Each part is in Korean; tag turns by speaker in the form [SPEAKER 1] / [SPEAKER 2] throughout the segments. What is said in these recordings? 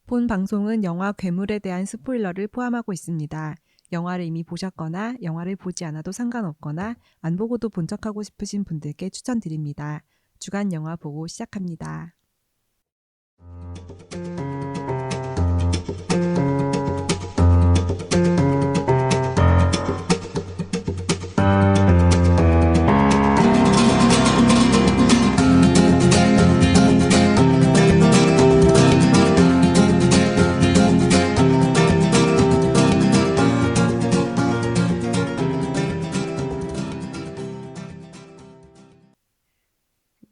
[SPEAKER 1] 본 방송은 영화 괴물에 대한 스포일러를 포함하고 있습니다. 영화를 이미 보셨거나 영화를 보지 않아도 상관없거나 안 보고도 본 척하고 싶으신 분들께 추천드립니다. 주간 영화 보고 시작합니다.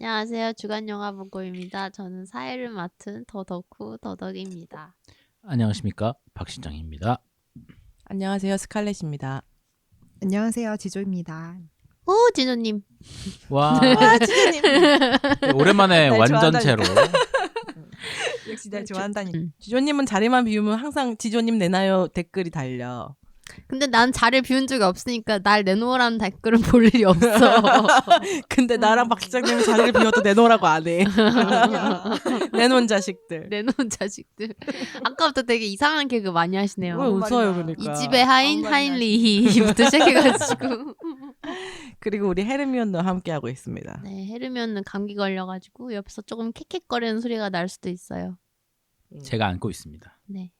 [SPEAKER 2] 안녕하세요. 주간 영화 보고입니다. 저는 사회를 맡은 더덕후 더덕입니다.
[SPEAKER 3] 안녕하십니까, 박신장입니다.
[SPEAKER 4] 안녕하세요, 스칼렛입니다.
[SPEAKER 1] 안녕하세요. 지조입니다.
[SPEAKER 2] 오, 진호님.
[SPEAKER 3] 와,
[SPEAKER 4] 지조님.
[SPEAKER 3] 오랜만에
[SPEAKER 1] 날
[SPEAKER 3] 완전체로.
[SPEAKER 1] 역시 날 좋아한다니.
[SPEAKER 4] 지조님은 자리만 비우면 항상 지조님 내놔요 댓글이 달려.
[SPEAKER 2] 근데 난 자리를 비운 적이 없으니까 날 내놓으라는 댓글은 볼 일이 없어.
[SPEAKER 4] 근데 나랑 박 실장님은 자리를 비워도 내놓으라고 안 해. 내놓은 자식들.
[SPEAKER 2] 내놓은 자식들. 아까부터 되게 이상한 개그 많이 하시네요.
[SPEAKER 4] 왜 웃어요, 그러니까.
[SPEAKER 2] 이 집의 하인 하인리히부터 시작해가지고.
[SPEAKER 4] 그리고 우리 헤르미온도 함께하고 있습니다.
[SPEAKER 2] 네, 헤르미온은 감기 걸려가지고 옆에서 조금 킥킥거리는 소리가 날 수도 있어요.
[SPEAKER 3] 제가 안고 있습니다.
[SPEAKER 2] 네.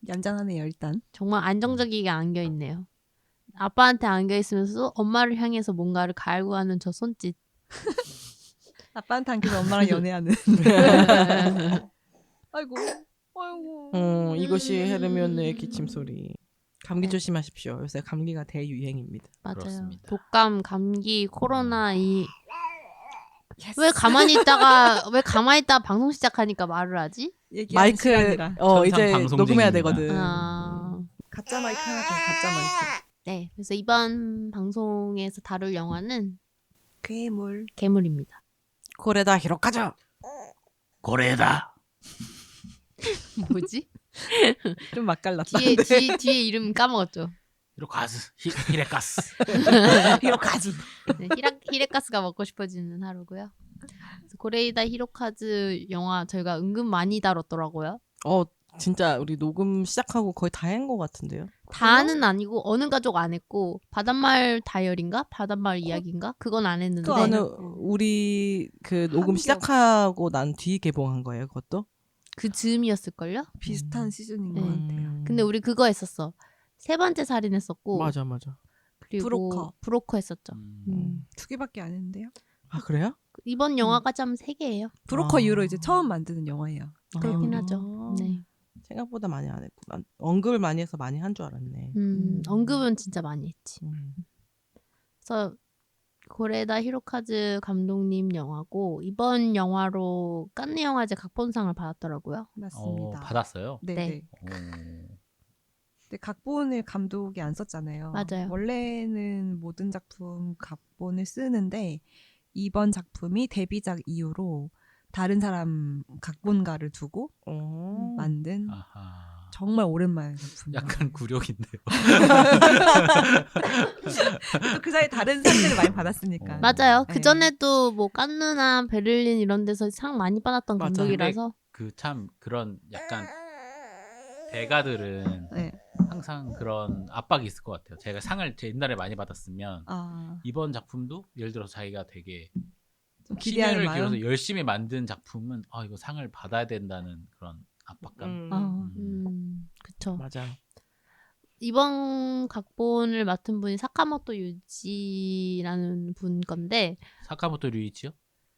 [SPEAKER 1] 얌전하네요. 일단.
[SPEAKER 2] 정말 안정적이게 안겨있네요. 아빠한테 안겨있으면서도 엄마를 향해서 뭔가를 갈고 하는 저 손짓.
[SPEAKER 1] 아빠한테 안겨서 엄마랑 연애하는. 아이고. 아이고.
[SPEAKER 4] 이것이 헤르미온의 기침 소리. 감기 조심하십시오. 요새 감기가 대유행입니다.
[SPEAKER 2] 맞아요.
[SPEAKER 3] 그렇습니다.
[SPEAKER 2] 독감, 감기, 코로나 왜 가만히 있다가 방송 시작하니까 말을 하지?
[SPEAKER 1] 얘기하는
[SPEAKER 4] 마이크
[SPEAKER 1] 시간이라.
[SPEAKER 4] 이제
[SPEAKER 3] 방송쟁이입니다.
[SPEAKER 4] 녹음해야 되거든.
[SPEAKER 1] 가짜 마이크 하나 줘. 가짜 마이크.
[SPEAKER 2] 네, 그래서 이번 방송에서 다룰 영화는
[SPEAKER 1] 괴물.
[SPEAKER 2] 괴물입니다.
[SPEAKER 4] 고레다 히로카즈.
[SPEAKER 3] 고래다.
[SPEAKER 2] 뭐지?
[SPEAKER 1] 좀 맛깔났다.
[SPEAKER 2] 뒤에 이름 까먹었죠.
[SPEAKER 3] 히로카즈, 히레카스.
[SPEAKER 1] 히로카즈.
[SPEAKER 2] 네, 히레카스가 먹고 싶어지는 하루고요. 그래서 고레이다 히로카즈 영화 저희가 은근 많이 다뤘더라고요.
[SPEAKER 4] 진짜 우리 녹음 시작하고 거의 다 한 것 같은데요.
[SPEAKER 2] 다는 아니고 어느 가족 안 했고 바닷마을 다이어리인가? 바닷마을 이야기인가? 그건 안 했는데
[SPEAKER 4] 그거는 우리 그 녹음 시작하고 난 뒤 개봉한 거예요, 그것도?
[SPEAKER 2] 그 즈음이었을걸요?
[SPEAKER 1] 비슷한 시즌인 것
[SPEAKER 2] 네.
[SPEAKER 1] 같아요.
[SPEAKER 2] 근데 우리 그거 했었어. 세 번째 살인했었고
[SPEAKER 4] 맞아.
[SPEAKER 2] 그리고 브로커 했었죠.
[SPEAKER 1] 두 개밖에 안 했는데요.
[SPEAKER 4] 아, 그래요?
[SPEAKER 2] 이번 영화가 참 3개예요.
[SPEAKER 1] 브로커
[SPEAKER 4] 아.
[SPEAKER 1] 이후로 이제 처음 만드는 영화예요.
[SPEAKER 2] 그렇긴
[SPEAKER 4] 아.
[SPEAKER 2] 하죠. 네.
[SPEAKER 4] 생각보다 많이 안 했구나. 언급을 많이 해서 많이 한 줄 알았네.
[SPEAKER 2] 언급은 진짜 많이 했지.
[SPEAKER 4] 음.
[SPEAKER 2] 그래서 고레다 히로카즈 감독님 영화고 이번 영화로 칸느 영화제 각본상을 받았더라고요.
[SPEAKER 1] 맞습니다.
[SPEAKER 3] 받았어요.
[SPEAKER 1] 네네.
[SPEAKER 2] 네.
[SPEAKER 1] 근데 각본을 감독이 안 썼잖아요.
[SPEAKER 2] 맞아요.
[SPEAKER 1] 원래는 모든 작품 각본을 쓰는데 이번 작품이 데뷔작 이후로 다른 사람 각본가를 두고 만든
[SPEAKER 3] 아하.
[SPEAKER 1] 정말 오랜만의 작품이에요.
[SPEAKER 3] 약간 굴욕인데요.
[SPEAKER 1] 또 그 사이에 다른 상들을 많이 받았으니까.
[SPEAKER 2] 맞아요.
[SPEAKER 1] 네.
[SPEAKER 2] 그 전에도 뭐 칸느나 베를린 이런 데서 상 많이 받았던
[SPEAKER 4] 맞아요.
[SPEAKER 2] 감독이라서
[SPEAKER 3] 그 참 그런 약간 대가들은
[SPEAKER 1] 네.
[SPEAKER 3] 항상 그런 압박이 있을 것 같아요. 제가 상을 옛날에 많이 받았으면 이번 작품도 예를 들어서 자기가 되게
[SPEAKER 1] 좀 기대하는
[SPEAKER 3] 심혈을
[SPEAKER 1] 마음.
[SPEAKER 3] 기울여서 열심히 만든 작품은 이거 상을 받아야 된다는 그런 압박감.
[SPEAKER 2] 그쵸.
[SPEAKER 4] 맞아.
[SPEAKER 2] 이번 각본을 맡은 분이 사카모토 유지라는 분 건데
[SPEAKER 3] 사카모토 류이치요?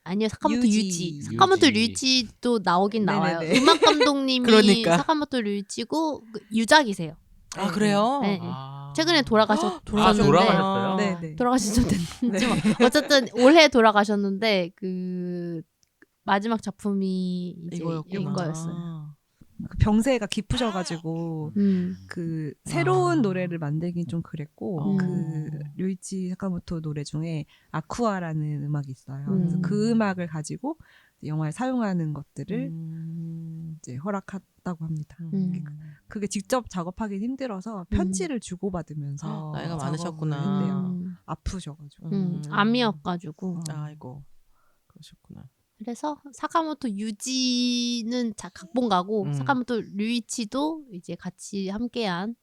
[SPEAKER 2] 아니요, 사카모토
[SPEAKER 1] 유지.
[SPEAKER 2] 유지. 사카모토
[SPEAKER 3] 유지.
[SPEAKER 2] 류이치도 나오긴 나와요.
[SPEAKER 1] 네네네.
[SPEAKER 2] 음악 감독님이
[SPEAKER 4] 그러니까.
[SPEAKER 2] 사카모토 류이치고 유작이세요.
[SPEAKER 4] 아, 그래요?
[SPEAKER 2] 네.
[SPEAKER 3] 아.
[SPEAKER 2] 최근에 돌아가셨는데
[SPEAKER 3] 돌아가셨어요?
[SPEAKER 1] 네네.
[SPEAKER 2] 돌아가신 지 좀 됐지만 어쨌든 올해 돌아가셨는데 그 마지막 작품이 이제 이거였어요.
[SPEAKER 1] 그 병세가 깊으셔가지고 그 새로운 노래를 만들긴 좀 그랬고 그 류이치 사카모토 노래 중에 아쿠아라는 음악이 있어요. 그래서 그 음악을 가지고 영화에 사용하는 것들을 이제 허락했다고 합니다. 그게 직접 작업하기 힘들어서 편지를 주고받으면서
[SPEAKER 4] 나이가
[SPEAKER 1] 작업을
[SPEAKER 4] 많으셨구나.
[SPEAKER 1] 했대요. 아프셔가지고.
[SPEAKER 2] 암이어가지고
[SPEAKER 4] 아이고, 그러셨구나.
[SPEAKER 2] 그래서 사카모토 유지는 각본가고 사카모토 류이치도 이제 같이 함께한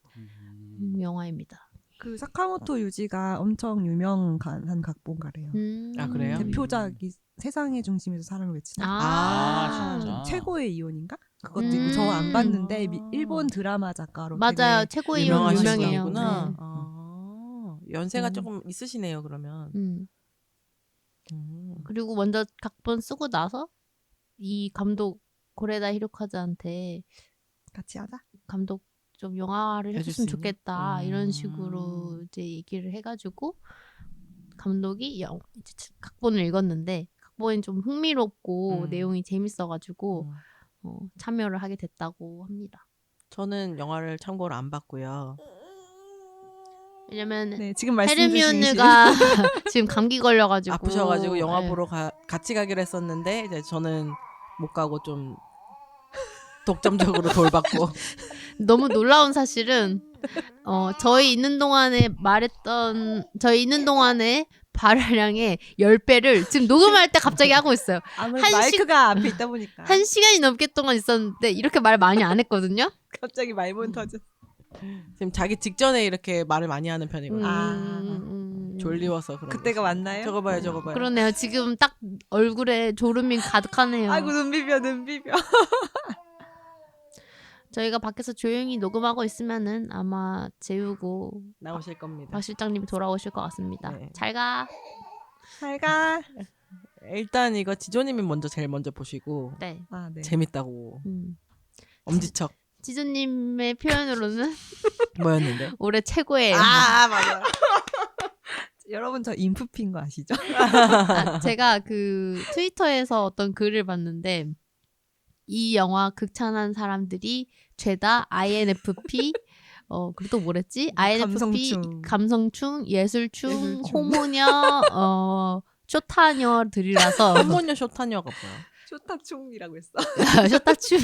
[SPEAKER 2] 영화입니다.
[SPEAKER 1] 그 사카모토 유지가 엄청 유명한 각본가래요.
[SPEAKER 4] 아 그래요?
[SPEAKER 1] 대표작이 세상의 중심에서 사랑을 외치다.
[SPEAKER 3] 진짜?
[SPEAKER 1] 최고의 이혼인가? 그것도 있고 저 안 봤는데 일본 드라마 작가로
[SPEAKER 2] 맞아요. 최고의 이혼 유명해요.
[SPEAKER 4] 네.
[SPEAKER 2] 네.
[SPEAKER 4] 연세가 조금 있으시네요. 그러면.
[SPEAKER 2] 그리고 먼저 각본 쓰고 나서 이 감독 고레다 히로카즈한테
[SPEAKER 1] 같이 하자.
[SPEAKER 2] 감독 좀 영화를 해줬으면 좋겠다 이런 식으로 이제 얘기를 해가지고 감독이 이제 각본을 읽었는데 각본이 좀 흥미롭고 내용이 재밌어가지고 참여를 하게 됐다고 합니다.
[SPEAKER 4] 저는 영화를 참고로 안 봤고요.
[SPEAKER 2] 왜냐면
[SPEAKER 1] 네, 지금 말씀 주신
[SPEAKER 2] 헤르미온느가 지금 감기 걸려가지고
[SPEAKER 4] 아프셔가지고 영화 보러 같이 가기로 했었는데 이제 저는 못 가고 좀 독점적으로 돌봤고
[SPEAKER 2] 너무 놀라운 사실은 저희 있는 동안에 발화량의 10배를 지금 녹음할 때 갑자기 하고 있어요.
[SPEAKER 1] 아무래도 마이크가 앞에 있다 보니까
[SPEAKER 2] 1시간이 넘게 동안 있었는데 이렇게 말 많이 안 했거든요.
[SPEAKER 1] 갑자기 말문 터져.
[SPEAKER 4] 지금 자기 직전에 이렇게 말을 많이 하는 편이거든요. 졸리워서 그런
[SPEAKER 1] 그때가
[SPEAKER 4] 거지.
[SPEAKER 1] 맞나요?
[SPEAKER 4] 저거 봐요.
[SPEAKER 2] 그러네요. 지금 딱 얼굴에 졸음이 가득하네요.
[SPEAKER 1] 아이고 눈 비벼.
[SPEAKER 2] 저희가 밖에서 조용히 녹음하고 있으면은 아마 재우고
[SPEAKER 4] 나오실 겁니다.
[SPEAKER 2] 박 실장님이 돌아오실 것 같습니다.
[SPEAKER 4] 네.
[SPEAKER 2] 잘 가.
[SPEAKER 4] 일단 이거 지조님이 제일 먼저 보시고
[SPEAKER 2] 네.
[SPEAKER 1] 네.
[SPEAKER 4] 재밌다고 엄지척
[SPEAKER 2] 지조님의 표현으로는
[SPEAKER 4] 뭐였는데?
[SPEAKER 2] 올해 최고예요.
[SPEAKER 4] 맞아.
[SPEAKER 1] 여러분 저 인프피인 거 아시죠?
[SPEAKER 2] 제가 그 트위터에서 어떤 글을 봤는데 이 영화 극찬한 사람들이 죄다 INFP 그리고 또 뭐랬지? INFP, 감성충, 예술충, 호모녀, 쇼타녀들이라서
[SPEAKER 4] 호모녀 쇼타녀가 뭐야?
[SPEAKER 1] 쇼타충이라고 했어.
[SPEAKER 2] 쇼타충.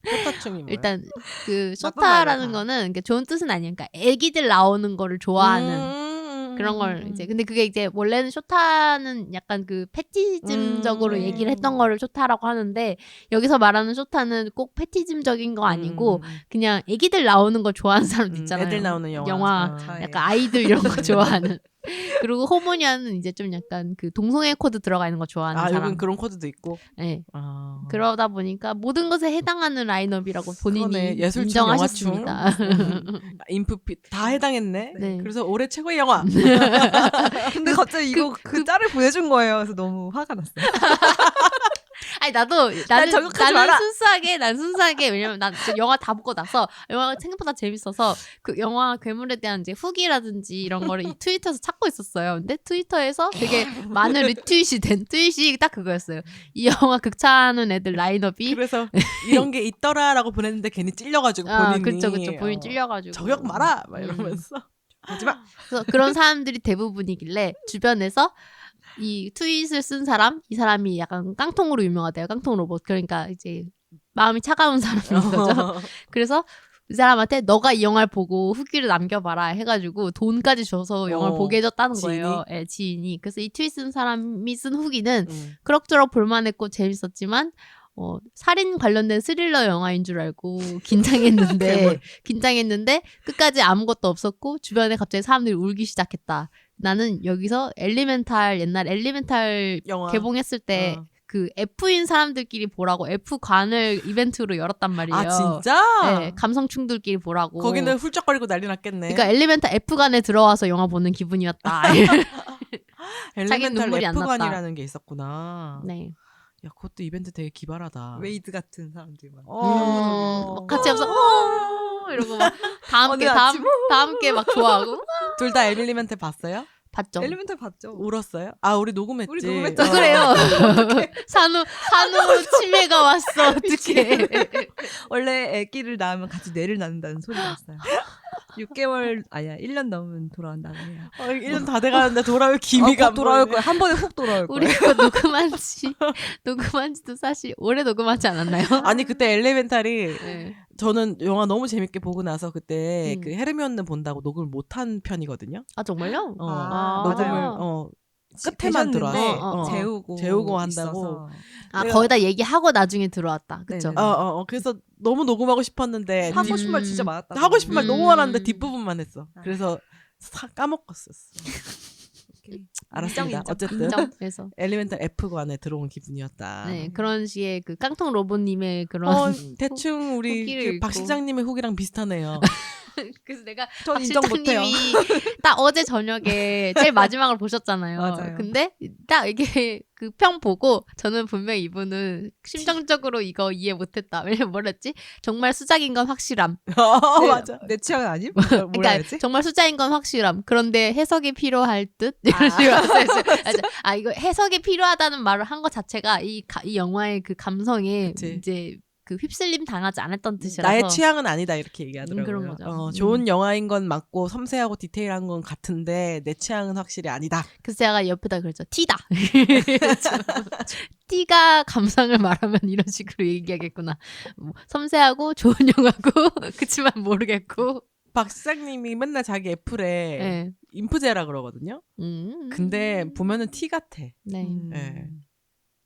[SPEAKER 4] 쇼타충이 뭐야?
[SPEAKER 2] 일단 그 쇼타라는 거는 좋은 뜻은 아니에요. 그러니까 애기들 나오는 거를 좋아하는 그런 걸 이제 근데 그게 이제 원래는 쇼타는 약간 그 패티즘적으로 얘기를 했던 거를 쇼타라고 하는데 여기서 말하는 쇼타는 꼭 패티즘적인 거 아니고 그냥 애기들 나오는 거 좋아하는 사람도 있잖아요.
[SPEAKER 4] 애들 나오는
[SPEAKER 2] 영화 약간 아이들 이런 거 좋아하는. 그리고 호모니아는 이제 좀 약간 그 동성애 코드 들어가 있는 거 좋아하는 사람.
[SPEAKER 4] 여긴 그런 코드도 있고.
[SPEAKER 2] 네. 그러다 보니까 모든 것에 해당하는 라인업이라고 본인이
[SPEAKER 4] 예술충,
[SPEAKER 2] 인정하셨습니다.
[SPEAKER 4] 인프피 다 해당했네.
[SPEAKER 2] 네.
[SPEAKER 4] 그래서 올해 최고의 영화.
[SPEAKER 1] 근데 갑자기 이거 그 짤을 보내준 거예요. 그래서 너무 화가 났어요.
[SPEAKER 2] 아니 나는 순수하게 왜냐면 난 영화 다 보고 나서 영화가 생각보다 재밌어서 그 영화 괴물에 대한 이제 후기라든지 이런 거를 이 트위터에서 찾고 있었어요. 근데 트위터에서 되게 많은 리트윗이 된 트윗이 딱 그거였어요. 이 영화 극찬하는 애들 라인업이
[SPEAKER 4] 그래서 이런 게 있더라라고 보냈는데 괜히 찔려가지고 본인이
[SPEAKER 2] 그쵸 본인 찔려가지고
[SPEAKER 4] 저격 마라 막 이러면서
[SPEAKER 1] 하지마.
[SPEAKER 2] 그래서 그런 사람들이 대부분이길래 주변에서 이 트윗을 쓴 이 사람이 약간 깡통으로 유명하대요. 깡통 로봇. 그러니까 이제 마음이 차가운 사람인 거죠. 그래서 이 사람한테 너가 이 영화를 보고 후기를 남겨봐라 해가지고 돈까지 줘서 영화를 보게 해줬다는 거예요. 네, 지인이. 그래서 이 트윗 쓴 사람이 쓴 후기는 그럭저럭 볼만했고 재밌었지만 살인 관련된 스릴러 영화인 줄 알고 긴장했는데 끝까지 아무것도 없었고 주변에 갑자기 사람들이 울기 시작했다. 나는 여기서 옛날 엘리멘탈
[SPEAKER 4] 영화.
[SPEAKER 2] 개봉했을 때 그 F인 사람들끼리 보라고 F관을 이벤트로 열었단 말이에요.
[SPEAKER 4] 아 진짜?
[SPEAKER 2] 네, 감성충들끼리 보라고.
[SPEAKER 4] 거기는 훌쩍거리고 난리 났겠네.
[SPEAKER 2] 그러니까 엘리멘탈 F관에 들어와서 영화 보는 기분이었다.
[SPEAKER 4] 엘리멘탈
[SPEAKER 2] 눈물이 안 났다.
[SPEAKER 4] F관이라는 게 있었구나.
[SPEAKER 2] 네.
[SPEAKER 4] 야 그것도 이벤트 되게 기발하다.
[SPEAKER 1] 웨이드 같은 사람들만.
[SPEAKER 2] 같이 하면서 이러고 막 다 함께 막 좋아하고.
[SPEAKER 4] 둘 다 엘리멘탈 봤어요?
[SPEAKER 2] 봤죠.
[SPEAKER 1] 엘리멘탈 봤죠.
[SPEAKER 4] 울었어요? 우리 녹음했지.
[SPEAKER 1] 우리 녹음했죠.
[SPEAKER 2] 그래요. 산후 치매가 왔어. 어떡해.
[SPEAKER 1] 원래 아기를 낳으면 같이 뇌를 낳는다는 소리가 있어요. 6개월 아니야 1년 넘으면 돌아온다고 해요.
[SPEAKER 4] 1년 다 돼가는데 돌아올 기미가
[SPEAKER 1] 돌아올 거야. 한 번에 훅 돌아올 거야.
[SPEAKER 2] 우리 이거 녹음한 지도 사실 오래 녹음하지 않았나요?
[SPEAKER 4] 아니 그때 엘리멘탈이
[SPEAKER 2] 네.
[SPEAKER 4] 저는 영화 너무 재밌게 보고 나서 그때 그 헤르미온느 본다고 녹음을 못한 편이거든요.
[SPEAKER 2] 아 정말요?
[SPEAKER 4] 녹음을 끝에만
[SPEAKER 1] 계셨는데
[SPEAKER 4] 들어왔어.
[SPEAKER 1] 재우고
[SPEAKER 4] 한다고.
[SPEAKER 1] 있어서.
[SPEAKER 2] 아
[SPEAKER 4] 내가-
[SPEAKER 2] 거기다 얘기하고 나중에 들어왔다. 그쵸?
[SPEAKER 1] 네네네.
[SPEAKER 4] 그래서 너무 녹음하고 싶었는데
[SPEAKER 1] 하고 싶은 말 진짜 많았다.
[SPEAKER 4] 하고 싶은 말 너무 많았는데
[SPEAKER 2] 음.
[SPEAKER 4] 뒷부분만 했어. 그래서 까먹었었어. 알았습니다.
[SPEAKER 1] 인정.
[SPEAKER 4] 어쨌든
[SPEAKER 2] 인정해서.
[SPEAKER 4] 엘리멘탈 F관에 들어온 기분이었다.
[SPEAKER 2] 네, 그런 시에 그 깡통 로봇님의 그런
[SPEAKER 4] 대충 우리
[SPEAKER 2] 후기를
[SPEAKER 4] 그 박
[SPEAKER 2] 읽고.
[SPEAKER 4] 시장님의 후기랑 비슷하네요.
[SPEAKER 2] 그래서 내가
[SPEAKER 1] 전
[SPEAKER 2] 박
[SPEAKER 1] 인정 못해요.
[SPEAKER 2] 실장님이 딱 어제 저녁에 제일 마지막으로 보셨잖아요.
[SPEAKER 1] 맞아요.
[SPEAKER 2] 근데 딱 이게 그 평 보고 저는 분명히 이분은 심정적으로 이거 이해 못했다. 왜냐면 뭐랬지? 정말 수작인 건 확실함.
[SPEAKER 4] 맞아.
[SPEAKER 1] 내 취향은 아님? 뭐라
[SPEAKER 2] 그러니까
[SPEAKER 1] 해야지?
[SPEAKER 2] 정말 수작인 건 확실함. 그런데 해석이 필요할 듯 이런 식으로 왔어요. 아 이거 해석이 필요하다는 말을 한 것 자체가 이 영화의 그 감성에
[SPEAKER 4] 그치.
[SPEAKER 2] 이제 그 휩쓸림 당하지 않았던 뜻이라서.
[SPEAKER 4] 나의 취향은 아니다 이렇게 얘기하더라고요.
[SPEAKER 2] 그런 거죠.
[SPEAKER 4] 좋은 영화인 건 맞고 섬세하고 디테일한 건 같은데 내 취향은 확실히 아니다.
[SPEAKER 2] 그래서 제가 옆에다 그랬죠. 티다. 티가 감상을 말하면 이런 식으로 얘기하겠구나. 뭐, 섬세하고 좋은 영화고 그치만 모르겠고.
[SPEAKER 4] 박 시장님이 맨날 자기 애플에
[SPEAKER 2] 네.
[SPEAKER 4] 인프제라 그러거든요. 근데 보면은 티 같아.
[SPEAKER 2] 네.
[SPEAKER 4] 네.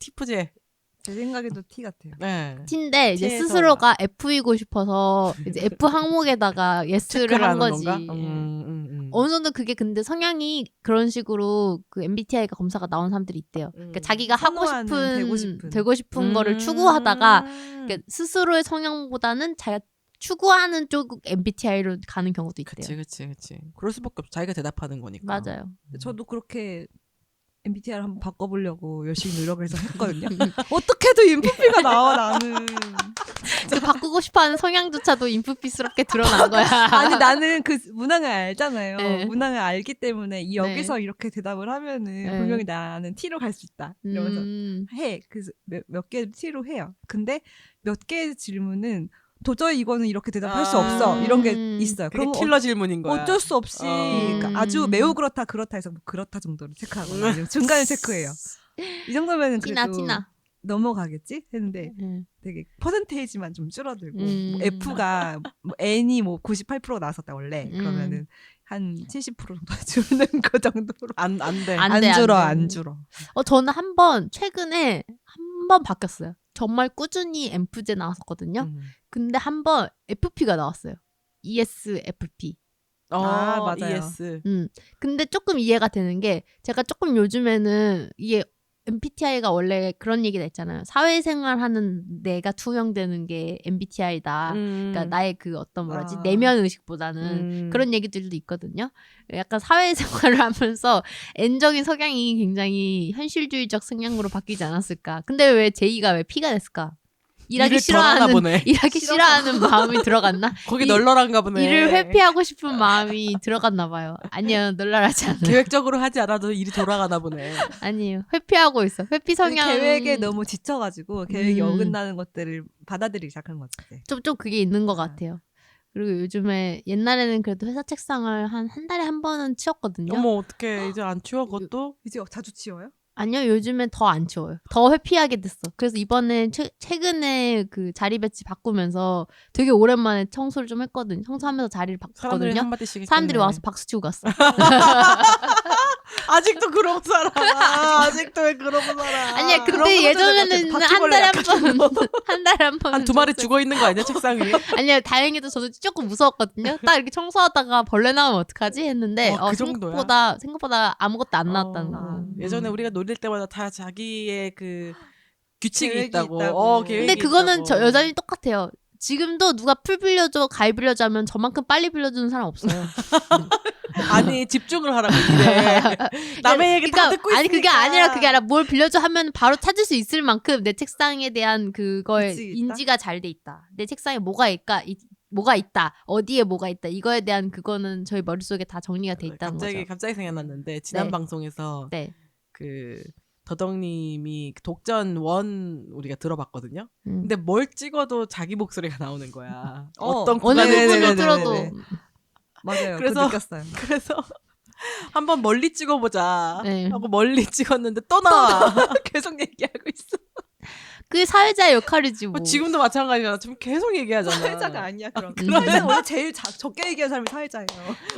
[SPEAKER 4] 티프제.
[SPEAKER 1] 제 생각에도 티 같아요.
[SPEAKER 4] 네.
[SPEAKER 2] 티인데 이제
[SPEAKER 4] 티에서
[SPEAKER 2] 스스로가 F이고 싶어서 이제 F 항목에다가 예스를
[SPEAKER 4] 체크를
[SPEAKER 2] 한
[SPEAKER 4] 하는
[SPEAKER 2] 거지.
[SPEAKER 4] 건가?
[SPEAKER 2] 어느 정도 그게 근데 성향이 그런 식으로 그 MBTI가 검사가 나온 사람들이 있대요. 그러니까 자기가 하고
[SPEAKER 1] 선호하는,
[SPEAKER 2] 되고 싶은 거를 추구하다가
[SPEAKER 4] 음.
[SPEAKER 2] 그러니까 스스로의 성향보다는 자기가 추구하는 쪽 MBTI로 가는 경우도 있대요.
[SPEAKER 4] 그치. 그럴 수밖에 없어. 자기가 대답하는 거니까.
[SPEAKER 2] 맞아요.
[SPEAKER 1] 저도 그렇게 MBTI를 한번 바꿔보려고 열심히 노력을 해서 했거든요. 어떻게도 인프피가 나와 나는.
[SPEAKER 2] 그 바꾸고 싶어하는 성향조차도 인프피스럽게 드러난 거야.
[SPEAKER 1] 아니 나는 그 문항을 알잖아요.
[SPEAKER 2] 네.
[SPEAKER 1] 문항을 알기 때문에 여기서 이렇게 대답을 하면은
[SPEAKER 2] 네.
[SPEAKER 1] 분명히 나는 T로 갈 수 있다. 이러면서 해. 그래서 몇 개 T로 해요. 근데 몇 개의 질문은 도저히 이거는 이렇게 대답할 수 없어. 이런 게 있어요.
[SPEAKER 4] 그게
[SPEAKER 1] 그럼
[SPEAKER 4] 킬러 질문인 거야.
[SPEAKER 1] 어쩔 수 없이 그러니까 아주 매우 그렇다 해서 뭐 그렇다 정도를 체크하거나 아니면 중간을 체크해요. 이 정도면은 그래도
[SPEAKER 2] 티나.
[SPEAKER 1] 넘어가겠지 했는데 되게 퍼센테이지만 좀 줄어들고 뭐 F가 뭐 N이 뭐 98% 나왔었다 원래 그러면은 한 70% 정도 주는 그 정도로
[SPEAKER 4] 안 돼.
[SPEAKER 1] 안 줄어.
[SPEAKER 2] 저는 최근에 한 번 바뀌었어요. 정말 꾸준히 엠프제 나왔었거든요. 근데 한 번 FP가 나왔어요. ESFP.
[SPEAKER 1] 맞아요.
[SPEAKER 4] ES.
[SPEAKER 2] 근데 조금 이해가 되는 게 제가 조금 요즘에는 이게 MBTI가 원래 그런 얘기가 있잖아요. 사회생활하는 내가 투영되는 게 MBTI다. 그러니까 나의 그 어떤 내면 의식보다는 그런 얘기들도 있거든요. 약간 사회생활을 하면서 N적인 성향이 굉장히 현실주의적 성향으로 바뀌지 않았을까. 근데 왜 J가 왜 P가 됐을까? 일하기 싫어하는 마음이 들어갔나?
[SPEAKER 4] 거기 널널한가 보네.
[SPEAKER 2] 일을 회피하고 싶은 마음이 들어갔나 봐요. 아니요, 널널하지 않아요.
[SPEAKER 4] 계획적으로 하지 않아도 일이 돌아가나 보네.
[SPEAKER 2] 아니에요, 회피하고 있어. 회피 성향.
[SPEAKER 1] 계획에 너무 지쳐가지고 계획이 어긋나는 것들을 받아들이기 시작한 것 같아.
[SPEAKER 2] 좀 그게 있는 것 같아요. 그리고 요즘에 옛날에는 그래도 회사 책상을 한 달에 한 번은 치웠거든요.
[SPEAKER 4] 어머 어떡해 이제 안 치워 그것도?
[SPEAKER 1] 이제 자주 치워요?
[SPEAKER 2] 아니요, 요즘엔 더 안 치워요. 더 회피하게 됐어. 그래서 이번에 최근에 그 자리 배치 바꾸면서 되게 오랜만에 청소를 좀 했거든요. 청소하면서 자리를 바꿨거든요. 사람들이 와서 박수 치고 갔어.
[SPEAKER 4] 아직도 그러고 살아. 아직도 왜 그러고 살아.
[SPEAKER 2] 아니야, 근데 예전에는 한 달에 한 번.
[SPEAKER 4] 한 두 마리 죽어 있는 거 아니야 책상 위에?
[SPEAKER 2] 아니요, 다행히도 저도 조금 무서웠거든요. 딱 이렇게 청소하다가 벌레 나오면 어떡하지 했는데
[SPEAKER 4] 그 정도야?
[SPEAKER 2] 생각보다 아무것도 안 나왔다는 거.
[SPEAKER 4] 예전에 우리가 놀릴 때마다 다 자기의 그 규칙이 있다고.
[SPEAKER 2] 근데 그거는 여전히 똑같아요. 지금도 누가 풀 빌려줘, 가위 빌려주면 저만큼 빨리 빌려주는 사람 없어요.
[SPEAKER 4] 아니 집중을 하라고 이래. 남의 얘기 다 듣고 있으니까.
[SPEAKER 2] 아니 그게 아니라 뭘 빌려줘 하면 바로 찾을 수 있을 만큼 내 책상에 대한 그거에 인지가 잘 돼 있다. 내 책상에 뭐가 있다. 어디에 뭐가 있다. 이거에 대한 그거는 저희 머릿속에 다 정리가 돼 있다는 거죠.
[SPEAKER 4] 갑자기 생각났는데 지난 방송에서 그 더덕님이 독전 1 우리가 들어봤거든요. 근데 뭘 찍어도 자기 목소리가 나오는 거야. 어떤
[SPEAKER 2] 어느 부분을 들어도
[SPEAKER 1] 맞아요.
[SPEAKER 4] 그래서
[SPEAKER 1] 느꼈어요.
[SPEAKER 4] 그래서 한번 멀리 찍어보자 하고 멀리 찍었는데 또 나와. 계속 얘기하고 있어.
[SPEAKER 2] 그게 사회자의 역할이지 뭐.
[SPEAKER 4] 지금도 마찬가지잖아. 지금 계속 얘기하잖아.
[SPEAKER 1] 사회자가 아니야 그럼. 사회자가 원래 제일 적게 얘기하는 사람이 사회자예요.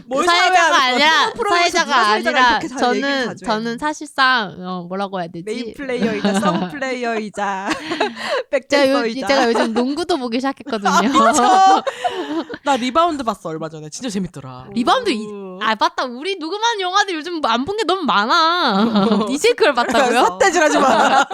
[SPEAKER 2] 뭘 사회자가 아니라
[SPEAKER 1] 프로그램에서 누가 사회자가 이렇게 잘 얘기를 자주
[SPEAKER 2] 저는 사실상 뭐라고 해야 되지?
[SPEAKER 1] 메인 플레이어이자 서브 플레이어이자 백댄서이자.
[SPEAKER 2] 제가 요즘 농구도 보기 시작했거든요.
[SPEAKER 4] 나 리바운드 봤어 얼마 전에. 진짜 재밌더라.
[SPEAKER 2] 리바운드 맞다. 우리 녹음하는 영화들 요즘 안 본 게 너무 많아. 이제 그걸 봤다고요?
[SPEAKER 4] 삿대질하지 마.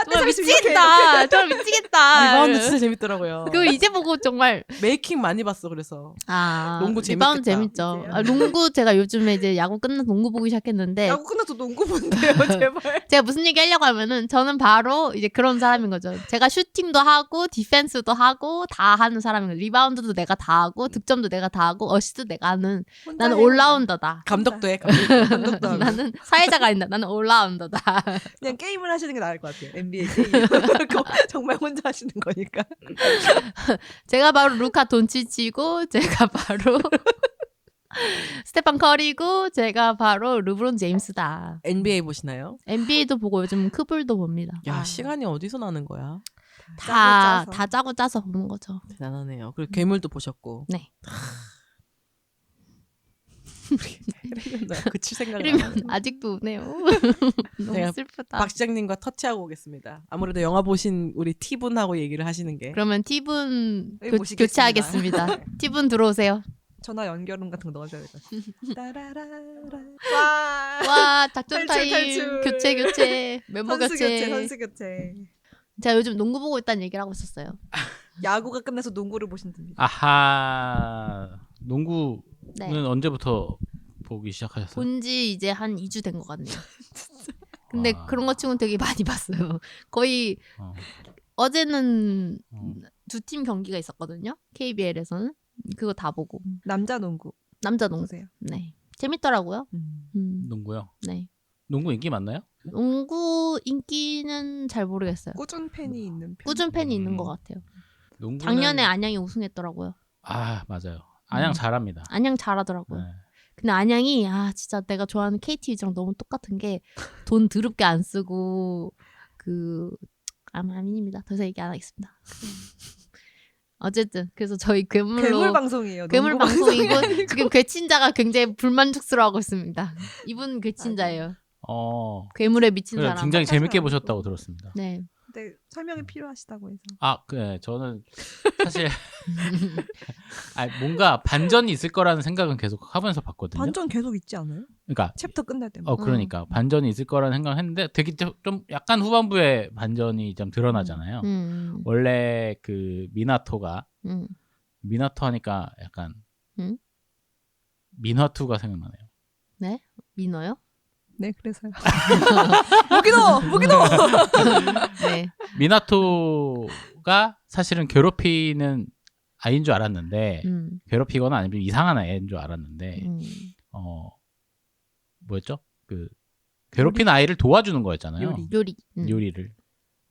[SPEAKER 2] 정말 미치겠다. 정말 미치겠다.
[SPEAKER 4] 리바운드 진짜 재밌더라고요.
[SPEAKER 2] 그거 이제 보고 정말
[SPEAKER 4] 메이킹 많이 봤어. 그래서
[SPEAKER 2] 리바운드
[SPEAKER 4] 농구 재밌겠다.
[SPEAKER 2] 재밌죠. 농구 제가 요즘에 이제 야구 끝나서 농구 보기 시작했는데
[SPEAKER 1] 야구 끝나서 농구 본대요 제발.
[SPEAKER 2] 제가 무슨 얘기 하려고 하면은 저는 바로 이제 그런 사람인 거죠. 제가 슈팅도 하고 디펜스도 하고 다 하는 사람인 거죠. 리바운드도 내가 다 하고 득점도 내가 다 하고 어시스트 내가 하는 나는 올라운더다.
[SPEAKER 4] 감독도 해.
[SPEAKER 1] 감독도 하고.
[SPEAKER 2] 나는 사회자가 아니다. 나는 올라운더다.
[SPEAKER 1] 그냥 게임을 하시는 게 나을 것 같아요. NBA 게임. 정말 혼자 하시는 거니까.
[SPEAKER 2] 제가 바로 루카 돈치치고 제가 바로 스테판 커리고 제가 바로 르브론 제임스다.
[SPEAKER 4] NBA 보시나요?
[SPEAKER 2] NBA도 보고 요즘 크불도 봅니다.
[SPEAKER 4] 야 시간이 어디서 나는 거야?
[SPEAKER 2] 다 짜고 짜서 보는 거죠.
[SPEAKER 4] 대단하네요. 그리고 괴물도 보셨고.
[SPEAKER 2] 네.
[SPEAKER 4] 그칠 생각을 안
[SPEAKER 2] 그러면
[SPEAKER 4] 하네.
[SPEAKER 2] 아직도 우네요. 너무
[SPEAKER 4] 제가
[SPEAKER 2] 슬프다.
[SPEAKER 4] 박 시장님과 터치하고 오겠습니다. 아무래도 영화 보신 우리 T분하고 얘기를 하시는 게.
[SPEAKER 2] 그러면 T분
[SPEAKER 1] 네, 모시겠습니다.
[SPEAKER 2] 교체하겠습니다. T분 들어오세요.
[SPEAKER 1] 전화 연결음 같은 거 넣어줘야 될 것 같아요. 따라라라.
[SPEAKER 2] 와 작전
[SPEAKER 1] 탈출,
[SPEAKER 2] 타임
[SPEAKER 1] 탈출.
[SPEAKER 2] 교체 멤버
[SPEAKER 1] 선수 교체,
[SPEAKER 2] 교체.
[SPEAKER 1] 선수 교체.
[SPEAKER 2] 제가 요즘 농구 보고 있다는 얘기를 하고 있었어요.
[SPEAKER 1] 야구가 끝나서 농구를 보신답니다.
[SPEAKER 3] 아하. 농구는
[SPEAKER 2] 네.
[SPEAKER 3] 언제부터 보기 시작하셨어요?
[SPEAKER 2] 본지 이제 한 2주 된 것 같네요. 근데
[SPEAKER 3] 와.
[SPEAKER 2] 그런 것 치고는 되게 많이 봤어요. 거의
[SPEAKER 3] 어.
[SPEAKER 2] 어제는
[SPEAKER 3] 어.
[SPEAKER 2] 두 팀 경기가 있었거든요. KBL에서는 그거 다 보고
[SPEAKER 1] 남자 농구
[SPEAKER 2] 남자 농구.
[SPEAKER 1] 보세요.
[SPEAKER 2] 네 재밌더라고요.
[SPEAKER 3] 농구요?
[SPEAKER 2] 네
[SPEAKER 3] 농구 인기 많나요?
[SPEAKER 2] 농구 인기는 잘 모르겠어요.
[SPEAKER 1] 꾸준 팬이 있는 편.
[SPEAKER 2] 꾸준 팬이 있는 것 같아요.
[SPEAKER 3] 농구는...
[SPEAKER 2] 작년에 안양이 우승했더라고요.
[SPEAKER 3] 아 맞아요. 안양 잘합니다.
[SPEAKER 2] 안양 잘하더라고요.
[SPEAKER 3] 네.
[SPEAKER 2] 근데 안양이 진짜 내가 좋아하는 KT 위즈랑 너무 똑같은 게 돈 더럽게 안 쓰고 아닙니다. 더 이상 얘기 안 하겠습니다. 어쨌든 그래서 저희
[SPEAKER 1] 괴물 방송이에요.
[SPEAKER 2] 괴물
[SPEAKER 1] 농구
[SPEAKER 2] 방송이고
[SPEAKER 1] 방송이 아니고.
[SPEAKER 2] 지금 괴친자가 굉장히 불만족스러워하고 있습니다. 이분 괴친자예요. 괴물에 미친
[SPEAKER 3] 그래,
[SPEAKER 2] 사람.
[SPEAKER 3] 굉장히 재밌게 보셨다고 들었습니다.
[SPEAKER 2] 네.
[SPEAKER 1] 근데 설명이 필요하시다고 해서.
[SPEAKER 3] 네, 저는 사실 뭔가 반전이 있을 거라는 생각은 계속 하면서 봤거든요.
[SPEAKER 1] 반전 계속 있지 않아요?
[SPEAKER 3] 그러니까
[SPEAKER 1] 챕터 끝날 때마다.
[SPEAKER 3] 그러니까 반전이 있을 거라는 생각을 했는데 되게 좀 약간 후반부에 반전이 좀 드러나잖아요. 원래 그 미나토가 미나토 하니까 약간 민화투가 생각나네요.
[SPEAKER 2] 네? 민어요?
[SPEAKER 1] 네, 그래서요. 무기도.
[SPEAKER 2] 네.
[SPEAKER 3] 미나토가 사실은 괴롭히는 아이인 줄 알았는데 괴롭히거나 아니면 이상한 아이인 줄 알았는데 뭐였죠? 그 괴롭히는 아이를 도와주는 거였잖아요.
[SPEAKER 2] 요리.
[SPEAKER 3] 요리를.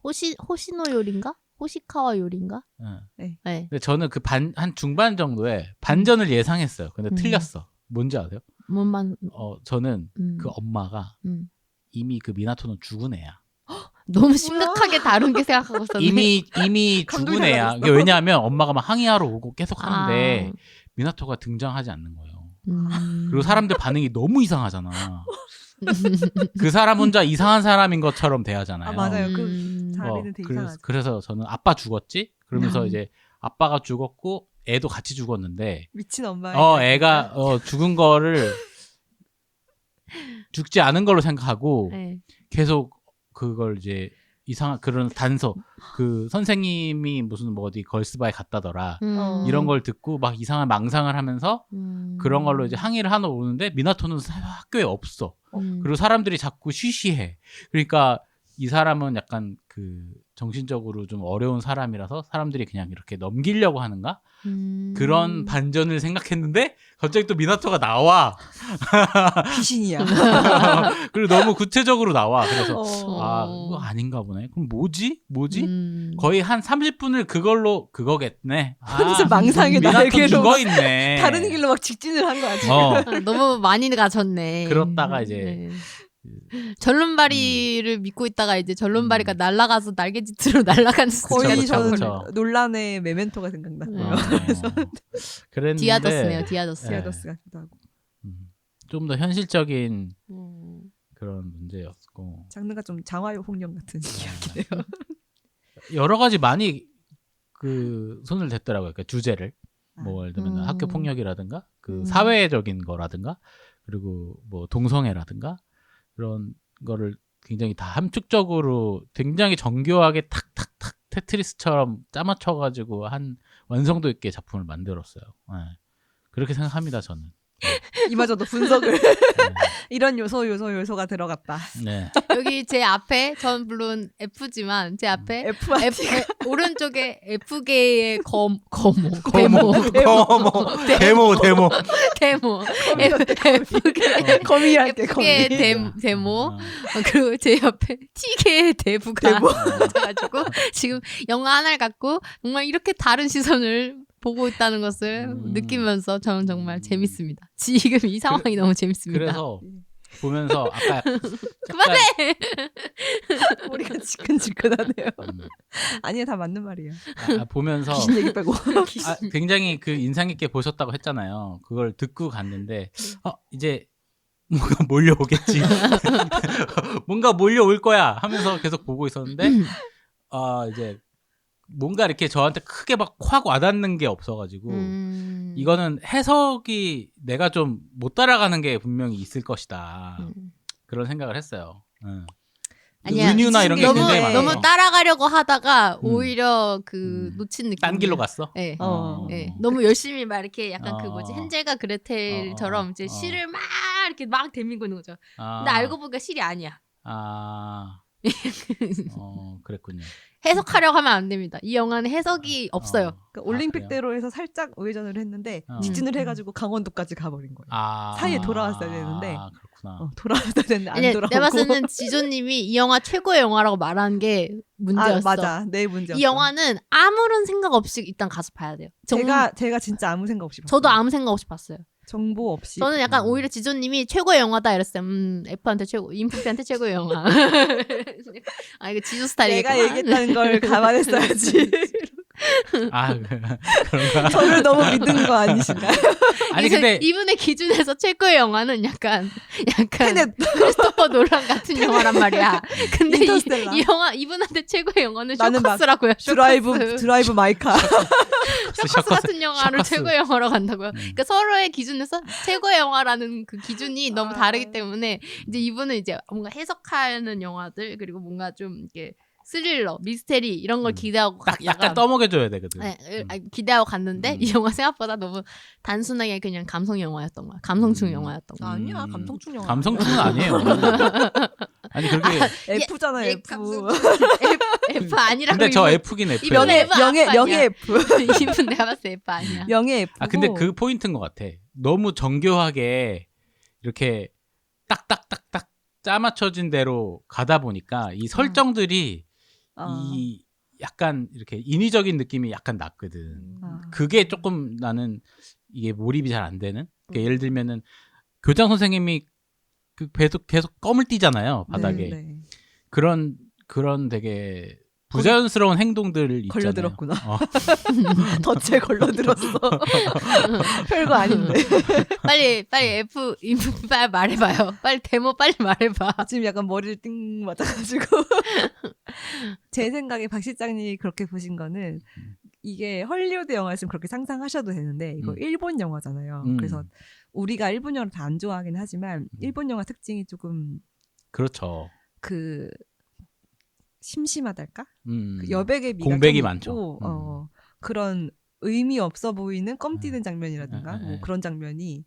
[SPEAKER 2] 호시노 요리인가? 호시카와 요리인가?
[SPEAKER 1] 네.
[SPEAKER 3] 근데 저는 그 한 중반 정도에 반전을 예상했어요. 근데 틀렸어. 뭔지 아세요?
[SPEAKER 2] 뭔만
[SPEAKER 3] 저는 그 엄마가 이미 그 미나토는 죽은 애야.
[SPEAKER 2] 너무 심각하게 다른 게 생각하고 있었네.
[SPEAKER 3] 이미 죽은 애야. 이게 왜냐하면 엄마가 막 항의하러 오고 계속 하는데 미나토가 등장하지 않는 거예요. 그리고 사람들 반응이 너무 이상하잖아. 그 사람 혼자 이상한 사람인 것처럼 대하잖아요.
[SPEAKER 1] 맞아요. 그 자리는 되게 이상하죠.
[SPEAKER 3] 그래서 저는 아빠 죽었지? 그러면서 이제 아빠가 죽었고 애도 같이 죽었는데
[SPEAKER 1] 미친 엄마.
[SPEAKER 3] 애가 죽은 거를 죽지 않은 걸로 생각하고
[SPEAKER 2] 네.
[SPEAKER 3] 계속 그걸 이제 이상한 그런 단서 그 선생님이 무슨 뭐 어디 걸스바에 갔다더라 이런 걸 듣고 막 이상한 망상을 하면서 그런 걸로 이제 항의를 하러 오는데 미나토는 학교에 없어. 그리고 사람들이 자꾸 쉬쉬해. 그러니까 이 사람은 약간 그 정신적으로 좀 어려운 사람이라서 사람들이 그냥 이렇게 넘기려고 하는가? 그런 반전을 생각했는데 갑자기 또 미나토가 나와.
[SPEAKER 1] 귀신이야.
[SPEAKER 3] 그리고 너무 구체적으로 나와. 그래서 그거 아닌가 보네. 그럼 뭐지? 거의 한 30분을 그거겠네.
[SPEAKER 1] 무슨 망상의
[SPEAKER 3] 미나토
[SPEAKER 1] 날개로
[SPEAKER 3] 죽어있네.
[SPEAKER 1] 다른 길로 막 직진을 한 거야 지금.
[SPEAKER 2] 너무 많이 가졌네.
[SPEAKER 3] 그렇다가 이제
[SPEAKER 2] 절름발이를 믿고 있다가 이제 절름발이가 날아가서 날개짓으로 날아가는
[SPEAKER 1] 거의
[SPEAKER 3] 그쵸,
[SPEAKER 1] 저는
[SPEAKER 3] 그쵸.
[SPEAKER 1] 논란의 메멘토가 생각났고요.
[SPEAKER 3] 그랬는데
[SPEAKER 2] 디아더스네요. 디아더스.
[SPEAKER 1] 디아더스 같기도 하고.
[SPEAKER 3] 좀 더 현실적인 그런 문제였고
[SPEAKER 1] 장르가 좀 장화홍련 같은 이야기네요.
[SPEAKER 3] 여러 가지 많이 그 손을 댔더라고요. 그러니까 주제를 뭐 예를 들면 학교 폭력이라든가 그 사회적인 거라든가 그리고 뭐 동성애라든가 그런 거를 굉장히 다 함축적으로 굉장히 정교하게 탁탁탁 테트리스처럼 짜맞춰가지고 한 완성도 있게 작품을 만들었어요. 네. 그렇게 생각합니다 저는.
[SPEAKER 1] 이마저도 분석을 이런 요소가 들어갔다.
[SPEAKER 3] 네.
[SPEAKER 2] 여기 제 앞에 전 물론 F지만 제 앞에 오른쪽에 F계의 거모 데모 F계의
[SPEAKER 1] 거미할게
[SPEAKER 2] F계의 데모 그리고 제 옆에 T계의 대부가 가지고 지금 영화 하나를 갖고 정말 이렇게 다른 시선을 보고 있다는 것을 느끼면서 저는 정말 재밌습니다. 지금 이 상황이 너무 재밌습니다.
[SPEAKER 3] 그래서 보면서 아까
[SPEAKER 2] 그만해.
[SPEAKER 1] 우리가 지끈지끈하네요. 아니야 다 맞는 말이에요.
[SPEAKER 3] 보면서
[SPEAKER 1] 귀신 얘기 빼고
[SPEAKER 3] 굉장히 그 인상 깊게 보셨다고 했잖아요. 그걸 듣고 갔는데 이제 뭔가 몰려오겠지. 뭔가 몰려올 거야 하면서 계속 보고 있었는데 이제 뭔가 이렇게 저한테 크게 막 확 와닿는 게 없어가지고 이거는 해석이 내가 좀 못 따라가는 게 분명히 있을 것이다 그런 생각을 했어요.
[SPEAKER 2] 아니야,
[SPEAKER 3] 은유나 이런 게 굉장히 많아요.
[SPEAKER 2] 너무 따라가려고 하다가 오히려 그 놓친 느낌.
[SPEAKER 3] 딴 길로 갔어?
[SPEAKER 2] 네. 네. 너무 열심히 막 이렇게 약간 그 뭐지 헨젤과 그레텔처럼 이제 실을 막 이렇게 막 대밀고 있는 거죠. 근데 알고 보니까 실이 아니야.
[SPEAKER 3] 그랬군요.
[SPEAKER 2] 해석하려고 하면 안 됩니다. 이 영화는 해석이 없어요.
[SPEAKER 1] 그러니까 올림픽대로 해서 살짝 우회전을 했는데 직진을 해가지고 강원도까지 가버린 거예요. 사이에 돌아왔어야 되는데
[SPEAKER 3] 그렇구나.
[SPEAKER 1] 돌아왔어야 되는데 안 돌아오고.
[SPEAKER 2] 내가 봤을 때는 지조님이 이 영화 최고의 영화라고 말한 게 문제였어.
[SPEAKER 1] 맞아. 내 문제였어.
[SPEAKER 2] 이 영화는 아무런 생각 없이 일단 가서 봐야 돼요.
[SPEAKER 1] 제가 진짜 아무 생각 없이 봤어요.
[SPEAKER 2] 저도 아무 생각 없이 봤어요.
[SPEAKER 1] 정보 없이.
[SPEAKER 2] 저는 약간 오히려 지조님이 최고의 영화다 이랬어요. F한테 최고, 인프피한테 최고의 영화. 이거 지조 스타일이겠구나.
[SPEAKER 1] 내가 얘기했다는 걸 감안했어야지.
[SPEAKER 3] 그런가?
[SPEAKER 1] 저를 너무 믿는 거 아니신가요?
[SPEAKER 3] 아니 근데
[SPEAKER 2] 이분의 기준에서 최고의 영화는 약간 크리스토퍼 놀란 같은 영화란 말이야. 근데 이 영화 이분한테 최고의 영화는 쇼커스라고요.
[SPEAKER 1] 드라이브 마이카.
[SPEAKER 2] 쇼커스 같은 영화를 최고의 영화로 간다고요. 그러니까 서로의 기준에서 최고의 영화라는 그 기준이 너무 다르기 때문에 이제 이분은 이제 뭔가 해석하는 영화들 그리고 뭔가 좀 이렇게 스릴러, 미스테리 이런 걸 기대하고
[SPEAKER 3] 딱 약간 떠먹여줘야 되거든.
[SPEAKER 2] 네, 기대하고 갔는데 이 영화 생각보다 너무 단순하게 그냥 감성 영화였던 거야. 감성충 영화였던 거야.
[SPEAKER 1] 아니야, 감성충 영화.
[SPEAKER 3] 감성충은 아니에요. 아니 그렇게
[SPEAKER 1] F잖아, F.
[SPEAKER 2] F 아니라고.
[SPEAKER 3] 근데 저 F긴 F예요.
[SPEAKER 1] 명예 F.
[SPEAKER 2] 이분 내가 봤을 때 F 아니야.
[SPEAKER 1] 명예 F.
[SPEAKER 3] 근데 그 포인트인 것 같아. 너무 정교하게 이렇게 딱딱딱딱 짜맞춰진 대로 가다 보니까 이 설정들이 이 약간 이렇게 인위적인 느낌이 약간 났거든. 그게 조금 나는 이게 몰입이 잘 안 되는. 그러니까 예를 들면은 교장 선생님이 계속 껌을 띄잖아요 바닥에. 네. 그런 되게 부자연스러운 행동들 있잖아요.
[SPEAKER 1] 걸려들었구나. 덫에 걸려들었어. 별거 아닌데.
[SPEAKER 2] 빨리 F 빨리 말해봐요. 빨리 데모 빨리 말해봐.
[SPEAKER 1] 지금 약간 머리를 띵 맞아가지고. 제 생각에 박 실장님이 그렇게 보신 거는 이게 헐리우드 영화였으면 그렇게 상상하셔도 되는데 이거 일본 영화잖아요. 그래서 우리가 일본 영화를 다 안 좋아하긴 하지만 일본 영화 특징이 조금
[SPEAKER 3] 그렇죠.
[SPEAKER 1] 심심하달까? 그 여백의 미가
[SPEAKER 3] 공백이
[SPEAKER 1] 좀
[SPEAKER 3] 많죠.
[SPEAKER 1] 있고, 그런 의미 없어 보이는 껌 뛰는 장면이라든가 뭐 그런 장면이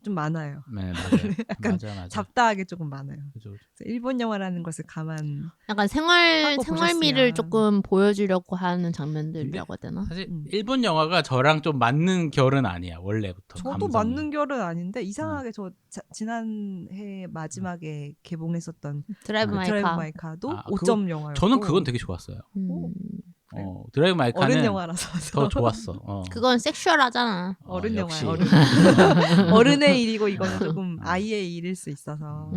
[SPEAKER 1] 좀 많아요.
[SPEAKER 3] 네, 맞아요.
[SPEAKER 1] 약간
[SPEAKER 3] 맞아.
[SPEAKER 1] 잡다하게 조금 많아요.
[SPEAKER 3] 그죠.
[SPEAKER 1] 그래서 일본 영화라는 것을
[SPEAKER 2] 약간 생활미를 조금 보여주려고 하는 장면들이라고 해야 되나?
[SPEAKER 3] 사실 일본 영화가 저랑 좀 맞는 결은 아니야 원래부터.
[SPEAKER 1] 저도 맞는 결은 아닌데 이상하게 저 지난해 마지막에 개봉했었던
[SPEAKER 2] 드라이브
[SPEAKER 1] 마이카도 5점 영화였고
[SPEAKER 3] 저는 그건 되게 좋았어요. 드라이브 마이카는
[SPEAKER 1] 어른 영화라서
[SPEAKER 3] 더 좋았어.
[SPEAKER 2] 그건 섹슈얼하잖아.
[SPEAKER 1] 어른
[SPEAKER 3] 역시.
[SPEAKER 1] 영화야. 어른의 일이고 이거는 조금 아이의 일일 수 있어서.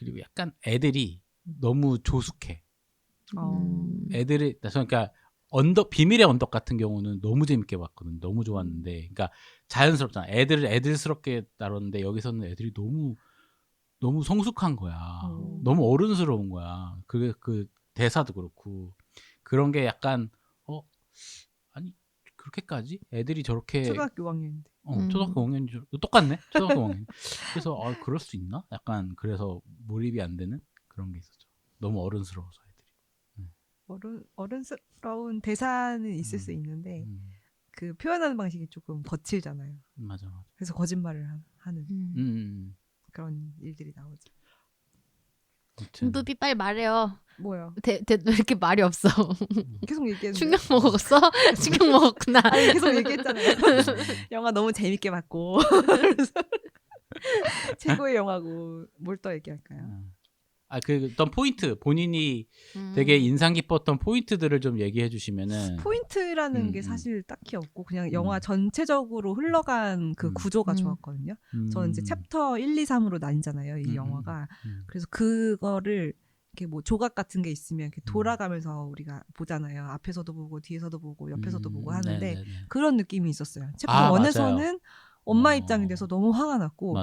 [SPEAKER 3] 그리고 약간 애들이 너무 조숙해. 애들이 그러니까 비밀의 언덕 같은 경우는 너무 재밌게 봤거든. 너무 좋았는데, 그러니까 자연스럽잖아. 애들스럽게 다뤘는데 여기서는 애들이 너무 성숙한 거야. 너무 어른스러운 거야. 그 대사도 그렇고 그런 게 약간 아니 그렇게까지 애들이 저렇게
[SPEAKER 1] 초등학교 5학년인데.
[SPEAKER 3] 초등학교 5학년 똑같네. 초등학교 5학년. 그래서 그럴 수 있나? 약간 그래서 몰입이 안 되는 그런 게 있었죠. 너무 어른스러워서 애들이.
[SPEAKER 1] 어른스러운 대사는 있을 수 있는데 그 표현하는 방식이 조금 거칠잖아요.
[SPEAKER 3] 맞아.
[SPEAKER 1] 그래서 거짓말을 하는 그런 일들이 나오죠.
[SPEAKER 2] 김부비 빨리 말해요.
[SPEAKER 1] 뭐요?
[SPEAKER 2] 왜 이렇게 말이 없어?
[SPEAKER 1] 계속 얘기했는데.
[SPEAKER 2] 충격 먹었어? 충격 먹었구나.
[SPEAKER 1] 아니, 계속 얘기했잖아요. 영화 너무 재밌게 봤고 최고의 영화고 뭘 또 얘기할까요?
[SPEAKER 3] 그 어떤 포인트 본인이 되게 인상 깊었던 포인트들을 좀 얘기해 주시면은.
[SPEAKER 1] 포인트라는 게 사실 딱히 없고 그냥 영화 전체적으로 흘러간 그 구조가 좋았거든요. 저는 이제 챕터 1, 2, 3으로 나뉘잖아요, 이 영화가. 그래서 그거를 이렇게 뭐 조각 같은 게 있으면 이렇게 돌아가면서 우리가 보잖아요. 앞에서도 보고 뒤에서도 보고 옆에서도 보고 하는데 그런 느낌이 있었어요. 챕터 1에서는 엄마 입장이 돼서 너무 화가 났고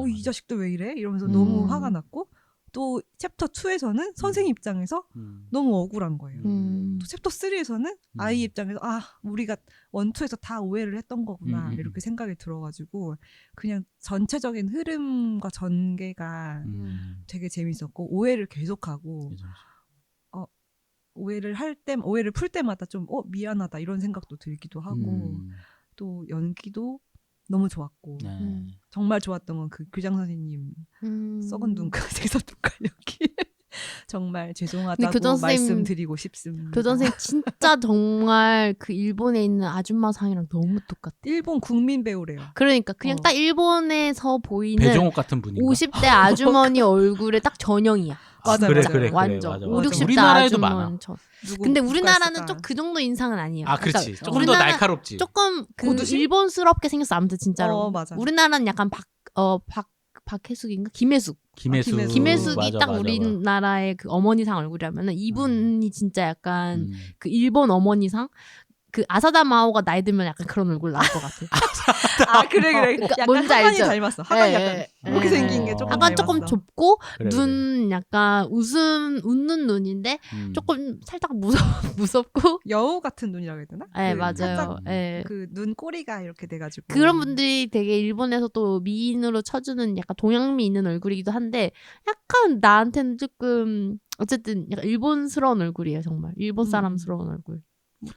[SPEAKER 1] 이 자식도 왜 이래? 이러면서 너무 화가 났고 또 챕터 2에서는 선생님 입장에서 너무 억울한 거예요. 또 챕터 3에서는 아이 입장에서 우리가 1, 2에서 다 오해를 했던 거구나 이렇게 생각이 들어가지고 그냥 전체적인 흐름과 전개가 되게 재밌었고 오해를 계속하고 오해를 풀 때마다 좀 미안하다 이런 생각도 들기도 하고 또 연기도 너무 좋았고 정말 좋았던 건 그 교장 선생님 썩은 눈 색소 눈깔 연기 정말 죄송하다고 말씀드리고 싶습니다.
[SPEAKER 2] 교장 선생님 진짜 정말 그 일본에 있는 아줌마 상이랑 너무 똑같아.
[SPEAKER 1] 일본 국민 배우래요.
[SPEAKER 2] 그러니까 그냥 딱 일본에서 보이는
[SPEAKER 3] 배종옥 같은 분인가?
[SPEAKER 2] 50대 아주머니 얼굴에 딱 전형이야.
[SPEAKER 1] 맞아,
[SPEAKER 3] 그래,
[SPEAKER 2] 완전.
[SPEAKER 3] 맞아.
[SPEAKER 2] 5, 60대
[SPEAKER 3] 우리나라에도
[SPEAKER 2] 아주머니.
[SPEAKER 3] 많아.
[SPEAKER 2] 근데 우리나라는 좀 그 정도 인상은 아니에요.
[SPEAKER 3] 그렇지. 조금 더 날카롭지.
[SPEAKER 2] 조금 그
[SPEAKER 1] 고두심?
[SPEAKER 2] 일본스럽게 생겼어. 아무튼 진짜로.
[SPEAKER 1] 맞아.
[SPEAKER 2] 우리나라는 약간 박혜숙인가? 김혜숙이
[SPEAKER 3] 맞아,
[SPEAKER 2] 딱
[SPEAKER 3] 맞아,
[SPEAKER 2] 우리나라의 그 어머니상 얼굴이라면은 이분이 진짜 약간 그 일본 어머니상 그 아사다 마오가 나이 들면 약간 그런 얼굴 나올 것 같아.
[SPEAKER 1] 그래.
[SPEAKER 2] 그러니까
[SPEAKER 1] 약간
[SPEAKER 2] 뭔지
[SPEAKER 1] 하관이
[SPEAKER 2] 알죠?
[SPEAKER 1] 닮았어. 하관이 약간 이렇게 생긴 게 조금
[SPEAKER 2] 약간
[SPEAKER 1] 닮았어.
[SPEAKER 2] 조금 좁고
[SPEAKER 3] 그래.
[SPEAKER 2] 눈 약간 웃는 눈인데 조금 살짝 무섭고
[SPEAKER 1] 여우 같은 눈이라고 해야 되나?
[SPEAKER 2] 네, 맞아요.
[SPEAKER 1] 살짝
[SPEAKER 2] 네.
[SPEAKER 1] 그 눈 꼬리가 이렇게 돼가지고
[SPEAKER 2] 그런 분들이 되게 일본에서 또 미인으로 쳐주는 약간 동양미 있는 얼굴이기도 한데 약간 나한테는 조금 어쨌든 약간 일본스러운 얼굴이에요. 정말 일본 사람스러운 얼굴.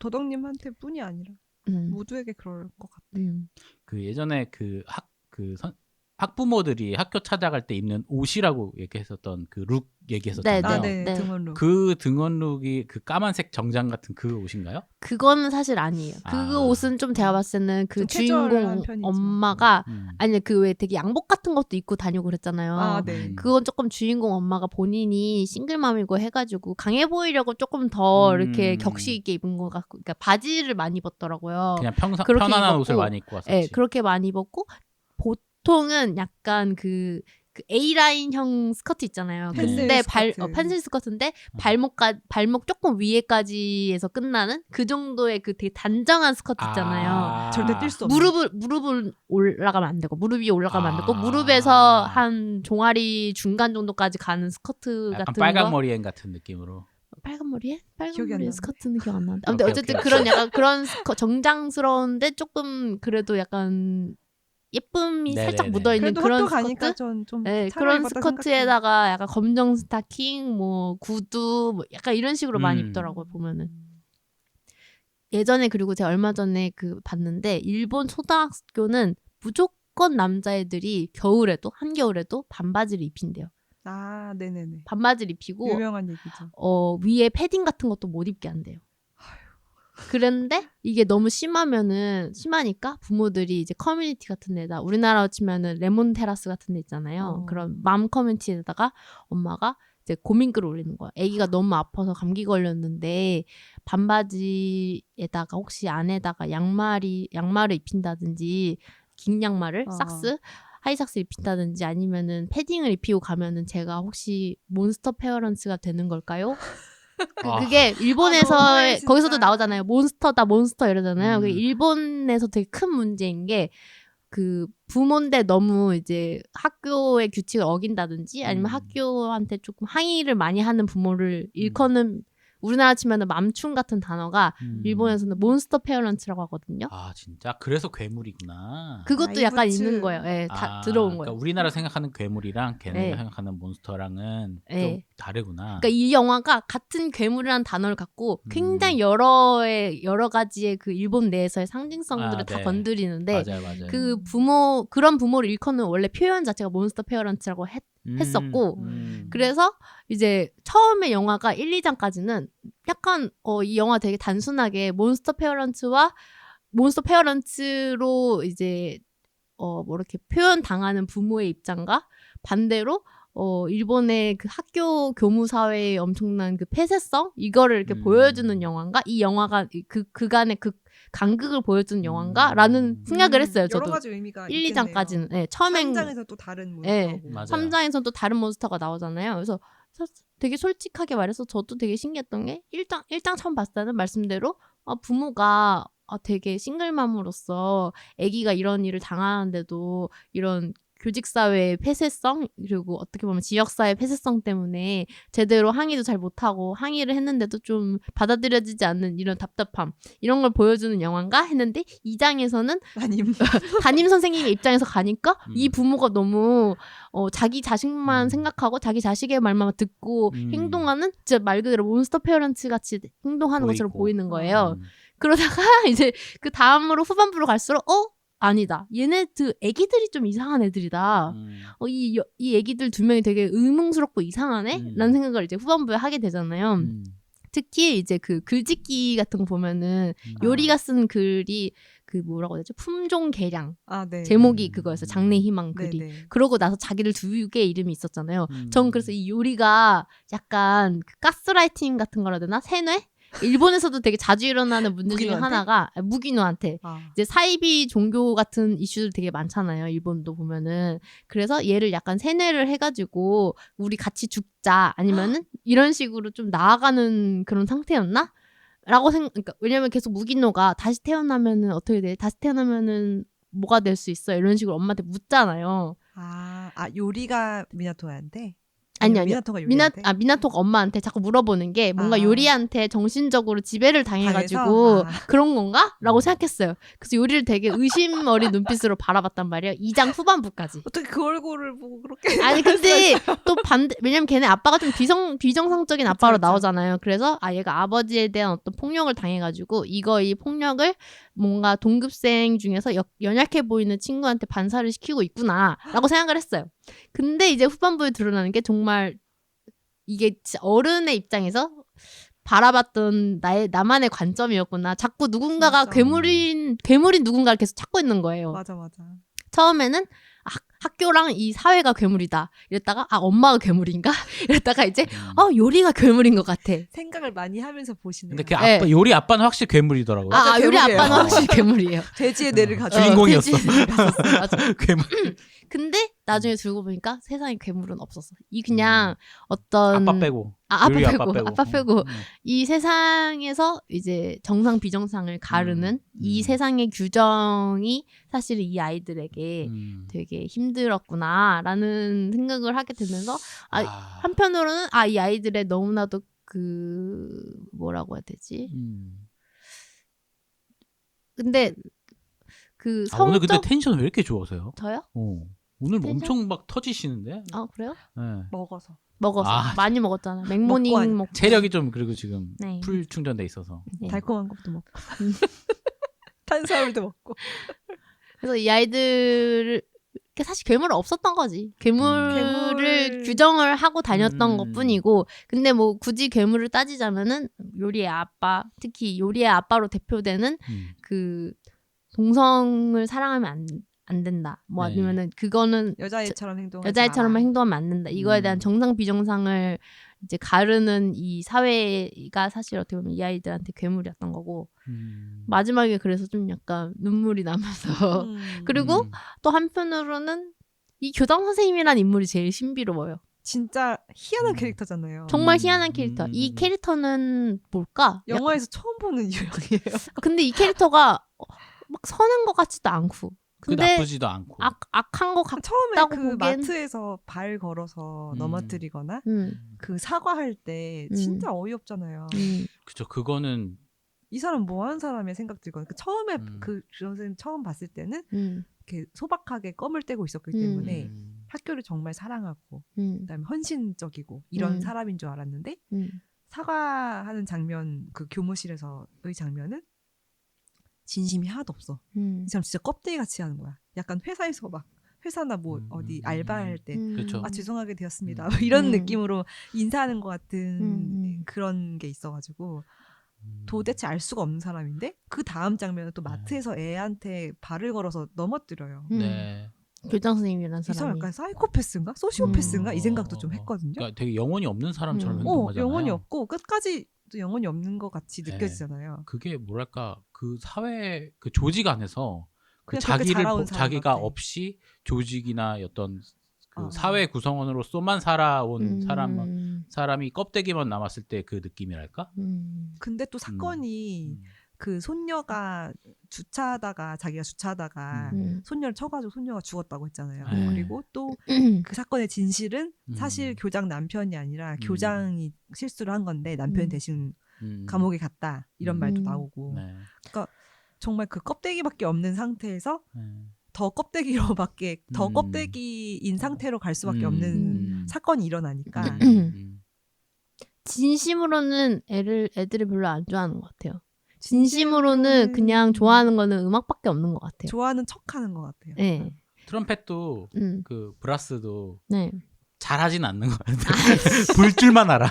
[SPEAKER 1] 도덕님한테 뿐이 아니라 모두에게 그럴 것 같아.
[SPEAKER 3] 그 예전에 학부모들이 학교 찾아갈 때 입는 옷이라고 얘기했었던 그 룩 얘기했었잖아요.
[SPEAKER 1] 네. 등원룩.
[SPEAKER 3] 그 등원룩이 그 까만색 정장 같은 그 옷인가요?
[SPEAKER 2] 그거는 사실 아니에요. 그 옷은 좀 제가 봤을 때는 그 주인공 엄마가 아니 그 왜 되게 양복 같은 것도 입고 다니고 그랬잖아요.
[SPEAKER 1] 네.
[SPEAKER 2] 그건 조금 주인공 엄마가 본인이 싱글맘이고 해가지고 강해 보이려고 조금 더 이렇게 격식 있게 입은 것 같고, 그러니까 바지를 많이 입었더라고요.
[SPEAKER 3] 그냥 편안한
[SPEAKER 2] 입었고,
[SPEAKER 3] 옷을 많이 입고 왔었지.
[SPEAKER 2] 네, 그렇게 많이 입었고 보통은 약간 그 A라인형 스커트 있잖아요. 근데 펜슬 스커트인데 발목 조금 위에까지 해서 끝나는 그 정도의 그 되게 단정한 스커트 있잖아요.
[SPEAKER 1] 절대 뛸 수 없는.
[SPEAKER 2] 무릎을 올라가면 안 되고 무릎 위에 올라가면 안 되고 무릎에서 한 종아리 중간 정도까지 가는 스커트
[SPEAKER 3] 약간
[SPEAKER 2] 같은
[SPEAKER 3] 빨간
[SPEAKER 2] 거.
[SPEAKER 3] 머리엔 같은 느낌으로.
[SPEAKER 2] 빨간 머리에?
[SPEAKER 1] 기억이 안 나.
[SPEAKER 2] 스커트는 기억 안 나는데. 근데 어쨌든 그런 약간 그런 정장스러운데 조금 그래도 약간 예쁨이 살짝 묻어있는 그런
[SPEAKER 1] 학교
[SPEAKER 2] 스커트?
[SPEAKER 1] 가니까 좀
[SPEAKER 2] 네, 그런 스커트에다가 약간 검정 스타킹, 뭐 구두, 뭐 약간 이런 식으로 많이 입더라고요. 보면은 예전에 그리고 제가 얼마 전에 그 봤는데 일본 초등학교는 무조건 남자애들이 겨울에도 한겨울에도 반바지를 입힌대요.
[SPEAKER 1] 네네네.
[SPEAKER 2] 반바지를 입히고
[SPEAKER 1] 유명한 얘기죠.
[SPEAKER 2] 위에 패딩 같은 것도 못 입게 한대요. 그런데 이게 너무 심하니까 부모들이 이제 커뮤니티 같은 데다 우리나라로 치면은 레몬 테라스 같은 데 있잖아요. 그런 맘 커뮤니티에다가 엄마가 이제 고민글을 올리는 거야. 아기가 너무 아파서 감기 걸렸는데 반바지에다가 혹시 안에다가 양말을 입힌다든지 긴 양말을 삭스 하이삭스 입힌다든지 아니면은 패딩을 입히고 가면은 제가 혹시 몬스터 페어런츠가 되는 걸까요? 그게 일본에서
[SPEAKER 1] 너무해, 진짜.
[SPEAKER 2] 거기서도 나오잖아요. 몬스터다 몬스터 이러잖아요. 그게 일본에서 되게 큰 문제인 게 그 부모인데 너무 이제 학교의 규칙을 어긴다든지 아니면 학교한테 조금 항의를 많이 하는 부모를 일컫는 우리나라 치면은 맘충 같은 단어가 일본에서는 몬스터 페어런츠라고 하거든요.
[SPEAKER 3] 아 진짜? 그래서 괴물이구나.
[SPEAKER 2] 그것도 약간 있는 거예요. 예, 다 들어온 거예요.
[SPEAKER 3] 그러니까 우리나라 생각하는 괴물이랑 걔네가
[SPEAKER 2] 네.
[SPEAKER 3] 생각하는 몬스터랑은 좀
[SPEAKER 2] 네.
[SPEAKER 3] 다르구나.
[SPEAKER 2] 그러니까 이 영화가 같은 괴물이라는 단어를 갖고 굉장히 여러 가지의 그 일본 내에서의 상징성들을 다
[SPEAKER 3] 네.
[SPEAKER 2] 건드리는데
[SPEAKER 3] 맞아요.
[SPEAKER 2] 그 그런 부모를 일컫는 원래 표현 자체가 몬스터 페어런츠라고 했었고 그래서 이제 처음에 영화가 1, 2장까지는 약간 이 영화 되게 단순하게 몬스터 페어런츠로 이제 뭐 이렇게 표현 당하는 부모의 입장과 반대로 일본의 그 학교 교무 사회의 엄청난 그 폐쇄성 이거를 이렇게 보여주는 영화인가 이 영화가 그간의 그 간극을 보여주는 영화인가라는 생각을 했어요. 저도
[SPEAKER 1] 여러 가지 의미가
[SPEAKER 2] 1,
[SPEAKER 1] 있겠네요.
[SPEAKER 2] 2장까지는 네, 처음엔
[SPEAKER 1] 3장에서 또 다른 몬스터고
[SPEAKER 2] 네,
[SPEAKER 3] 맞아요.
[SPEAKER 2] 3장에서는 또 다른 몬스터가 나오잖아요. 그래서 되게 솔직하게 말해서 저도 되게 신기했던 게 1장 처음 봤을 때는 말씀대로 부모가 되게 싱글맘으로서 아기가 이런 일을 당하는데도 이런 교직사회의 폐쇄성 그리고 어떻게 보면 지역사회의 폐쇄성 때문에 제대로 항의도 잘 못하고 항의를 했는데도 좀 받아들여지지 않는 이런 답답함 이런 걸 보여주는 영화인가 했는데 2장에서는 담임 선생님의 입장에서 가니까 이 부모가 너무 자기 자식만 생각하고 자기 자식의 말만 듣고 행동하는 진짜 말 그대로 몬스터 페어런츠 같이 행동하는 것처럼 보이는 거예요. 그러다가 이제 그 다음으로 후반부로 갈수록 아니다. 얘네들 애기들이 좀 이상한 애들이다. 이 애기들 2명이 되게 의문스럽고 이상하네? 라는 생각을 이제 후반부에 하게 되잖아요. 특히 이제 그 글짓기 같은 거 보면은 요리가 쓴 글이 그 뭐라고 해야 되죠? 품종 개량.
[SPEAKER 1] 네.
[SPEAKER 2] 제목이 그거였어요. 장래 희망 글이.
[SPEAKER 1] 네.
[SPEAKER 2] 그러고 나서 자기들 2개의 이름이 있었잖아요. 전 그래서 이 요리가 약간 그 가스라이팅 같은 거라 해야 되나? 세뇌? 일본에서도 되게 자주 일어나는 문제 중에 하나가 무기노한테 이제 사이비 종교 같은 이슈들 되게 많잖아요. 일본도 보면은 그래서 얘를 약간 세뇌를 해가지고 우리 같이 죽자 아니면은 이런 식으로 좀 나아가는 그런 상태였나? 라고 그러니까 왜냐면 계속 무기노가 다시 태어나면은 어떻게 돼? 다시 태어나면은 뭐가 될 수 있어? 이런 식으로 엄마한테 묻잖아요.
[SPEAKER 1] 요리가 미나토한테?
[SPEAKER 2] 아니요.
[SPEAKER 1] 미나토가 요리한테?
[SPEAKER 2] 미나토가 엄마한테 자꾸 물어보는 게 뭔가 요리한테 정신적으로 지배를 당해가지고 그런 건가? 라고 생각했어요. 그래서 요리를 되게 의심 어린 눈빛으로 바라봤단 말이에요. 2장 후반부까지.
[SPEAKER 1] 어떻게 그 얼굴을 보고 그렇게
[SPEAKER 2] 아니 근데 또 왜냐면 걔네 아빠가 좀 비정상적인 아빠로
[SPEAKER 1] 그쵸.
[SPEAKER 2] 나오잖아요. 그래서 얘가 아버지에 대한 어떤 폭력을 당해가지고 이 폭력을 뭔가 동급생 중에서 연약해 보이는 친구한테 반사를 시키고 있구나 라고 생각을 했어요. 근데 이제 후반부에 드러나는 게 정말 이게 어른의 입장에서 바라봤던 나만의 관점이었구나. 자꾸 누군가가
[SPEAKER 1] 맞아.
[SPEAKER 2] 괴물인 누군가를 계속 찾고 있는 거예요.
[SPEAKER 1] 맞아.
[SPEAKER 2] 처음에는 학교랑 이 사회가 괴물이다. 이랬다가 엄마가 괴물인가? 이랬다가 이제 요리가 괴물인 것 같아.
[SPEAKER 1] 생각을 많이 하면서 보시네요.
[SPEAKER 3] 근데 그 요리 아빠는 확실히 괴물이더라고요.
[SPEAKER 2] 요리 아빠는 확실히 괴물이에요.
[SPEAKER 1] 돼지의 뇌를 가지고
[SPEAKER 3] 주인공이었어.
[SPEAKER 2] 맞아.
[SPEAKER 3] 괴물.
[SPEAKER 2] 근데 나중에 들고 보니까 세상에 괴물은 없었어. 이 그냥 어떤
[SPEAKER 3] 아빠 빼고.
[SPEAKER 2] 아빠 빼고 이 세상에서 이제 정상 비정상을 가르는 이 세상의 규정이 사실 이 아이들에게 되게 힘들었구나라는 생각을 하게 되면서 한편으로는 이 아이들의 너무나도 그 뭐라고 해야 되지? 근데 그
[SPEAKER 3] 오늘 근데 텐션 왜 이렇게 좋으세요?
[SPEAKER 2] 저요?
[SPEAKER 3] 오늘 엄청 막 터지시는데?
[SPEAKER 2] 그래요?
[SPEAKER 3] 네.
[SPEAKER 1] 먹어서
[SPEAKER 2] 많이 먹었잖아. 맥모닝 먹고
[SPEAKER 3] 체력이 좀 그리고 지금
[SPEAKER 2] 네.
[SPEAKER 3] 풀 충전돼 있어서
[SPEAKER 1] 달콤한 것도 먹고 탄수화물도 먹고
[SPEAKER 2] 그래서 이 아이들을 사실 괴물은 없었던 거지. 괴물을 규정을 하고 다녔던 것뿐이고 근데 뭐 굳이 괴물을 따지자면은 요리의 아빠 특히 요리의 아빠로 대표되는 그 동성을 사랑하면 안 된다. 뭐 아니면은 그거는
[SPEAKER 1] 여자애처럼
[SPEAKER 2] 행동하면 안 된다. 이거에 대한 정상 비정상을 이제 가르는 이 사회가 사실 어떻게 보면 이 아이들한테 괴물이었던 거고 마지막에 그래서 좀 약간 눈물이 나면서 그리고 또 한편으로는 이 교장 선생님이란 인물이 제일 신비로워요.
[SPEAKER 1] 진짜 희한한 캐릭터잖아요.
[SPEAKER 2] 정말 희한한 캐릭터. 이 캐릭터는 뭘까?
[SPEAKER 1] 영화에서 처음 보는 유형이에요.
[SPEAKER 2] 근데 이 캐릭터가 막 선한 것 같지도 않고. 근데
[SPEAKER 3] 나쁘지도 않고.
[SPEAKER 2] 악한 것 같다고
[SPEAKER 1] 처음에 그
[SPEAKER 2] 보기엔
[SPEAKER 1] 마트에서 발 걸어서 넘어뜨리거나 그 사과할 때
[SPEAKER 2] 음.
[SPEAKER 1] 진짜 어이없잖아요.
[SPEAKER 3] 그죠. 그거는
[SPEAKER 1] 이 사람 뭐 하는 사람의 생각 들거든요. 그 처음에 그 선생님 처음 봤을 때는 이렇게 소박하게 껌을 떼고 있었기 때문에 학교를 정말 사랑하고 그다음에 헌신적이고 이런 사람인 줄 알았는데 사과하는 장면 그 교무실에서의 장면은 진심이 하나도 없어. 이 사람 진짜 껍데기 같이 하는 거야. 약간 회사에서 막 회사나 뭐 어디 알바할 때
[SPEAKER 3] 그렇죠.
[SPEAKER 1] 아 죄송하게 되었습니다. 뭐 이런 느낌으로 인사하는 것 같은 그런 게 있어가지고 도대체 알 수가 없는 사람인데 그 다음 장면은 또 마트에서 애한테 발을 걸어서 넘어뜨려요.
[SPEAKER 3] 네.
[SPEAKER 2] 교장 선생님이란
[SPEAKER 1] 이 사람
[SPEAKER 2] 사람이.
[SPEAKER 1] 약간 사이코패스인가? 소시오패스인가? 이 생각도 좀 했거든요.
[SPEAKER 3] 그러니까 되게 영혼이 없는 사람처럼 행동하잖아요.
[SPEAKER 1] 영혼이 없고 끝까지 또 영혼이 없는 것 같이 느껴지잖아요.
[SPEAKER 3] 그게 뭐랄까 그 사회 그 조직 안에서 그
[SPEAKER 1] 그냥 그렇게 자라온 사람
[SPEAKER 3] 자기가
[SPEAKER 1] 같아.
[SPEAKER 3] 없이 조직이나 어떤 그
[SPEAKER 1] 어.
[SPEAKER 3] 사회 구성원으로서만 살아온 사람이 껍데기만 남았을 때 그 느낌이랄까?
[SPEAKER 1] 근데 또 사건이 그 손녀가 자기가 주차하다가 손녀를 쳐가지고 손녀가 죽었다고 했잖아요. 그리고 또 그 사건의 진실은 사실 교장 남편이 아니라 교장이 실수를 한 건데 남편이 대신 감옥에 갔다 이런 말도 나오고.
[SPEAKER 3] 네.
[SPEAKER 1] 그러니까 정말 그 껍데기밖에 없는 상태에서 더 껍데기로밖에 더 껍데기인 상태로 갈 수밖에 없는 사건이 일어나니까
[SPEAKER 2] 진심으로는 애들이 별로 안 좋아하는 것 같아요. 진심으로는 그냥 좋아하는 거는 음악밖에 없는 것 같아요.
[SPEAKER 1] 좋아하는 척하는 것 같아요.
[SPEAKER 2] 네.
[SPEAKER 3] 트럼펫도 그 브라스도
[SPEAKER 2] 네.
[SPEAKER 3] 잘하진 않는 것 같아요. 불 줄만 알아.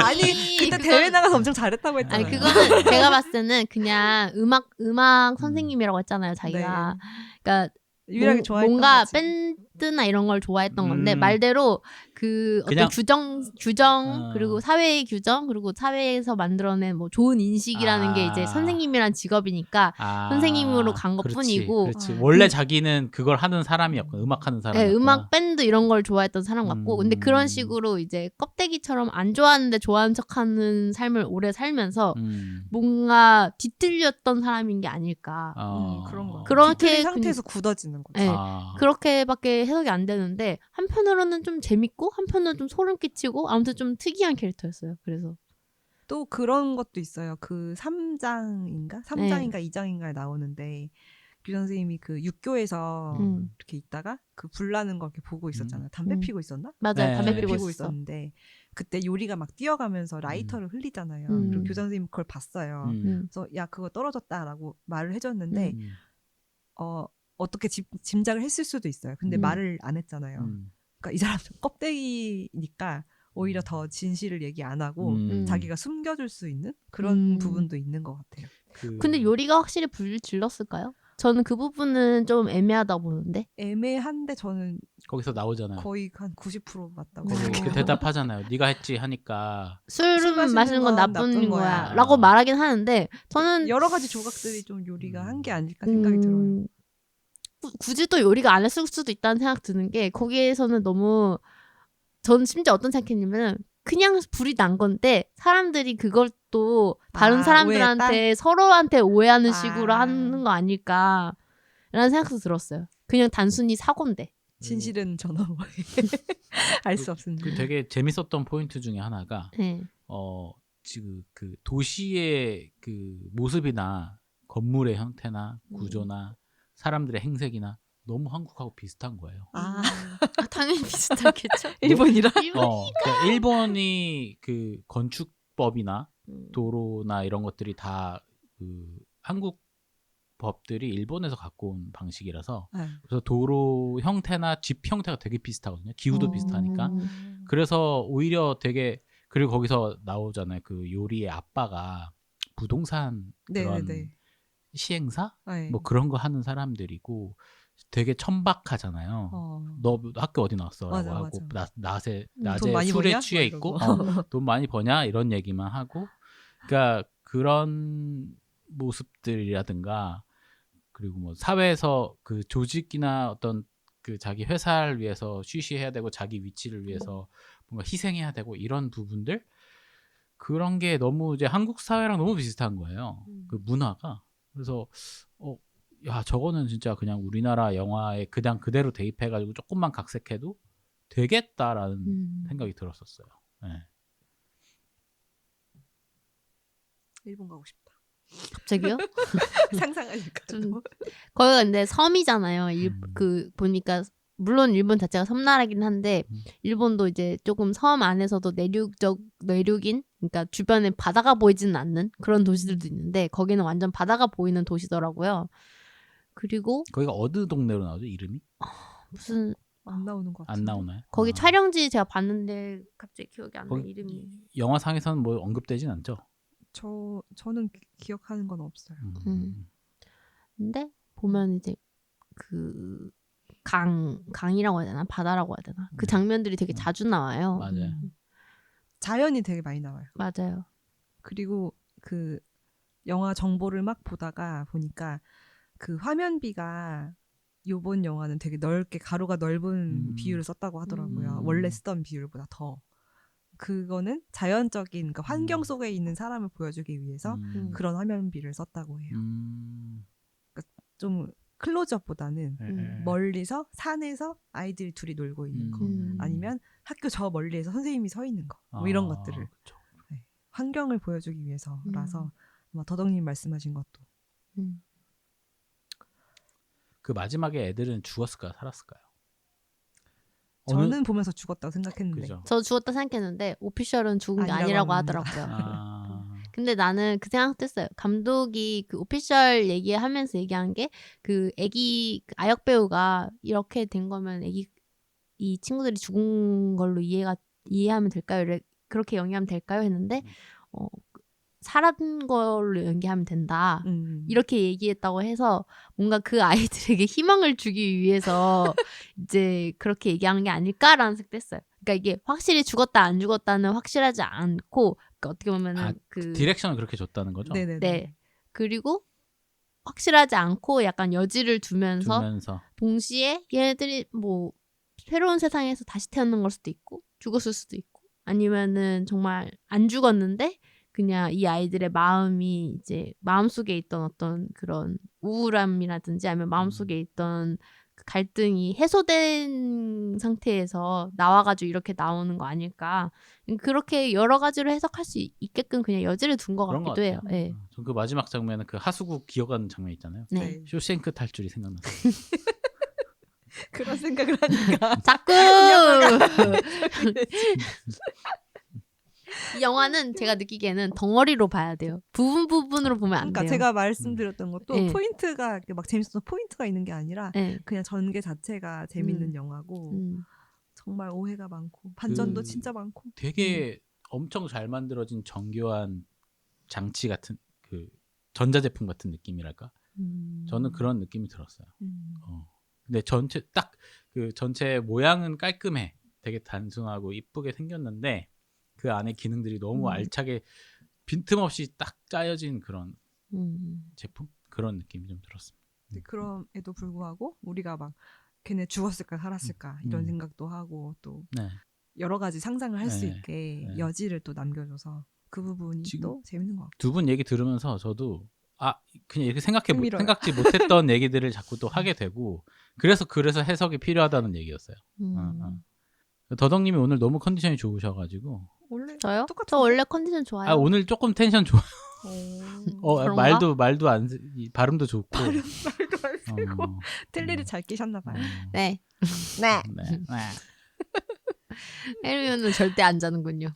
[SPEAKER 1] 아니 그때 대회 나가서 엄청 잘했다고 했잖아요.
[SPEAKER 2] 아니 그거는 제가 봤을 때는 그냥 음악 선생님이라고 했잖아요. 자기가.
[SPEAKER 1] 네.
[SPEAKER 2] 그러니까
[SPEAKER 1] 유일하게 좋아했던
[SPEAKER 2] 뭔가
[SPEAKER 1] 거지.
[SPEAKER 2] 밴드나 이런 걸 좋아했던 건데 말대로 그
[SPEAKER 3] 그냥-
[SPEAKER 2] 어떤 규정 그리고 사회의 규정 그리고 사회에서 만들어낸 뭐 좋은 인식이라는 게 이제 선생님이란 직업이니까 선생님으로 간 것뿐이고
[SPEAKER 3] 그렇지. 원래 자기는 그걸 하는 사람이었고 음악하는 사람이었구나.
[SPEAKER 2] 네, 음악 밴드 이런 걸 좋아했던 사람 같고 근데 그런 식으로 이제 껍데기처럼 안 좋아하는데 좋아하는 척하는 삶을 오래 살면서 뭔가 뒤틀렸던 사람인 게 아닐까.
[SPEAKER 1] 그런 거.
[SPEAKER 2] 그렇게
[SPEAKER 1] 뒤틀린 상태에서 굳어지는 거지.
[SPEAKER 2] 네, 그렇게밖에 해석이 안 되는데 한편으로는 좀 재밌고 한편으로는 좀 소름 끼치고 아무튼 좀 특이한 캐릭터였어요. 그래서
[SPEAKER 1] 또 그런 것도 있어요. 그 3장인가? 3장인가 2장인가에 나오는데 교장 선생님이 그 육교에서 이렇게 있다가 그 불 나는 걸 이렇게 보고 있었잖아요. 담배 피고 있었나?
[SPEAKER 2] 맞아요.
[SPEAKER 3] 네.
[SPEAKER 2] 담배
[SPEAKER 1] 담배
[SPEAKER 2] 피고
[SPEAKER 1] 피고
[SPEAKER 2] 있었어.
[SPEAKER 1] 있었는데 그때 요리가 막 뛰어가면서 라이터를 흘리잖아요. 그리고 교장 선생님이 그걸 봤어요. 그래서 야 그거 떨어졌다라고 말을 해줬는데 어떻게 짐작을 했을 수도 있어요. 근데 말을 안 했잖아요. 그러니까 이 사람 좀 껍데기니까 오히려 더 진실을 얘기 안 하고 자기가 숨겨줄 수 있는 그런 부분도 있는 것 같아요.
[SPEAKER 2] 근데 요리가 확실히 불을 질렀을까요? 저는 그 부분은 좀 애매하다고 보는데.
[SPEAKER 1] 애매한데 저는
[SPEAKER 3] 거기서 나오잖아요.
[SPEAKER 1] 거의 한 90% 맞다고
[SPEAKER 3] 거기
[SPEAKER 1] 생각해요.
[SPEAKER 3] 그 대답하잖아요. 네가 했지 하니까
[SPEAKER 2] 술 마시는 건 나쁜
[SPEAKER 1] 거야.
[SPEAKER 2] 거야 라고 말하긴 하는데 저는
[SPEAKER 1] 여러 가지 조각들이 좀 요리가 한 게 아닐까 생각이 들어요.
[SPEAKER 2] 굳이 또 요리가 안 했을 수도 있다는 생각 드는 게 거기에서는 너무 저는 심지어 어떤 생각했냐면 그냥 불이 난 건데 사람들이 그걸 또 다른 사람들한테
[SPEAKER 1] 오해했다?
[SPEAKER 2] 서로한테 오해하는 식으로 하는 거 아닐까 라는 생각도 들었어요. 그냥 단순히 사고인데
[SPEAKER 1] 진실은 전화로 알 수 없습니다.
[SPEAKER 3] 그 되게 재밌었던 포인트 중에 하나가
[SPEAKER 2] 네.
[SPEAKER 3] 지금 그 도시의 그 모습이나 건물의 형태나 구조나 사람들의 행색이나 너무 한국하고 비슷한 거예요.
[SPEAKER 2] 당연히 비슷하겠죠.
[SPEAKER 1] 일본이랑
[SPEAKER 3] 그러니까 일본이 그 건축법이나 도로나 이런 것들이 다 그 한국 법들이 일본에서 갖고 온 방식이라서 그래서 도로 형태나 집 형태가 되게 비슷하거든요. 기후도 비슷하니까. 그래서 오히려 되게 그리고 거기서 나오잖아요. 그 요리의 아빠가 부동산 그런 시행사 뭐 그런 거 하는 사람들이고 되게 천박하잖아요. 너 학교 어디 나왔어?라고 하고 낮에 술에 취해 있고 돈 많이 버냐 이런 얘기만 하고 그러니까 그런 모습들이라든가 그리고 뭐 사회에서 그 조직이나 어떤 그 자기 회사를 위해서 쉬쉬해야 되고 자기 위치를 위해서 뭔가 희생해야 되고 이런 부분들 그런 게 너무 이제 한국 사회랑 너무 비슷한 거예요. 그 문화가. 그래서 야 저거는 진짜 그냥 우리나라 영화에 그냥 그대로 대입해가지고 조금만 각색해도 되겠다라는 생각이 들었었어요. 네.
[SPEAKER 1] 일본 가고 싶다.
[SPEAKER 2] 갑자기요?
[SPEAKER 1] 상상하니까.
[SPEAKER 2] 거기가 근데 섬이잖아요. 그 보니까 물론 일본 자체가 섬나라긴 한데 일본도 이제 조금 섬 안에서도 내륙인 그러니까 주변에 바다가 보이지는 않는 그런 도시들도 있는데 거기는 완전 바다가 보이는 도시더라고요. 그리고
[SPEAKER 3] 거기가 어느 동네로 나오죠? 이름이?
[SPEAKER 2] 무슨
[SPEAKER 1] 안 나오는 것 같아요.
[SPEAKER 3] 안 나오나요?
[SPEAKER 2] 거기 촬영지 제가 봤는데 갑자기 기억이 안 나. 이름이.
[SPEAKER 3] 영화상에서는 뭐 언급되진 않죠?
[SPEAKER 1] 저는 기억하는 건 없어요.
[SPEAKER 2] 근데 보면 이제 그 강이라고 해야 되나? 바다라고 해야 되나? 그 장면들이 되게 자주 나와요.
[SPEAKER 3] 맞아요.
[SPEAKER 1] 자연이 되게 많이 나와요.
[SPEAKER 2] 맞아요.
[SPEAKER 1] 그리고 그 영화 정보를 막 보니까 그 화면비가 요번 영화는 되게 넓게 가로가 넓은 비율을 썼다고 하더라고요. 원래 쓰던 비율보다 더. 그거는 자연적인 그러니까 환경 속에 있는 사람을 보여주기 위해서 그런 화면비를 썼다고 해요. 그러니까 좀 클로즈업보다는 멀리서 산에서 아이들이 둘이 놀고 있는 거 아니면 학교 저 멀리에서 선생님이 서 있는 거 뭐 이런 것들을 네, 환경을 보여주기 위해서라서 아마 더덕님 말씀하신 것도
[SPEAKER 3] 그 마지막에 애들은 죽었을까요? 살았을까요?
[SPEAKER 1] 저는 보면서 죽었다고 생각했는데
[SPEAKER 3] 그죠?
[SPEAKER 2] 저 죽었다 생각했는데 오피셜은 죽은 게 아니라고 하더라고요. 근데 나는 그 생각도 했어요. 감독이 그 오피셜 얘기하면서 얘기한 게 그 애기 그 아역 배우가 이렇게 된 거면 이 친구들이 죽은 걸로 이해하면 될까요? 그렇게 연기하면 될까요? 했는데 살았던 걸로 연기하면 된다. 이렇게 얘기했다고 해서 뭔가 그 아이들에게 희망을 주기 위해서 이제 그렇게 얘기하는 게 아닐까라는 생각도 했어요. 그러니까 이게 확실히 죽었다 안 죽었다는 확실하지 않고 그러니까 어떻게 보면은 그
[SPEAKER 3] 디렉션을 그렇게 줬다는 거죠?
[SPEAKER 1] 네네네.
[SPEAKER 2] 네. 그리고 확실하지 않고 약간 여지를 두면서 동시에 얘네들이 뭐 새로운 세상에서 다시 태어난 걸 수도 있고 죽었을 수도 있고 아니면은 정말 안 죽었는데 그냥 이 아이들의 마음이 이제 마음속에 있던 어떤 그런 우울함이라든지 아니면 마음속에 있던 그 갈등이 해소된 상태에서 나와가지고 이렇게 나오는 거 아닐까. 그렇게 여러 가지로 해석할 수 있게끔 그냥 여지를 둔 것 같기도 해요. 네.
[SPEAKER 3] 전 그 마지막 장면은 그 하수구 기어가는 장면 있잖아요.
[SPEAKER 2] 네.
[SPEAKER 3] 쇼생크 탈출이 생각났어요.
[SPEAKER 1] 그런 생각을 하니까
[SPEAKER 2] 자꾸 이 영화는 제가 느끼기에는 덩어리로 봐야 돼요. 부분으로 보면 안
[SPEAKER 1] 그러니까
[SPEAKER 2] 돼요.
[SPEAKER 1] 제가 말씀드렸던 것도
[SPEAKER 2] 네.
[SPEAKER 1] 포인트가 막 재밌어서 포인트가 있는 게 아니라
[SPEAKER 2] 네.
[SPEAKER 1] 그냥 전개 자체가 재밌는 영화고 정말 오해가 많고 반전도 진짜 많고
[SPEAKER 3] 되게 엄청 잘 만들어진 정교한 장치 같은 그 전자제품 같은 느낌이랄까? 저는 그런 느낌이 들었어요. 근데 전체 모양은 깔끔해. 되게 단순하고 이쁘게 생겼는데 그 안에 기능들이 너무 알차게 빈틈없이 딱 짜여진 그런 제품? 그런 느낌이 좀 들었습니다.
[SPEAKER 1] 그럼에도 불구하고 우리가 막 걔네 죽었을까 살았을까 이런 생각도 하고 또
[SPEAKER 3] 네.
[SPEAKER 1] 여러 가지 상상을 할 수 있게 여지를 또 남겨줘서 그 부분이 또 재밌는 것 같아요.
[SPEAKER 3] 두 분 얘기 들으면서 저도 그냥 이렇게 생각지 못했던 얘기들을 자꾸 또 하게 되고 그래서 해석이 필요하다는 얘기였어요. 더덕님이 오늘 너무 컨디션이 좋으셔가지고
[SPEAKER 1] 원래
[SPEAKER 2] 저요?
[SPEAKER 1] 똑같은데?
[SPEAKER 2] 저 원래 컨디션 좋아요.
[SPEAKER 3] 오늘 조금 텐션 좋아요.
[SPEAKER 2] 그런가?
[SPEAKER 3] 말도 안 발음도 좋고
[SPEAKER 1] 말도 안 쓰고 텔리를 잘 끼셨나 봐요.
[SPEAKER 2] 네.
[SPEAKER 1] 네.
[SPEAKER 2] 헤르미온는 절대 안 자는군요.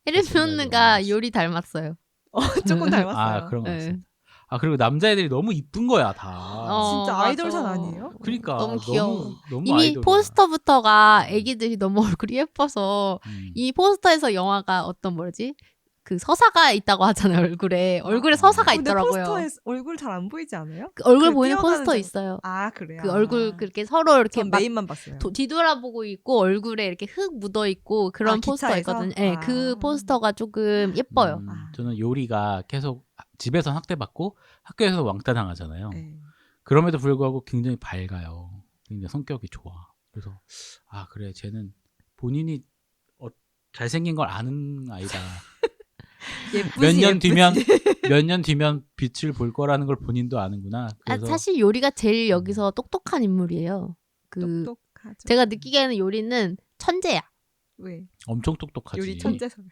[SPEAKER 2] 헤르미온느가 요리 닮았어요.
[SPEAKER 1] 조금 닮았어요.
[SPEAKER 3] 그런 거
[SPEAKER 2] 네.
[SPEAKER 3] 같습니다. 그리고 남자애들이 너무 이쁜 거야 다.
[SPEAKER 1] 진짜
[SPEAKER 2] 맞아.
[SPEAKER 1] 아이돌상 아니에요?
[SPEAKER 3] 그러니까
[SPEAKER 2] 너무 귀여워.
[SPEAKER 3] 너무
[SPEAKER 2] 이미
[SPEAKER 3] 아이돌이야.
[SPEAKER 2] 포스터부터가 애기들이 너무 얼굴이 예뻐서 이 포스터에서 영화가 어떤 그 서사가 있다고 하잖아요. 얼굴에 서사가
[SPEAKER 1] 근데
[SPEAKER 2] 있더라고요.
[SPEAKER 1] 포스터에 얼굴 잘 안 보이지 않아요?
[SPEAKER 2] 그 얼굴
[SPEAKER 1] 그
[SPEAKER 2] 보이는
[SPEAKER 1] 뛰어가는
[SPEAKER 2] 포스터
[SPEAKER 1] 장-
[SPEAKER 2] 있어요.
[SPEAKER 1] 그래요.
[SPEAKER 2] 그 얼굴 그렇게 서로 이렇게
[SPEAKER 1] 전
[SPEAKER 2] 막
[SPEAKER 1] 메인만 봤어요.
[SPEAKER 2] 뒤돌아보고 있고 얼굴에 이렇게 흙 묻어 있고 그런 포스터
[SPEAKER 1] 기차에서?
[SPEAKER 2] 있거든요. 네, 그 포스터가 조금 예뻐요.
[SPEAKER 3] 저는 요리가 계속 집에서 학대받고 학교에서 왕따 당하잖아요.
[SPEAKER 1] 네.
[SPEAKER 3] 그럼에도 불구하고 굉장히 밝아요. 굉장히 성격이 좋아. 그래서 아 그래 쟤는 본인이 잘생긴 걸 아는 아이다. 몇 년 뒤면 빛을 볼 거라는 걸 본인도 아는구나. 그래서
[SPEAKER 2] 사실 요리가 제일 여기서 똑똑한 인물이에요.
[SPEAKER 1] 똑똑하죠.
[SPEAKER 2] 제가 느끼기에는 요리는 천재야.
[SPEAKER 1] 왜?
[SPEAKER 3] 엄청 똑똑하지.
[SPEAKER 1] 요리 천재서.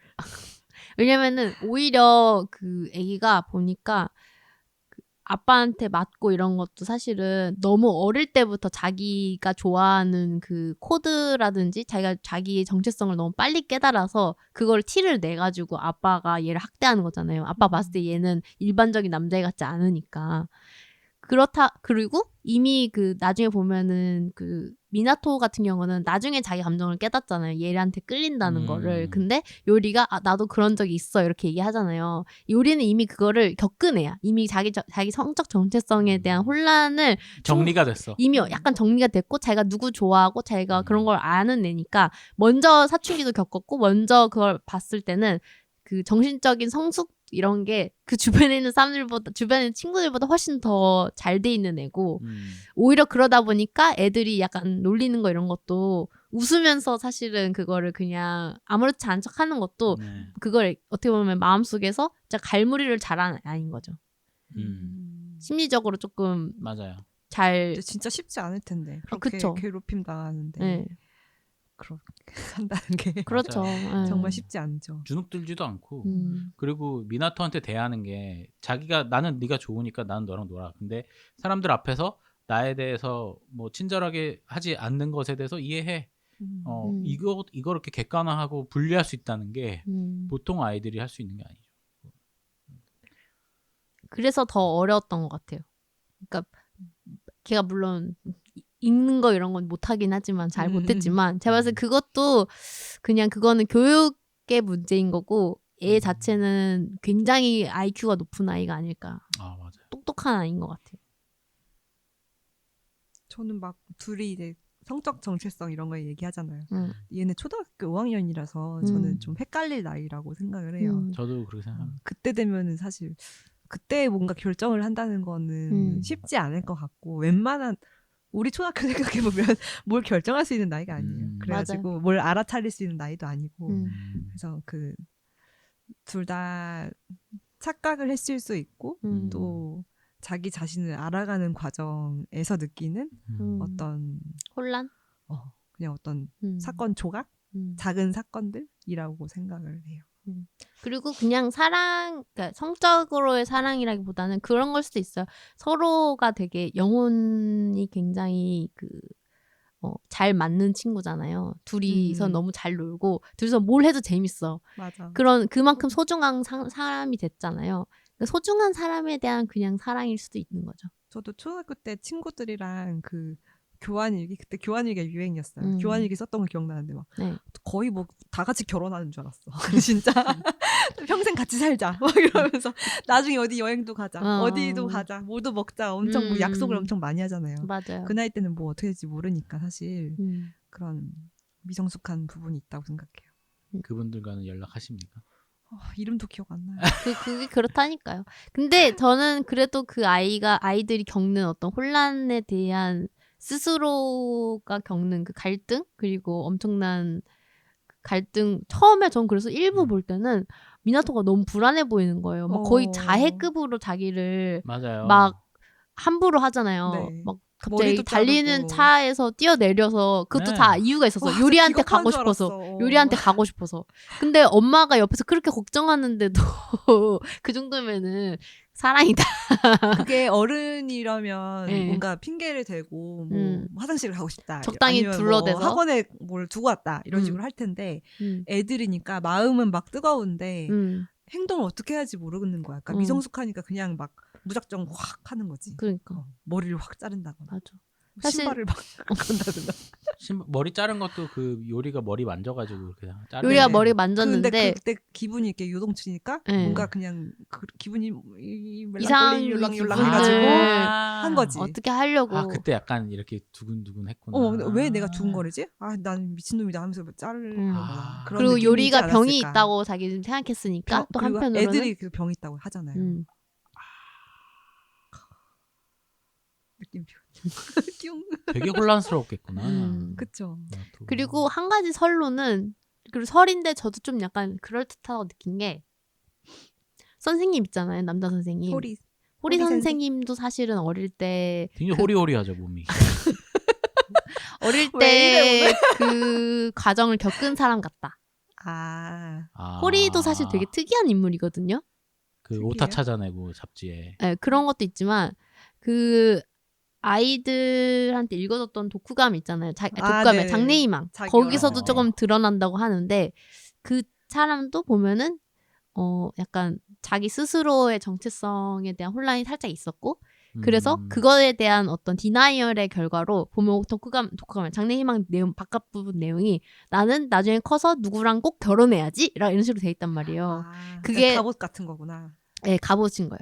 [SPEAKER 2] 왜냐면은 오히려 그 애기가 보니까 그 아빠한테 맞고 이런 것도 사실은 너무 어릴 때부터 자기가 좋아하는 그 코드라든지 자기의 정체성을 너무 빨리 깨달아서 그걸 티를 내가지고 아빠가 얘를 학대하는 거잖아요. 아빠 봤을 때 얘는 일반적인 남자애 같지 않으니까. 그리고 이미 그 나중에 보면은 그 미나토 같은 경우는 나중에 자기 감정을 깨닫잖아요. 얘한테 끌린다는 거를. 근데 요리가 나도 그런 적이 있어 이렇게 얘기하잖아요. 요리는 이미 그거를 겪은 애야. 이미 자기 성적 정체성에 대한 혼란을
[SPEAKER 3] 정리가 됐어.
[SPEAKER 2] 이미 약간 정리가 됐고 자기가 누구 좋아하고 자기가 그런 걸 아는 애니까 먼저 사춘기도 겪었고 먼저 그걸 봤을 때는 그 정신적인 성숙 이런 게 그 주변에 있는 사람들보다 주변에 있는 친구들보다 훨씬 더 잘 돼 있는 애고 오히려 그러다 보니까 애들이 약간 놀리는 거 이런 것도 웃으면서 사실은 그거를 그냥 아무렇지 않은 척 하는 것도 그걸 어떻게 보면 마음속에서 진짜 갈무리를 잘하는 아이인 거죠. 심리적으로 조금
[SPEAKER 3] 맞아요.
[SPEAKER 1] 근데 진짜 쉽지 않을 텐데 그렇게
[SPEAKER 2] 그쵸.
[SPEAKER 1] 괴롭힘 당하는데
[SPEAKER 2] 네.
[SPEAKER 1] 그렇게 산다는 게
[SPEAKER 2] 그렇죠. 네.
[SPEAKER 1] 정말 쉽지 않죠.
[SPEAKER 3] 주눅 들지도 않고 그리고 미나토한테 대하는 게 자기가 나는 네가 좋으니까 나는 너랑 놀아. 근데 사람들 앞에서 나에 대해서 뭐 친절하게 하지 않는 것에 대해서 이해해. 이거 이렇게 객관화하고 분리할 수 있다는 게 보통 아이들이 할 수 있는 게 아니죠.
[SPEAKER 2] 그래서 더 어려웠던 것 같아요. 그러니까 걔가 물론 읽는 거 이런 건 못하긴 하지만 잘 못했지만 제가 봤을 때 그것도 그냥 그거는 교육의 문제인 거고 애 자체는 굉장히 IQ가 높은 아이가 아닐까.
[SPEAKER 3] 아 맞아요.
[SPEAKER 2] 똑똑한 아이인 것 같아요.
[SPEAKER 1] 저는 막 둘이 이제 성적 정체성 이런 거 얘기하잖아요. 얘는 초등학교 5학년이라서 저는 좀 헷갈릴 나이라고 생각을 해요.
[SPEAKER 3] 저도 그렇게 생각합니다.
[SPEAKER 1] 그때 되면은 사실 그때 뭔가 결정을 한다는 거는 쉽지 않을 것 같고 웬만한 우리 초등학교 생각해보면 뭘 결정할 수 있는 나이가 아니에요. 그래가지고
[SPEAKER 2] 맞아요.
[SPEAKER 1] 뭘 알아차릴 수 있는 나이도 아니고 그래서 그 둘 다 착각을 했을 수 있고 또 자기 자신을 알아가는 과정에서 느끼는 어떤
[SPEAKER 2] 혼란?
[SPEAKER 1] 그냥 어떤 사건 조각? 작은 사건들이라고 생각을 해요.
[SPEAKER 2] 그리고 그냥 그러니까 성적으로의 사랑이라기보다는 그런 걸 수도 있어요. 서로가 되게 영혼이 굉장히 잘 맞는 친구잖아요. 둘이서 너무 잘 놀고 둘이서 뭘 해도 재밌어.
[SPEAKER 1] 맞아.
[SPEAKER 2] 그만큼 소중한 사람이 됐잖아요. 그러니까 소중한 사람에 대한 그냥 사랑일 수도 있는 거죠.
[SPEAKER 1] 저도 초등학교 때 친구들이랑 그 교환일기 그때 교환일기가 유행이었어요. 교환일기 썼던 거 기억나는데 막 거의 뭐 다 같이 결혼하는 줄 알았어. 진짜 평생 같이 살자 막 이러면서 나중에 어디 여행도 가자 어디도 가자 뭐도 먹자 엄청 뭐 약속을 엄청 많이 하잖아요.
[SPEAKER 2] 맞아요.
[SPEAKER 1] 그 나이 때는 뭐 어떻게 될지 모르니까 사실 그런 미성숙한 부분이 있다고 생각해요.
[SPEAKER 3] 그분들과는 연락하십니까?
[SPEAKER 1] 이름도 기억 안 나요.
[SPEAKER 2] 그게 그렇다니까요. 근데 저는 그래도 그 아이들이 겪는 어떤 혼란에 대한 스스로가 겪는 그 갈등 그리고 엄청난 갈등 처음에 전 그래서 1부 볼 때는 미나토가 너무 불안해 보이는 거예요. 막 거의 자해급으로 자기를
[SPEAKER 3] 맞아요.
[SPEAKER 2] 막 함부로 하잖아요.
[SPEAKER 1] 네.
[SPEAKER 2] 막 갑자기 달리는
[SPEAKER 1] 자르고.
[SPEAKER 2] 차에서 뛰어내려서 그것도
[SPEAKER 3] 네.
[SPEAKER 2] 다 이유가 있었어.
[SPEAKER 1] 와,
[SPEAKER 2] 요리한테
[SPEAKER 1] 진짜
[SPEAKER 2] 가고
[SPEAKER 1] 비겁한 줄
[SPEAKER 2] 싶어서.
[SPEAKER 1] 알았어.
[SPEAKER 2] 요리한테 가고 싶어서. 근데 엄마가 옆에서 그렇게 걱정하는데도 그 정도면은 사랑이다.
[SPEAKER 1] 그게 어른이라면
[SPEAKER 2] 네.
[SPEAKER 1] 뭔가 핑계를 대고 뭐 화장실을 가고 싶다.
[SPEAKER 2] 적당히
[SPEAKER 1] 아니면
[SPEAKER 2] 둘러대서.
[SPEAKER 1] 뭐 학원에 뭘 두고 왔다. 이런 식으로 할 텐데 애들이니까 마음은 막 뜨거운데 행동을 어떻게 해야지 모르겠는 거야. 그러니까 미성숙하니까 그냥 막 무작정 확 하는 거지.
[SPEAKER 2] 그러니까.
[SPEAKER 1] 머리를 확 자른다거나.
[SPEAKER 2] 맞아.
[SPEAKER 1] 사실 신발을 막 건다든가.
[SPEAKER 3] 머리 자른 것도 그 요리가 머리 만져가지고 그렇게 자른
[SPEAKER 2] 요리가
[SPEAKER 3] 거예요.
[SPEAKER 2] 머리 만졌는데
[SPEAKER 1] 근데 그때 기분이 이렇게 요동치니까
[SPEAKER 2] 네.
[SPEAKER 1] 뭔가 그냥 기분이
[SPEAKER 2] 이상한
[SPEAKER 1] 율랑율랑
[SPEAKER 2] 기분을
[SPEAKER 1] 해가지고 한 거지.
[SPEAKER 2] 어떻게 하려고.
[SPEAKER 3] 아 그때 약간 이렇게 두근두근 했구나.
[SPEAKER 1] 근데 왜 내가 두근거리지? 난 미친놈이다 하면서 자르려거나 그런
[SPEAKER 2] 그리고
[SPEAKER 1] 느낌이
[SPEAKER 2] 요리가
[SPEAKER 1] 있지
[SPEAKER 2] 병이
[SPEAKER 1] 않았을까.
[SPEAKER 2] 있다고 자기는 생각했으니까 또
[SPEAKER 1] 그리고
[SPEAKER 2] 한편으로는
[SPEAKER 1] 애들이 그 병이 있다고 하잖아요. 느낌표.
[SPEAKER 3] 되게 혼란스러웠겠구나.
[SPEAKER 1] 그쵸.
[SPEAKER 2] 그리고 한 가지 설로는 그리고 설인데 저도 좀 약간 그럴듯하다고 느낀 게 선생님 있잖아요. 남자 선생님. 호리 선생님도 사실은 어릴 때
[SPEAKER 3] 굉장히 호리호리하죠 몸이.
[SPEAKER 2] 어릴 때 그 과정을 겪은 사람 같다. 호리도 사실 되게 특이한 인물이거든요.
[SPEAKER 3] 그 오타 찾아내고 잡지에.
[SPEAKER 2] 네, 그런 것도 있지만 그 아이들한테 읽어줬던 독후감 있잖아요. 독후감에 장래희망. 거기서도 조금 드러난다고 하는데 그 사람도 보면은 약간 자기 스스로의 정체성에 대한 혼란이 살짝 있었고 그래서 그거에 대한 어떤 디나이얼의 결과로 보면 독후감 장래희망 내용 바깥 부분 내용이 나는 나중에 커서 누구랑 꼭 결혼해야지 이런 식으로 돼 있단 말이에요.
[SPEAKER 1] 그게 갑옷 같은 거구나.
[SPEAKER 2] 네, 갑옷인 거예요.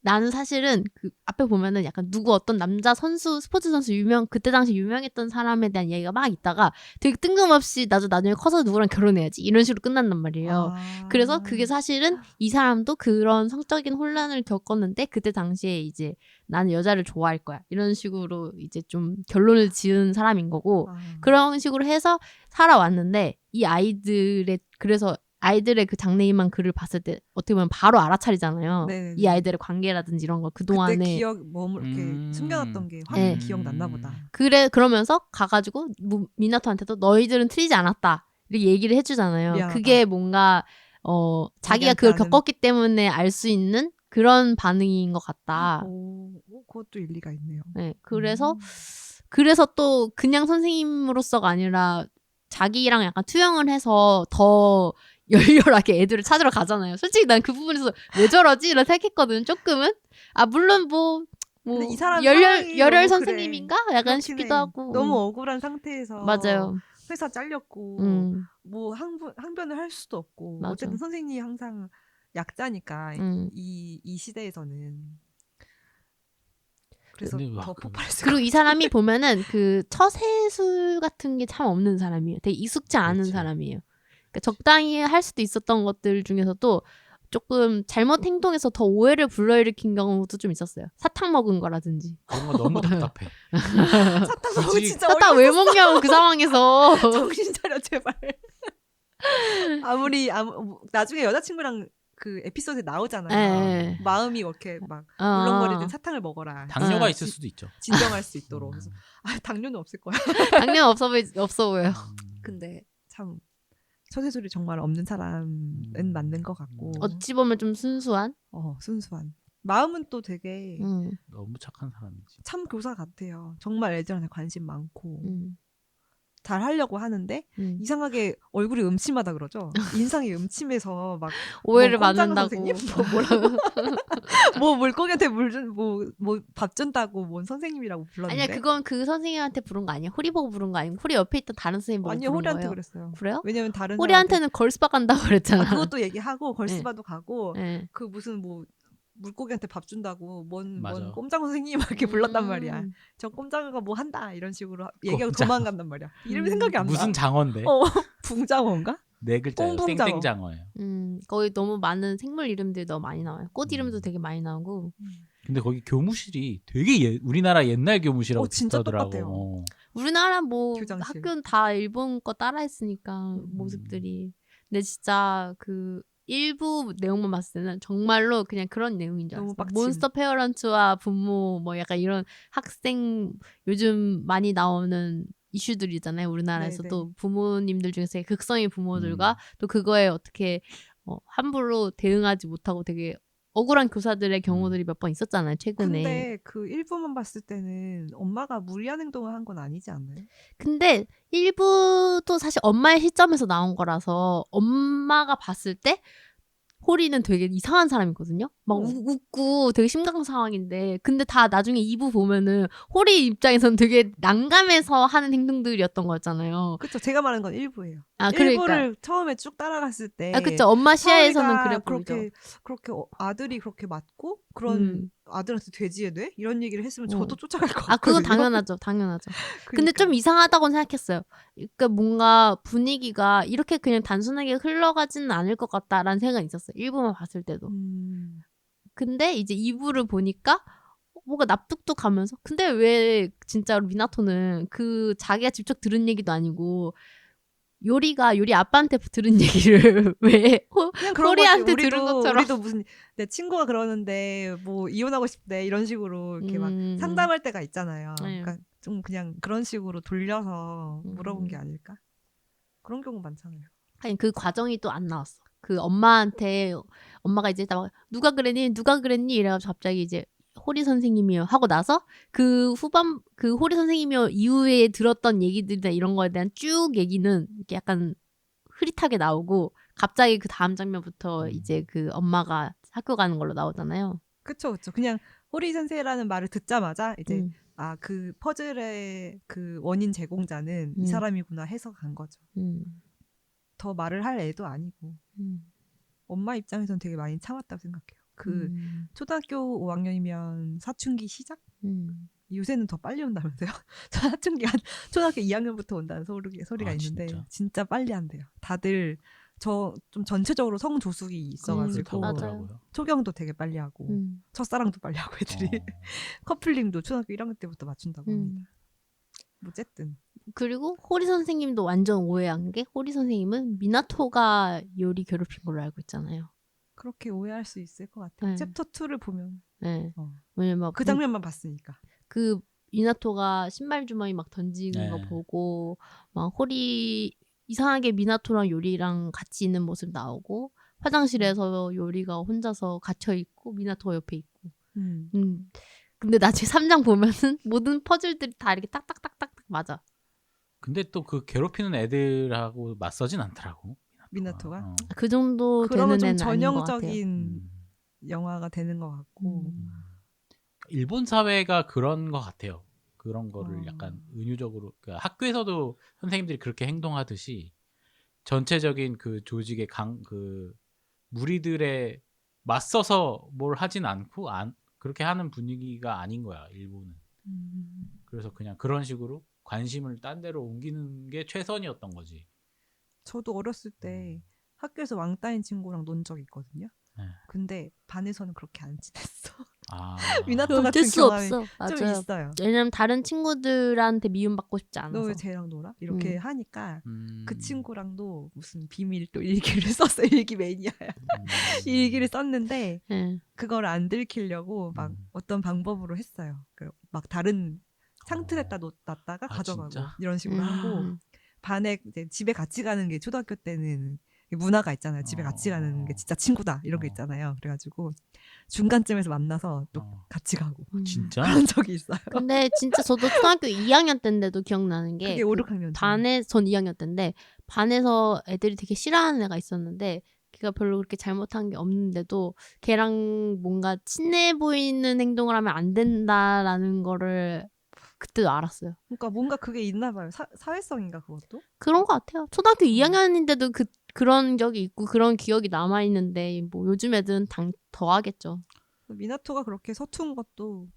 [SPEAKER 2] 나는 사실은 그 앞에 보면은 약간 어떤 남자 선수, 스포츠 선수 그때 당시 유명했던 사람에 대한 얘기가 막 있다가 되게 뜬금없이 나도 나중에 커서 누구랑 결혼해야지 이런 식으로 끝난단 말이에요. 그래서 그게 사실은 이 사람도 그런 성적인 혼란을 겪었는데 그때 당시에 이제 나는 여자를 좋아할 거야 이런 식으로 이제 좀 결론을 지은 사람인 거고 그런 식으로 해서 살아왔는데 이 아이들의 그 장래희망 글을 봤을 때 어떻게 보면 바로 알아차리잖아요.
[SPEAKER 1] 네네네.
[SPEAKER 2] 이 아이들의 관계라든지 이런 거 그동안에
[SPEAKER 1] 그때 이렇게 숨겨놨던 게 확 기억났나 보다.
[SPEAKER 2] 그러면서 가가지고 미나토한테도 너희들은 틀리지 않았다 이렇게 얘기를 해주잖아요.
[SPEAKER 1] 미안하다.
[SPEAKER 2] 그게 뭔가 자기가 그걸 겪었기 때문에 알 수 있는 그런 반응인 것 같다.
[SPEAKER 1] 그것도 일리가 있네요.
[SPEAKER 2] 네, 그래서 또 그냥 선생님으로서가 아니라 자기랑 약간 투영을 해서 더 열렬하게 애들을 찾으러 가잖아요. 솔직히 난 그 부분에서 왜 저러지? 이런 생각했거든. 조금은. 물론
[SPEAKER 1] 근데 이 사람
[SPEAKER 2] 열혈 선생님인가? 약간 싶기도
[SPEAKER 1] 해.
[SPEAKER 2] 하고.
[SPEAKER 1] 너무 억울한 상태에서
[SPEAKER 2] 맞아요.
[SPEAKER 1] 회사 잘렸고 뭐 항변을 할 수도 없고
[SPEAKER 2] 맞아.
[SPEAKER 1] 어쨌든 선생님이 항상 약자니까 이 시대에서는 그래서 더 폭발했어요.
[SPEAKER 2] 그리고 이 사람이 보면은 그 처세술 같은 게 참 없는 사람이에요. 되게 익숙지 않은
[SPEAKER 3] 그렇지.
[SPEAKER 2] 사람이에요. 그러니까 적당히 할 수도 있었던 것들 중에서도 조금 잘못 행동해서 더 오해를 불러일으킨 경우도 좀 있었어요. 사탕 먹은 거라든지.
[SPEAKER 3] 그런 거 너무 답답해.
[SPEAKER 1] 사탕 먹으면 진짜
[SPEAKER 2] 사탕 왜 먹냐고 그 상황에서.
[SPEAKER 1] 정신 차려 제발. 나중에 여자친구랑 그 에피소드에 나오잖아요. 마음이 이렇게 막 울렁거리든 사탕을 먹어라.
[SPEAKER 3] 당뇨가 있을 수도 있죠.
[SPEAKER 1] 진정할 수 있도록. 그래서 당뇨는 없을 거야.
[SPEAKER 2] 당뇨 없어 보여.
[SPEAKER 1] 근데 참 처세술이 정말 없는 사람은 맞는 것 같고.
[SPEAKER 2] 어찌 보면 좀 순수한?
[SPEAKER 1] 순수한. 마음은 또 되게
[SPEAKER 3] 너무 착한 사람이지.
[SPEAKER 1] 참 교사 같아요. 정말 애들한테 관심 많고 잘 하려고 하는데 이상하게 얼굴이 음침하다 그러죠. 인상이 음침해서 막
[SPEAKER 2] 오해를 받는다고.
[SPEAKER 1] 선생님? 뭐라고? 뭐 물고기한테 밥 준다고 뭔 선생님이라고 불렀는데.
[SPEAKER 2] 아니야 그건 그 선생님한테 부른 거 아니야. 호리 보고 부른 거 아니고 호리 옆에 있던 다른 선생님 보고
[SPEAKER 1] 아니요
[SPEAKER 2] 부른
[SPEAKER 1] 호리한테
[SPEAKER 2] 거예요.
[SPEAKER 1] 그랬어요.
[SPEAKER 2] 그래요?
[SPEAKER 1] 왜냐면 다른
[SPEAKER 2] 호리한테는 걸스바 간다고 그랬잖아.
[SPEAKER 1] 그것도 얘기하고 걸스바도 가고 그 무슨 물고기한테 밥 준다고 뭔 꼼장어 선생님 이렇게 불렀단 말이야. 저 꼼장어가 뭐 한다 이런 식으로 얘기하고 도망간단 말이야. 이름이 생각이 안 나.
[SPEAKER 3] 무슨 장어인데?
[SPEAKER 1] 붕장어인가?
[SPEAKER 3] 네 글자예요. 땡땡장어예요.
[SPEAKER 2] 거기 너무 많은 생물 이름들이 너무 많이 나와요. 꽃 이름도 되게 많이 나오고.
[SPEAKER 3] 근데 거기 교무실이 되게 우리나라 옛날 교무실하고
[SPEAKER 1] 진짜
[SPEAKER 3] 비슷하더라고.
[SPEAKER 1] 똑같아요.
[SPEAKER 2] 우리나라
[SPEAKER 1] 교장실.
[SPEAKER 2] 학교는 다 일본 거 따라했으니까 모습들이. 근데 진짜 그 일부 내용만 봤을 때는 정말로 그냥 그런 내용인 줄 알았어요. 몬스터 페어런트와 부모 약간 이런 학생 요즘 많이 나오는 이슈들이잖아요. 우리나라에서도 부모님들 중에서 극성의 부모들과 또 그거에 어떻게 함부로 대응하지 못하고 되게 억울한 교사들의 경우들이 몇 번 있었잖아요. 최근에.
[SPEAKER 1] 근데 그 일부만 봤을 때는 엄마가 무리한 행동을 한 건 아니지 않나요?
[SPEAKER 2] 근데 일부도 사실 엄마의 시점에서 나온 거라서 엄마가 봤을 때 호리는 되게 이상한 사람이거든요. 막 웃고 되게 심각한 상황인데 근데 다 나중에 2부 보면은 호리 입장에서는 되게 난감해서 하는 행동들이었던 거였잖아요.
[SPEAKER 1] 그렇죠. 제가 말하는 건 1부예요.
[SPEAKER 2] 그러니까.
[SPEAKER 1] 1부를 처음에 쭉 따라갔을 때
[SPEAKER 2] 그렇죠. 엄마 시야에서는 그래 보이죠.
[SPEAKER 1] 그렇게 아들이 그렇게 맞고 그런 아들한테 돼지의 뇌? 이런 얘기를 했으면 저도 쫓아갈 것 같거든요.
[SPEAKER 2] 그건 당연하죠. 근데 좀 이상하다고는 생각했어요. 그러니까 뭔가 분위기가 이렇게 그냥 단순하게 흘러가지는 않을 것 같다라는 생각이 있었어요. 1부만 봤을 때도. 근데 이제 2부를 보니까 뭐가 납득도 가면서 근데 왜 진짜로 미나토는 그 자기가 직접 들은 얘기도 아니고 요리 아빠한테 들은 얘기를 왜
[SPEAKER 1] 그냥 그런
[SPEAKER 2] 호리한테
[SPEAKER 1] 거지.
[SPEAKER 2] 들은 것처럼
[SPEAKER 1] 우리도 무슨 내 친구가 그러는데 뭐 이혼하고 싶대 이런 식으로 이렇게 막 상담할 때가 있잖아요.
[SPEAKER 2] 네.
[SPEAKER 1] 그러니까 좀 그냥 그런 식으로 돌려서 물어본 게 아닐까? 그런 경우 많잖아요.
[SPEAKER 2] 아니 그 과정이 또 안 나왔어. 그 엄마한테 엄마가 이제 막 누가 그랬니 이래가지고 갑자기 이제 호리 선생님이요 하고 나서 그 호리 선생님이요 이후에 들었던 얘기들이나 이런 거에 대한 쭉 얘기는 이렇게 약간 흐릿하게 나오고 갑자기 그 다음 장면부터 이제 그 엄마가 학교 가는 걸로 나오잖아요.
[SPEAKER 1] 그쵸. 그냥 호리 선생이라는 말을 듣자마자 이제 아, 그 퍼즐의 그 원인 제공자는 이 사람이구나 해서 간 거죠. 더 말을 할 애도 아니고. 엄마 입장에선 되게 많이 참았다고 생각해요. 그 초등학교 5학년이면 사춘기 시작? 요새는 더 빨리 온다면서요? 사춘기 한 초등학교 2학년부터 온다는 소리가 있는데 진짜 빨리 한대요. 다들 좀 전체적으로 성조숙이 있어가지고
[SPEAKER 2] 맞아요.
[SPEAKER 1] 초경도 되게 빨리 하고 첫사랑도 빨리 하고 애들이 커플링도 초등학교 1학년 때부터 맞춘다고 합니다. 어쨌든
[SPEAKER 2] 그리고 호리 선생님도 완전 오해한 게 호리 선생님은 미나토가 요리 괴롭힌 걸로 알고 있잖아요.
[SPEAKER 1] 그렇게 오해할 수 있을 것 같아요. 챕터 2를 보면 왜냐면 그 장면만 봤으니까
[SPEAKER 2] 그 미나토가 신발 주머니 막 던지는 거 보고 막 호리 이상하게 미나토랑 요리랑 같이 있는 모습 나오고 화장실에서 요리가 혼자서 갇혀 있고 미나토가 옆에 있고 근데 나중에 3장 보면은 모든 퍼즐들이 다 이렇게 딱딱딱딱 맞아.
[SPEAKER 3] 근데 또 그 괴롭히는 애들하고 맞서진 않더라고.
[SPEAKER 1] 미나토가?
[SPEAKER 2] 그 정도
[SPEAKER 1] 그러면
[SPEAKER 2] 되는
[SPEAKER 1] 좀
[SPEAKER 2] 애는
[SPEAKER 1] 전형적인 영화가 되는 것 같고
[SPEAKER 3] 일본 사회가 그런 것 같아요. 그런 거를 약간 은유적으로 그러니까 학교에서도 선생님들이 그렇게 행동하듯이 전체적인 그 조직의 그 무리들의 맞서서 뭘 하진 않고 그렇게 하는 분위기가 아닌 거야 일본은. 그래서 그냥 그런 식으로 관심을 딴 데로 옮기는 게 최선이었던 거지.
[SPEAKER 1] 저도 어렸을 때 학교에서 왕따인 친구랑 논 적이 있거든요. 근데 반에서는 그렇게 안 지냈어. 미나토 같은 경험이 좀 있어요.
[SPEAKER 2] 왜냐면 다른 친구들한테 미움받고 싶지 않아서.
[SPEAKER 1] 너 왜 쟤랑 놀아? 이렇게 하니까 그 친구랑도 무슨 비밀 또 일기를 썼어. 일기 매니아야. 일기를 썼는데 그걸 안 들키려고 막 어떤 방법으로 했어요. 막 다른 창틀에다 놨다가 가져가고
[SPEAKER 3] 진짜?
[SPEAKER 1] 이런 식으로 하고 반에 이제 집에 같이 가는 게 초등학교 때는 문화가 있잖아요. 집에 같이 가는 게 진짜 친구다 이런 게 있잖아요. 그래가지고 중간쯤에서 만나서 또 같이 가고
[SPEAKER 3] 진짜?
[SPEAKER 1] 그런 적이 있어요.
[SPEAKER 2] 근데 진짜 저도 초등학교 2학년 때인데도 기억나는 게
[SPEAKER 1] 그게 5, 6학년
[SPEAKER 2] 전 2학년 때인데 반에서 애들이 되게 싫어하는 애가 있었는데 걔가 별로 그렇게 잘못한 게 없는데도 걔랑 뭔가 친해 보이는 행동을 하면 안 된다라는 거를 그때도 알았어요.
[SPEAKER 1] 그러니까 뭔가 그게 있나 봐요. 사회성인가 그것도?
[SPEAKER 2] 그런 것 같아요. 초등학교 2학년인데도 그런 적이 있고 그런 기억이 남아있는데 뭐 요즘 애들은 더 하겠죠.
[SPEAKER 1] 미나토가 그렇게 서툰 것도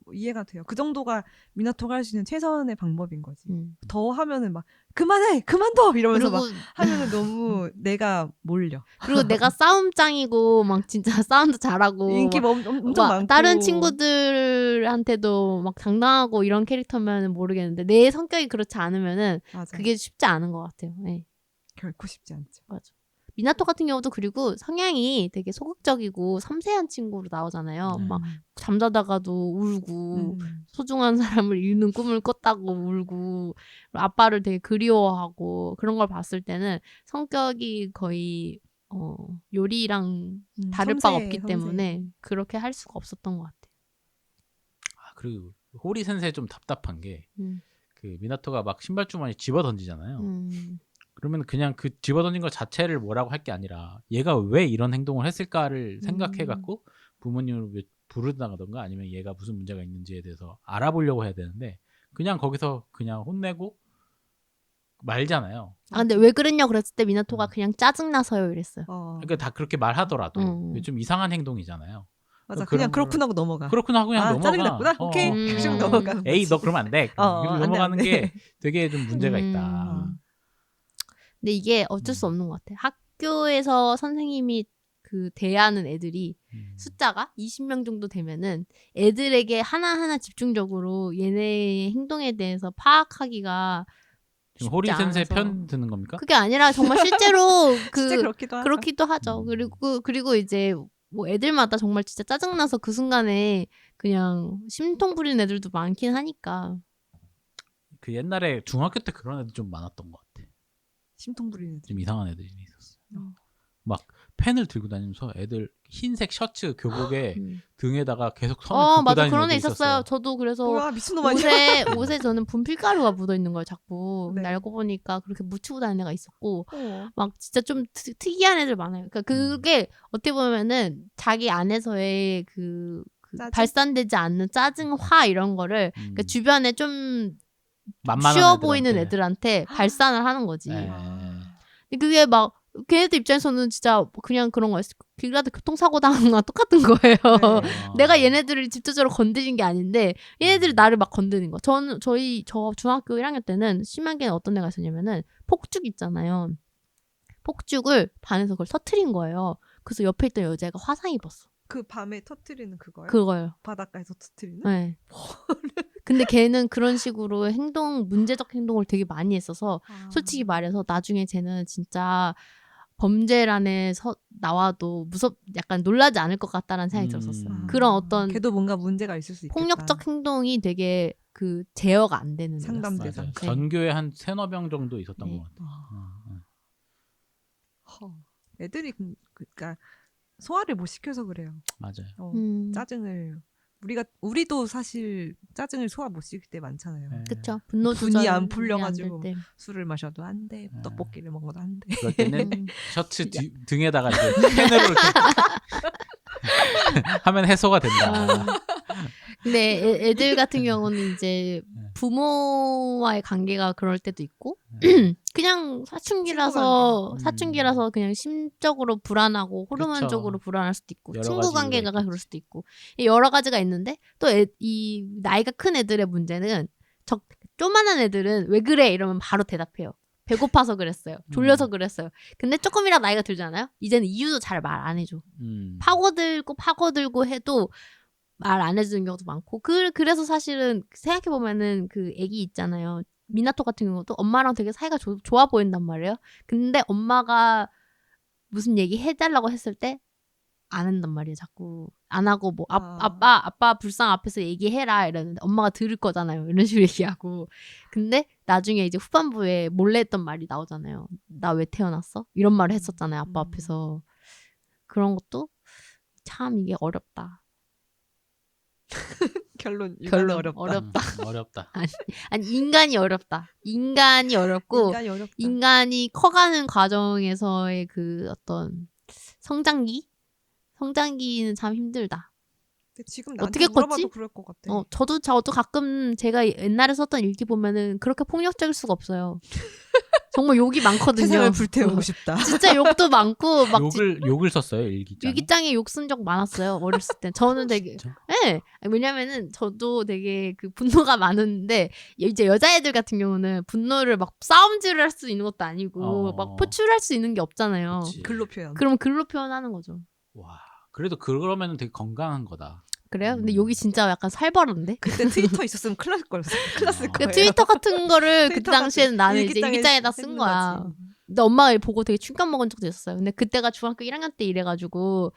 [SPEAKER 1] 뭐 이해가 돼요. 그 정도가 미나토가 할 수 있는 최선의 방법인 거지. 더 하면은 막 그만해 그만둬 이러면서 막 하면은 너무 내가 몰려.
[SPEAKER 2] 그리고 내가 싸움짱이고 막 진짜 싸움도 잘하고
[SPEAKER 1] 인기 엄청 많고
[SPEAKER 2] 다른 친구들한테도 막 당당하고 이런 캐릭터면 모르겠는데 내 성격이 그렇지 않으면은
[SPEAKER 1] 맞아.
[SPEAKER 2] 그게 쉽지 않은 것 같아요. 네.
[SPEAKER 1] 결코 쉽지 않죠.
[SPEAKER 2] 맞아. 미나토 같은 경우도 그리고 성향이 되게 소극적이고 섬세한 친구로 나오잖아요. 막 잠자다가도 울고 소중한 사람을 잃는 꿈을 꿨다고 울고 아빠를 되게 그리워하고 그런 걸 봤을 때는 성격이 거의 요리랑 다를 바가 없기 때문에 그렇게 할 수가 없었던 것 같아요.
[SPEAKER 3] 그리고 호리 센세 좀 답답한 게 그 미나토가 막 신발 주머니 집어 던지잖아요. 그러면 그냥 그 집어던진 것 자체를 뭐라고 할 게 아니라 얘가 왜 이런 행동을 했을까를 생각해갖고 부모님을 부르다던가 아니면 얘가 무슨 문제가 있는지에 대해서 알아보려고 해야 되는데 그냥 거기서 그냥 혼내고 말잖아요.
[SPEAKER 2] 근데 왜 그랬냐 그랬을 때 미나토가 그냥 짜증나서요 이랬어요.
[SPEAKER 3] 그러니까 다 그렇게 말하더라도 좀 이상한 행동이잖아요.
[SPEAKER 1] 맞아. 그냥 그렇구나 하고 넘어가.
[SPEAKER 3] 그렇구나 하고 그냥 넘어가.
[SPEAKER 1] 짜증났구나? 오케이. 그냥 넘어가.
[SPEAKER 3] 에이 너 그러면 안 돼. 넘어가는 게 되게 좀 문제가 있다.
[SPEAKER 2] 근데 이게 어쩔 수 없는 것 같아. 학교에서 선생님이 그 대하는 애들이 숫자가 20명 정도 되면은 애들에게 하나하나 집중적으로 얘네의 행동에 대해서 파악하기가
[SPEAKER 3] 지금 호리
[SPEAKER 2] 쉽지
[SPEAKER 3] 센세
[SPEAKER 2] 않아서.
[SPEAKER 3] 편 드는 겁니까?
[SPEAKER 2] 그게 아니라 정말 실제로
[SPEAKER 1] 진짜 그렇기도 하죠.
[SPEAKER 2] 그렇기도 하죠. 그리고 이제 뭐 애들마다 정말 진짜 짜증나서 그 순간에 그냥 심통 부리는 애들도 많긴 하니까.
[SPEAKER 3] 그 옛날에 중학교 때 그런 애들 좀 많았던 것 같아.
[SPEAKER 1] 심통 부리는
[SPEAKER 3] 좀 이상한 애들이 있었어. 막 펜을 들고 다니면서 애들 흰색 셔츠 교복에 등에다가 계속 선을 긋고
[SPEAKER 2] 맞아
[SPEAKER 3] 다니는
[SPEAKER 2] 그런 애
[SPEAKER 3] 애들
[SPEAKER 2] 있었어요. 저도 그래서
[SPEAKER 1] 뭐야 미친놈 아니야?
[SPEAKER 2] 옷에 저는 분필가루가 묻어 있는 거예요. 자꾸
[SPEAKER 1] 네.
[SPEAKER 2] 근데 알고 보니까 그렇게 묻히고 다니는 애가 있었고
[SPEAKER 1] 어.
[SPEAKER 2] 막 진짜 좀 특이한 애들 많아요. 그러니까 그게 어떻게 보면은 자기 안에서의 그
[SPEAKER 1] 짜증?
[SPEAKER 2] 발산되지 않는 짜증, 화 이런 거를 그러니까 주변에 좀
[SPEAKER 3] 만만한
[SPEAKER 2] 쉬워 보이는
[SPEAKER 3] 애들한테.
[SPEAKER 2] 애들한테 발산을 하는 거지.
[SPEAKER 3] 에.
[SPEAKER 2] 근데 그게 막 걔네들 입장에서는 진짜 그냥 그런 거였어. 길 가다 교통사고 당한 거랑 똑같은 거예요.
[SPEAKER 1] 네.
[SPEAKER 2] 내가 얘네들을 직접적으로 건드린 게 아닌데 얘네들이 나를 막 건드는 거. 저 중학교 1학년 때는 심한 게 어떤 애가 있었냐면은 폭죽 있잖아요. 폭죽을 반에서 그걸 터트린 거예요. 그래서 옆에 있던 여자애가 화상 입었어.
[SPEAKER 1] 그 밤에 터트리는 그거요?
[SPEAKER 2] 그거요.
[SPEAKER 1] 바닷가에서 터트리는?
[SPEAKER 2] 네. 근데 걔는 그런 식으로 문제적 행동을 되게 많이 했어서 솔직히 말해서 나중에 쟤는 진짜 범죄란에 나와도 약간 놀라지 않을 것 같다라는 생각이 들었었어요. 그런 어떤
[SPEAKER 1] 걔도 뭔가 문제가 있을 수 있겠다.
[SPEAKER 2] 폭력적 행동이 되게 그 제어가 안 되는
[SPEAKER 1] 상담
[SPEAKER 2] 애였어요.
[SPEAKER 1] 대상.
[SPEAKER 3] 맞아요.
[SPEAKER 2] 네.
[SPEAKER 3] 전교에 한 3-4명 정도 있었던
[SPEAKER 2] 네.
[SPEAKER 3] 것 같아요.
[SPEAKER 1] 애들이 그러니까 소화를 못 시켜서 그래요.
[SPEAKER 3] 맞아요.
[SPEAKER 1] 짜증을 우리도 사실 짜증을 소화 못 시킬 때 많잖아요.
[SPEAKER 3] 네.
[SPEAKER 2] 그쵸. 분노
[SPEAKER 1] 분이
[SPEAKER 2] 조절이
[SPEAKER 1] 안
[SPEAKER 2] 안
[SPEAKER 1] 풀려가지고
[SPEAKER 2] 될 때.
[SPEAKER 1] 술을 마셔도 안 돼,
[SPEAKER 3] 네.
[SPEAKER 1] 떡볶이를 먹어도 안 돼.
[SPEAKER 3] 그럴 때는 셔츠 등에다가 이제 펜으로 이렇게 하면 해소가 된다.
[SPEAKER 2] 근데 애들 같은 경우는 이제
[SPEAKER 3] 네.
[SPEAKER 2] 부모와의 관계가 그럴 때도 있고 그냥
[SPEAKER 1] 친구
[SPEAKER 2] 사춘기라서 그냥 심적으로 불안하고 호르몬적으로
[SPEAKER 3] 그쵸.
[SPEAKER 2] 불안할 수도 있고
[SPEAKER 3] 여러
[SPEAKER 2] 친구
[SPEAKER 3] 가지가
[SPEAKER 2] 관계가
[SPEAKER 3] 있겠지.
[SPEAKER 2] 그럴 수도 있고 여러 가지가 있는데 또 이 나이가 큰 애들의 문제는 쪼만한 애들은 왜 그래 이러면 바로 대답해요. 배고파서 그랬어요. 졸려서 그랬어요. 근데 조금이라도 나이가 들잖아요. 이제는 이유도 잘 말 안 해줘. 파고들고 해도 말 안 해주는 경우도 많고 그래서 사실은 생각해보면은 그 애기 있잖아요. 미나토 같은 경우도 엄마랑 되게 사이가 좋아 보인단 말이에요. 근데 엄마가 무슨 얘기 해달라고 했을 때 안 한단 말이에요. 자꾸 안 하고 뭐 아빠 불상 앞에서 얘기해라 이러는데 엄마가 들을 거잖아요. 이런 식으로 얘기하고 근데 나중에 이제 후반부에 몰래 했던 말이 나오잖아요. 나 왜 태어났어? 이런 말을 했었잖아요. 아빠 앞에서. 그런 것도 참 이게 어렵다.
[SPEAKER 1] 결론 어렵다.
[SPEAKER 3] 어렵다.
[SPEAKER 2] 아니 인간이 어렵다. 인간이 어렵고
[SPEAKER 1] 인간이 어렵다.
[SPEAKER 2] 인간이 커가는 과정에서의 그 어떤 성장기는 참 힘들다.
[SPEAKER 1] 근데 지금 나한테
[SPEAKER 2] 어떻게
[SPEAKER 1] 물어봐도
[SPEAKER 2] 컸지?
[SPEAKER 1] 그럴 것 같아.
[SPEAKER 2] 저도 가끔 제가 옛날에 썼던 일기 보면은 그렇게 폭력적일 수가 없어요. 정말 욕이 많거든요.
[SPEAKER 1] 세상을 불태우고 싶다.
[SPEAKER 2] 진짜 욕도 많고 막
[SPEAKER 3] 욕을 썼어요 일기장에.
[SPEAKER 2] 일기장에 욕 쓴 적 많았어요. 어렸을 때. 저는 되게
[SPEAKER 3] 진짜?
[SPEAKER 2] 네. 왜냐면은 저도 되게 그 분노가 많은데 이제 여자애들 같은 경우는 분노를 막 싸움질을 할 수 있는 것도 아니고 막 표출할 수 있는 게 없잖아요.
[SPEAKER 3] 그치.
[SPEAKER 1] 글로 표현.
[SPEAKER 2] 그럼 글로 표현하는 거죠.
[SPEAKER 3] 와, 그래도 그러면은 되게 건강한 거다.
[SPEAKER 2] 그래요? 근데 욕이 진짜 약간 살벌한데?
[SPEAKER 1] 그때 트위터 있었으면 큰일 났을
[SPEAKER 2] 그
[SPEAKER 1] 거예요.
[SPEAKER 2] 트위터 같은 거를 그때
[SPEAKER 1] 트위터
[SPEAKER 2] 당시에는
[SPEAKER 1] 같은
[SPEAKER 2] 나는 이제
[SPEAKER 1] 일기장에
[SPEAKER 2] 일기장에다 쓴
[SPEAKER 1] 했는
[SPEAKER 2] 거야.
[SPEAKER 1] 거지.
[SPEAKER 2] 근데 엄마가 보고 되게 충격 먹은 적도 있었어요. 근데 그때가 중학교 1학년 때 이래가지고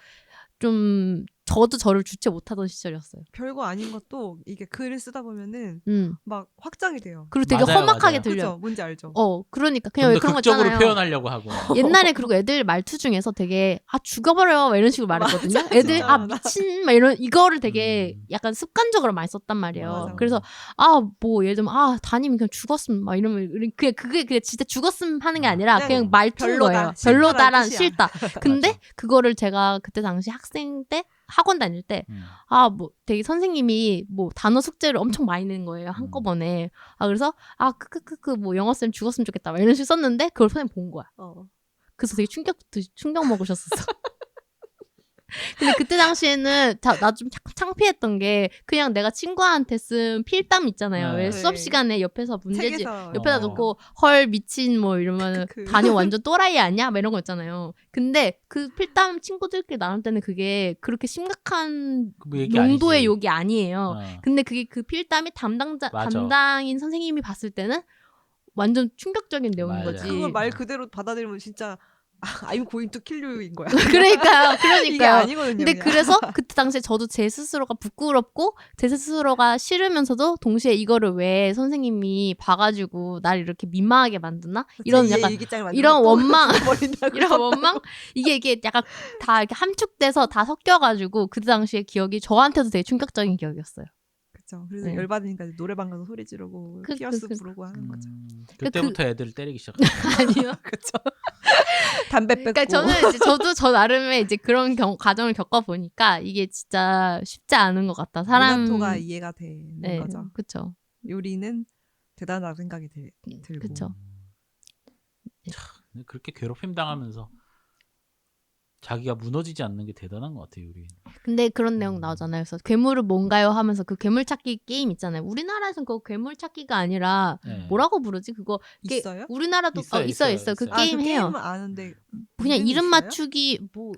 [SPEAKER 2] 좀 저도 저를 주체 못하던 시절이었어요.
[SPEAKER 1] 별거 아닌 것도 이게 글을 쓰다 보면은
[SPEAKER 2] 막
[SPEAKER 1] 확장이 돼요.
[SPEAKER 2] 그리고 되게
[SPEAKER 3] 맞아요,
[SPEAKER 2] 험악하게
[SPEAKER 3] 맞아요.
[SPEAKER 2] 들려.
[SPEAKER 1] 그죠? 뭔지 알죠?
[SPEAKER 2] 그러니까 그냥 왜
[SPEAKER 3] 좀 더
[SPEAKER 2] 그런 거
[SPEAKER 3] 극적으로
[SPEAKER 2] 있잖아요.
[SPEAKER 3] 표현하려고 하고.
[SPEAKER 2] 옛날에 그리고 애들 말투 중에서 되게 죽여버려 막 이런 식으로 말했거든요.
[SPEAKER 1] 맞아,
[SPEAKER 2] 애들
[SPEAKER 1] 진짜.
[SPEAKER 2] 미친 막 이거를 되게 약간 습관적으로 많이 썼단 말이에요.
[SPEAKER 1] 맞아.
[SPEAKER 2] 그래서 뭐 예를 들면 담임이 그냥 죽었음 막 이러면 그게 진짜 죽었음 하는 게 아니라 그냥 말투인 거예요. 별로다란 싫다. 근데 그거를 제가 그때 당시 학생 때 학원 다닐 때 뭐 되게 선생님이 뭐 단어 숙제를 엄청 많이 내는 거예요. 한꺼번에. 그래서 뭐 영어 쌤 죽었으면 좋겠다 막 이런 식으로 썼는데 그걸 선생님 본 거야. 그래서 되게 충격 먹으셨었어. 근데 그때 당시에는 나 좀 창피했던 게 그냥 내가 친구한테 쓴 필담 있잖아요. 왜
[SPEAKER 1] 네.
[SPEAKER 2] 수업 시간에 옆에서 문제지
[SPEAKER 1] 책에서
[SPEAKER 2] 옆에다 놓고 헐 미친 뭐 이러면
[SPEAKER 1] 크크크.
[SPEAKER 2] 다녀 완전 또라이 아니야? 막 이런 거 있잖아요. 근데 그 필담 친구들끼리 나눌 때는 그게 그렇게 심각한
[SPEAKER 3] 그 얘기
[SPEAKER 2] 농도의
[SPEAKER 3] 아니지.
[SPEAKER 2] 욕이 아니에요. 근데 그게 그 필담이
[SPEAKER 3] 맞아.
[SPEAKER 2] 담당인 선생님이 봤을 때는 완전 충격적인 내용인
[SPEAKER 3] 맞아.
[SPEAKER 2] 거지.
[SPEAKER 1] 그거 말 그대로 받아들이면 진짜 I'm going to kill you인 거야.
[SPEAKER 2] 그러니까요.
[SPEAKER 1] 이게 아니거든요.
[SPEAKER 2] 근데
[SPEAKER 1] 그냥.
[SPEAKER 2] 그래서 그때 당시에 저도 제 스스로가 부끄럽고 제 스스로가 싫으면서도 동시에 이거를 왜 선생님이 봐가지고 날 이렇게 민망하게 만드나? 이런 약간 이런 원망 이런 원망 이게 약간 다 이렇게 함축돼서 다 섞여가지고 그때 당시에 기억이 저한테도 되게 충격적인 기억이었어요.
[SPEAKER 1] 그렇죠. 그래서
[SPEAKER 2] 네.
[SPEAKER 1] 열받으니까 노래방 가서 소리 지르고 피어스 부르고 하는 거죠.
[SPEAKER 3] 그때부터 애들을 때리기 시작했어요.
[SPEAKER 2] 아니요.
[SPEAKER 1] 그렇죠. 담배 뺏고.
[SPEAKER 2] 그러니까 저는 이제 저도 저 나름의 이제 그런 과정을 겪어 보니까 이게 진짜 쉽지 않은 것 같다. 사람
[SPEAKER 1] 문화토가 이해가 되는
[SPEAKER 2] 네,
[SPEAKER 1] 거죠.
[SPEAKER 2] 그렇죠.
[SPEAKER 1] 요리는 대단하다고 생각이 들고.
[SPEAKER 2] 그렇죠.
[SPEAKER 3] 그렇게 괴롭힘 당하면서 자기가 무너지지 않는 게 대단한 것 같아요, 요리.
[SPEAKER 2] 근데 그런 내용 나오잖아요. 그래서 괴물은 뭔가요? 하면서 그 괴물 찾기 게임 있잖아요. 우리나라에서는 그거 괴물 찾기가 아니라
[SPEAKER 3] 네.
[SPEAKER 2] 뭐라고 부르지? 그거
[SPEAKER 1] 있어요?
[SPEAKER 2] 우리나라도
[SPEAKER 3] 있어요,
[SPEAKER 2] 있어요.
[SPEAKER 3] 있어요.
[SPEAKER 2] 그
[SPEAKER 1] 아,
[SPEAKER 2] 게임
[SPEAKER 1] 그
[SPEAKER 2] 해요.
[SPEAKER 1] 게임은 아는데
[SPEAKER 2] 그냥
[SPEAKER 1] 이름이
[SPEAKER 2] 이름
[SPEAKER 1] 있어요?
[SPEAKER 2] 맞추기
[SPEAKER 3] 뭐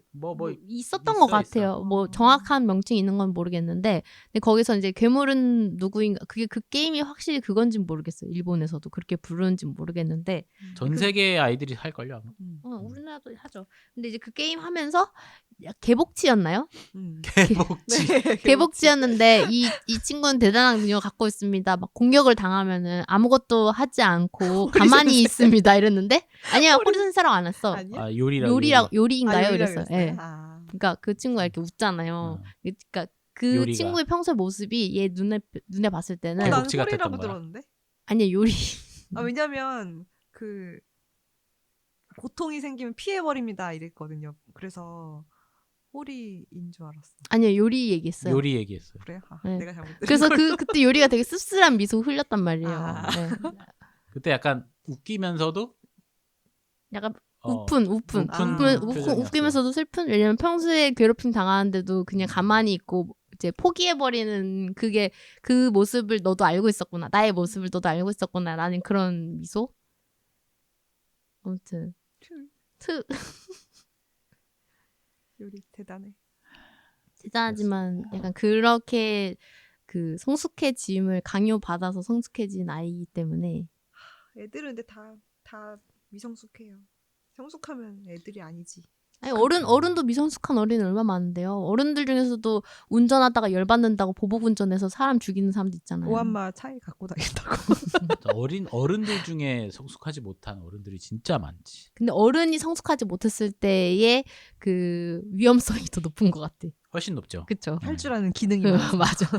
[SPEAKER 2] 있었던
[SPEAKER 3] 있어,
[SPEAKER 2] 것 같아요.
[SPEAKER 1] 있어.
[SPEAKER 2] 뭐 정확한 명칭이 있는 건 모르겠는데, 근데 거기서 이제 괴물은 누구인가 그게 그 게임이 확실히 그건진 모르겠어요. 일본에서도 그렇게 부르는지 모르겠는데,
[SPEAKER 3] 전 세계 아이들이 할 걸요 아마.
[SPEAKER 2] 우리나라도 하죠. 근데 이제 그 게임 하면서 개복치였나요?
[SPEAKER 3] 개복치.
[SPEAKER 1] 네,
[SPEAKER 2] 개복치였는데 이 친구는 대단한 능력을 갖고 있습니다. 막 공격을 당하면은 아무것도 하지 않고 가만히 있습니다. 이랬는데 아니야 꼬리 선사라고 안 했어.
[SPEAKER 1] 아니야?
[SPEAKER 3] 아, 요리인가요?
[SPEAKER 1] 요리라고
[SPEAKER 2] 이랬어요.
[SPEAKER 1] 그랬어요?
[SPEAKER 2] 예.
[SPEAKER 1] 아.
[SPEAKER 2] 그러니까 그 친구가 이렇게 웃잖아요. 그러니까 그
[SPEAKER 3] 요리가.
[SPEAKER 2] 친구의 평소 모습이 얘 눈에 봤을 때는
[SPEAKER 1] 난
[SPEAKER 3] 개복치 같았던
[SPEAKER 1] 소리라고
[SPEAKER 3] 거야?
[SPEAKER 1] 들었는데.
[SPEAKER 2] 아니 요리.
[SPEAKER 1] 아, 왜냐면 그 고통이 생기면 피해 버립니다 이랬거든요. 그래서 호리인 줄 알았어.
[SPEAKER 2] 아니요 요리 얘기했어요.
[SPEAKER 3] 요리 얘기했어요.
[SPEAKER 1] 그래요? 아,
[SPEAKER 2] 네.
[SPEAKER 1] 내가 잘못 들은
[SPEAKER 2] 그래서
[SPEAKER 1] 걸로.
[SPEAKER 2] 그때 요리가 되게 씁쓸한 미소 흘렸단 말이에요.
[SPEAKER 1] 아.
[SPEAKER 2] 네.
[SPEAKER 3] 그때 약간 웃기면서도
[SPEAKER 2] 약간
[SPEAKER 3] 어,
[SPEAKER 2] 우픈.
[SPEAKER 3] 표정이었어요.
[SPEAKER 2] 웃기면서도 슬픈. 왜냐면 평소에 괴롭힘 당하는데도 그냥 가만히 있고 이제 포기해버리는 그게 그 모습을 너도 알고 있었구나. 나의 모습을 너도 알고 있었구나. 라는 그런 미소. 아무튼
[SPEAKER 1] 요리 대단해.
[SPEAKER 2] 대단하지만 약간 그렇게 그 성숙해짐을 강요받아서 성숙해진 아이이기 때문에
[SPEAKER 1] 애들은 근데 다 미성숙해요. 성숙하면 애들이 아니지.
[SPEAKER 2] 아니 어른도 미성숙한 어린이 얼마 많은데요. 어른들 중에서도 운전하다가 열받는다고 보복 운전해서 사람 죽이는 사람도 있잖아요.
[SPEAKER 1] 오한마 차에 갖고 다닌다고.
[SPEAKER 3] 어른들 중에 성숙하지 못한 어른들이 진짜 많지.
[SPEAKER 2] 근데 어른이 성숙하지 못했을 때의 그 위험성이 더 높은 것 같아.
[SPEAKER 3] 훨씬 높죠.
[SPEAKER 2] 그쵸?
[SPEAKER 1] 할 줄 아는 기능이
[SPEAKER 2] 맞아.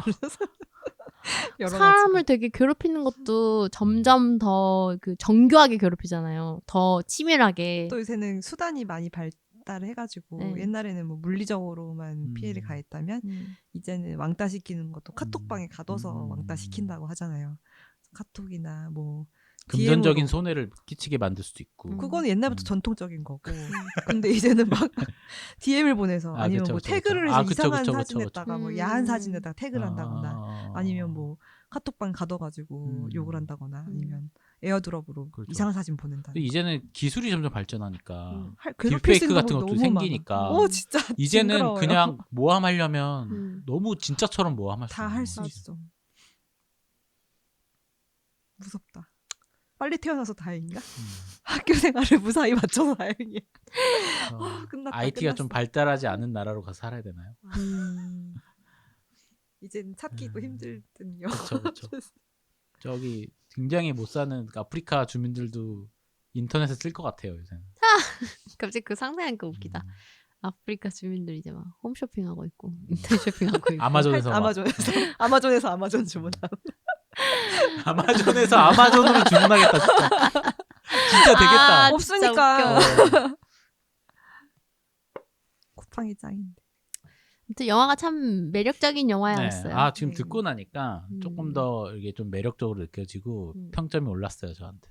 [SPEAKER 1] 여러
[SPEAKER 2] 사람을
[SPEAKER 1] 가지가.
[SPEAKER 2] 되게 괴롭히는 것도 점점 더 그 정교하게 괴롭히잖아요. 더 치밀하게.
[SPEAKER 1] 또 요새는 수단이 많이 발달을 해가지고
[SPEAKER 2] 네.
[SPEAKER 1] 옛날에는 뭐 물리적으로만 피해를 가했다면
[SPEAKER 2] 음.
[SPEAKER 1] 이제는 왕따시키는 것도 카톡방에 가둬서 왕따시킨다고 하잖아요. 카톡이나 뭐
[SPEAKER 3] 금전적인
[SPEAKER 1] DM으로.
[SPEAKER 3] 손해를 끼치게 만들 수도 있고.
[SPEAKER 1] 그거는 옛날부터 전통적인 거고 근데 이제는 막 DM을 보내서
[SPEAKER 3] 아,
[SPEAKER 1] 아니면
[SPEAKER 3] 그쵸,
[SPEAKER 1] 뭐
[SPEAKER 3] 그쵸,
[SPEAKER 1] 태그를
[SPEAKER 3] 그쵸.
[SPEAKER 1] 해서
[SPEAKER 3] 아, 그쵸,
[SPEAKER 1] 이상한
[SPEAKER 3] 그쵸,
[SPEAKER 1] 사진에다가 뭐
[SPEAKER 2] 그쵸.
[SPEAKER 1] 야한 사진에다가 태그를 한다거나
[SPEAKER 3] 아.
[SPEAKER 1] 아니면 뭐 카톡방 가둬가지고 욕을 한다거나 아니면 에어드롭으로
[SPEAKER 3] 그렇죠.
[SPEAKER 1] 이상한 사진 보낸다.
[SPEAKER 3] 근데 이제는 기술이 점점 발전하니까
[SPEAKER 1] 괴롭힐 수
[SPEAKER 3] 딥페이크
[SPEAKER 1] 있는
[SPEAKER 3] 같은
[SPEAKER 1] 방법이
[SPEAKER 3] 것도
[SPEAKER 1] 너무
[SPEAKER 3] 생기니까
[SPEAKER 1] 많아. 진짜
[SPEAKER 3] 이제는
[SPEAKER 1] 징그러워요.
[SPEAKER 3] 그냥 모함하려면 너무 진짜처럼 모함할 수
[SPEAKER 1] 다 할 수
[SPEAKER 3] 있는
[SPEAKER 1] 있어. 무섭다. 빨리 태어나서 다행인가? 학교 생활을 무사히 마쳐서 다행이야. 끝났다.
[SPEAKER 3] IT가 좀
[SPEAKER 1] 끝났어.
[SPEAKER 3] 발달하지 않은 나라로 가서 살아야 되나요?
[SPEAKER 1] 이젠 찾기도 힘들 듯요.
[SPEAKER 3] 그렇죠. 저기 굉장히 못 사는 아프리카 주민들도 인터넷에 쓸 것 같아요 요새는.
[SPEAKER 2] 갑자기 그 상상하니까 웃기다. 아프리카 주민들 이제 막 홈쇼핑하고 있고 인터넷 쇼핑하고 있고
[SPEAKER 3] 아마존에서 막.
[SPEAKER 1] 아마존에서 아마존 주문함.
[SPEAKER 3] 아마존에서 아마존으로 주문하겠다 진짜. 진짜 되겠다.
[SPEAKER 2] 아,
[SPEAKER 1] 없으니까.
[SPEAKER 2] 진짜
[SPEAKER 1] 쿠팡이 짱인데.
[SPEAKER 2] 아무튼 영화가 참 매력적인 영화였어요.
[SPEAKER 3] 아 지금
[SPEAKER 1] 네.
[SPEAKER 3] 듣고 나니까 조금 더 이게 좀 매력적으로 느껴지고 평점이 올랐어요 저한테.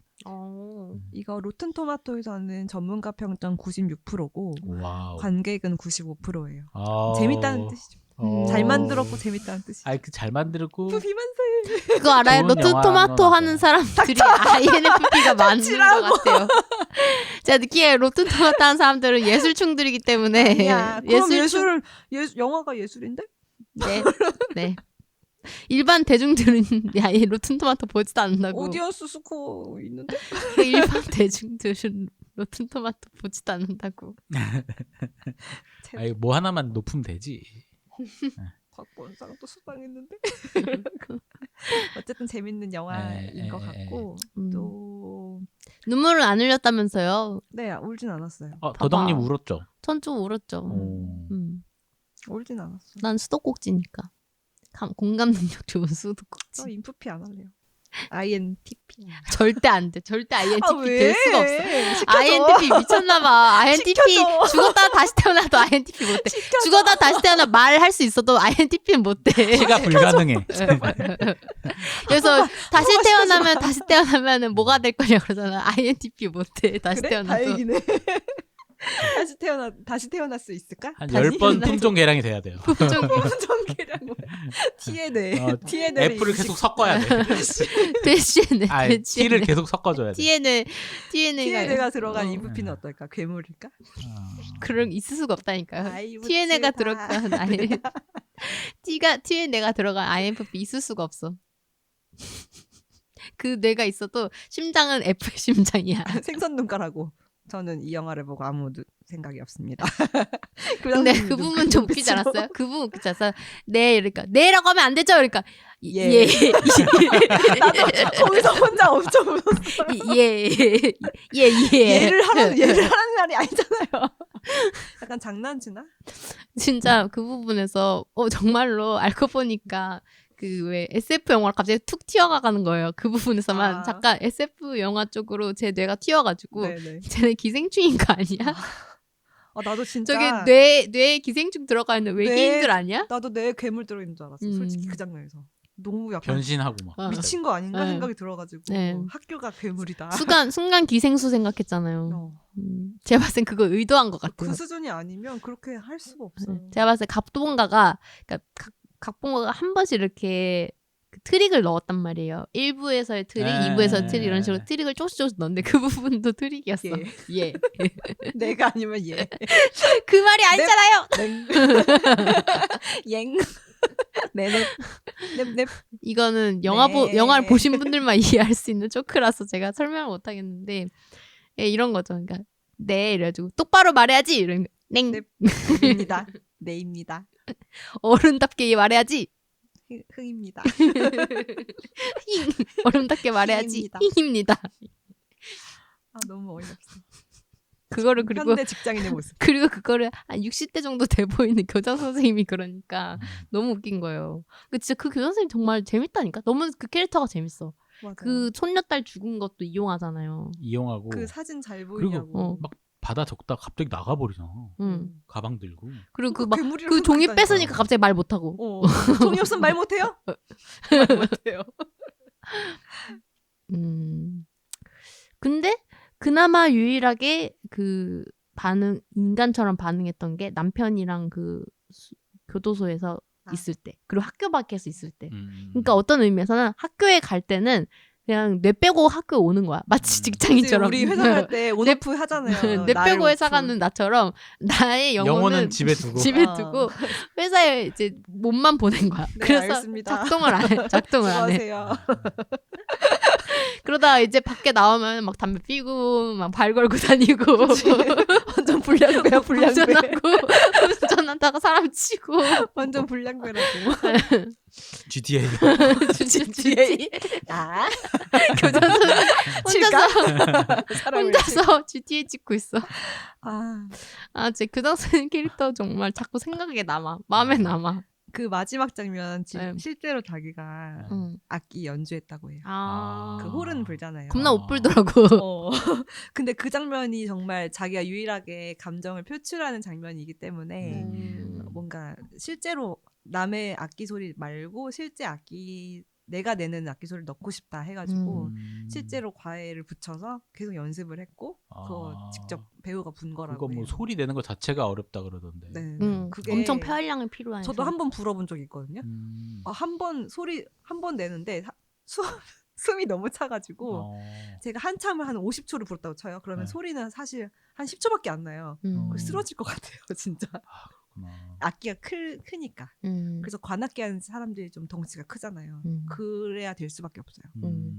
[SPEAKER 1] 이거 로튼 토마토에서는 전문가 평점 96%고
[SPEAKER 3] 와우.
[SPEAKER 1] 관객은 95%예요.
[SPEAKER 3] 아.
[SPEAKER 1] 재밌다는 뜻이죠. 잘 만들었고 재밌다는 뜻이죠.
[SPEAKER 3] 아이 그 잘 만들고
[SPEAKER 1] 비만세.
[SPEAKER 2] 그거 알아요?
[SPEAKER 3] 좋은
[SPEAKER 2] 로튼
[SPEAKER 3] 영화는
[SPEAKER 2] 토마토
[SPEAKER 3] 맞아요.
[SPEAKER 2] 하는 사람들이 INFP가 많은 것 같아요. 제가 느끼기에 로튼 토마토 하는 사람들은 예술충들이기 때문에
[SPEAKER 1] 아니야. 그럼 영화가 예술인데?
[SPEAKER 2] 네. 네. 일반 대중들은 이 로튼 토마토 보지도 않는다고.
[SPEAKER 1] 오디언스 스코어 있는데?
[SPEAKER 2] 일반 대중들은 로튼 토마토 보지도 않는다고.
[SPEAKER 3] 아이 뭐 하나만 높으면 되지.
[SPEAKER 1] 각본상도 수상했는데. 어쨌든 재밌는 영화인 것 같고 또
[SPEAKER 2] 눈물을 안 흘렸다면서요?
[SPEAKER 1] 네, 울진 않았어요.
[SPEAKER 3] 더덕님 울었죠?
[SPEAKER 2] 전 좀 울었죠.
[SPEAKER 1] 울진 않았어.
[SPEAKER 2] 난 수도꼭지니까. 공감 능력 좋은 수도꼭지.
[SPEAKER 1] 저 인프피 안 할래요. INTP.
[SPEAKER 2] 절대 안 돼. 절대 INTP
[SPEAKER 1] 왜?
[SPEAKER 2] 될 수가 없어.
[SPEAKER 1] 시켜줘.
[SPEAKER 2] INTP 미쳤나봐. INTP
[SPEAKER 1] 시켜줘.
[SPEAKER 2] 죽었다 다시 태어나도 INTP 못해. 죽었다 다시 태어나 말할 수 있어도 INTP는 못해.
[SPEAKER 3] 피가 불가능해.
[SPEAKER 2] 그래서 다시 태어나면은 뭐가 될 거냐 그러잖아. INTP 못해. 다시
[SPEAKER 1] 그래?
[SPEAKER 2] 태어나도.
[SPEAKER 1] 다행이네. 다시 태어날 수 있을까?
[SPEAKER 3] 한
[SPEAKER 1] 다시
[SPEAKER 3] 10번 품종 개량이 돼야 돼요.
[SPEAKER 1] 품종 개량 TNA. TNA
[SPEAKER 3] F를 계속 섞어야 돼.
[SPEAKER 2] 대시네.
[SPEAKER 3] T를 계속 섞어줘야 돼.
[SPEAKER 1] TNA가 들어간 인프피는 어떨까? 괴물일까?
[SPEAKER 2] 그런 있을 수가 없다니까요.
[SPEAKER 1] 아이고,
[SPEAKER 2] TNA가
[SPEAKER 1] 다.
[SPEAKER 2] 들어간 TNA가 들어간 INFP 있을 수가 없어. 그 뇌가 있어도 심장은 F의 심장이야.
[SPEAKER 1] 생선 눈가라고. 저는 이 영화를 보고 아무 생각이 없습니다.
[SPEAKER 2] 근데 그 부분 좀 웃기지 않았어요? 그 부분 웃기지 않았어요? 네, 이러니까 네라고 하면 안 되죠? 그러니까
[SPEAKER 1] 예. 나도 거기서 혼자 엄청 웃었어.
[SPEAKER 2] 예.
[SPEAKER 1] 얘를 하라는 말이 아니잖아요. 약간 장난치나?
[SPEAKER 2] 진짜 그 부분에서 정말로 알고 보니까 그 왜 SF 영화를 갑자기 툭 튀어가는 거예요. 그 부분에서만 잠깐 SF 영화 쪽으로 제 뇌가 튀어가지고 쟤네 기생충인 거 아니야?
[SPEAKER 1] 나도 진짜
[SPEAKER 2] 저기 뇌에 기생충 들어가 있는 외계인들 아니야?
[SPEAKER 1] 나도 뇌에 괴물 들어있는 줄 알았어. 솔직히 그 장면에서 너무 약간
[SPEAKER 3] 변신하고 막
[SPEAKER 1] 미친 거 아닌가 생각이 들어가지고 학교가 괴물이다.
[SPEAKER 2] 순간 기생수 생각했잖아요. 제가 봤을 땐 그거 의도한 것 같아요.
[SPEAKER 1] 그 수준이 아니면 그렇게 할 수가 없어요.
[SPEAKER 2] 제가 봤을 때 각본가가 한 번씩 이렇게 그 트릭을 넣었단 말이에요. 1부에서의 트릭, 2부에서의 트릭 이런 식으로 트릭을 조금씩 넣었는데 그 부분도 트릭이었어. 예.
[SPEAKER 1] 내가 아니면 예.
[SPEAKER 2] 그 말이 아니잖아요.
[SPEAKER 1] 옅. 넵.
[SPEAKER 2] 이거는 영화를 보신 분들만 이해할 수 있는 조크라서 제가 설명을 못 하겠는데 이런 거죠. 그러니까 네 이래가지고 똑바로 말해야지 이런 땡.
[SPEAKER 1] 입니다. 네입니다.
[SPEAKER 2] 어른답게 말해야지.
[SPEAKER 1] 흥입니다.
[SPEAKER 2] 어른답게 말해야지. 흥입니다.
[SPEAKER 1] 너무 어이없어.
[SPEAKER 2] 그거를 그리고
[SPEAKER 1] 현대 직장인의 모습.
[SPEAKER 2] 그리고 그거를 한 60대 정도 돼 보이는 교장 선생님이 그러니까 너무 웃긴 거예요. 진짜 그 교장 선생님 정말 재밌다니까. 너무 그 캐릭터가 재밌어.
[SPEAKER 1] 맞아요.
[SPEAKER 2] 그 손녀딸 죽은 것도 이용하잖아요.
[SPEAKER 3] 이용하고
[SPEAKER 1] 그 사진 잘 보이냐고.
[SPEAKER 3] 그리고 막 받아 적다 갑자기 나가버리잖아. 가방 들고.
[SPEAKER 2] 그리고 그 종이 뺏으니까 갑자기 말 못하고.
[SPEAKER 1] 종이 없으면 말 못해요? 말 못해요.
[SPEAKER 2] 근데 그나마 유일하게 그 인간처럼 반응했던 게 남편이랑 그 교도소에서 있을 때, 그리고 학교 밖에서 있을 때. 그러니까 어떤 의미에서는 학교에 갈 때는 그냥 뇌 빼고 학교에 오는 거야. 마치 직장인처럼.
[SPEAKER 1] 우리 회사 갈 때 온오프 하잖아요.
[SPEAKER 2] 뇌 빼고 회사 가는 나처럼 나의 영혼은
[SPEAKER 3] 집에 두고
[SPEAKER 2] 회사에 이제 몸만 보낸 거야.
[SPEAKER 1] 네,
[SPEAKER 2] 그래서
[SPEAKER 1] 알겠습니다.
[SPEAKER 2] 작동을 안 해. 그러다가 이제 밖에 나오면 막 담배 피고 막 발 걸고 다니고
[SPEAKER 1] 완전 불량배야.
[SPEAKER 2] 운전하다가 사람 치고
[SPEAKER 1] 완전 불량배라고.
[SPEAKER 3] GTA.
[SPEAKER 2] 교장 혼자서 GTA 찍고 있어. 제 교장 선생님 캐릭터 정말 자꾸 생각에 남아. 마음에 남아.
[SPEAKER 1] 그 마지막 장면 실제로 자기가 악기 연주했다고 해요. 그 홀은 불잖아요.
[SPEAKER 2] 겁나 못 불더라고.
[SPEAKER 1] 근데 그 장면이 정말 자기가 유일하게 감정을 표출하는 장면이기 때문에 뭔가 실제로 남의 악기 소리 말고 실제 악기 내가 내는 악기 소리를 넣고 싶다 해가지고 실제로 과외를 붙여서 계속 연습을 했고 그거 직접 배우가 분 거라고
[SPEAKER 3] 그거 뭐
[SPEAKER 1] 해요.
[SPEAKER 3] 소리 내는 거 자체가 어렵다 그러던데.
[SPEAKER 1] 네,
[SPEAKER 2] 그게 엄청 폐활량이 필요한.
[SPEAKER 1] 저도 한 번 불어본 적이 있거든요. 한 번 소리 한 번 내는데 숨이 너무 차가지고 제가 한참을 한 50초를 불었다고 쳐요. 그러면
[SPEAKER 3] 네.
[SPEAKER 1] 소리는 사실 한 10초밖에 안 나요. 쓰러질 것 같아요, 진짜.
[SPEAKER 3] 그렇구나.
[SPEAKER 1] 악기가 크니까. 그래서 관악기 하는 사람들이 좀 덩치가 크잖아요. 그래야 될 수밖에 없어요.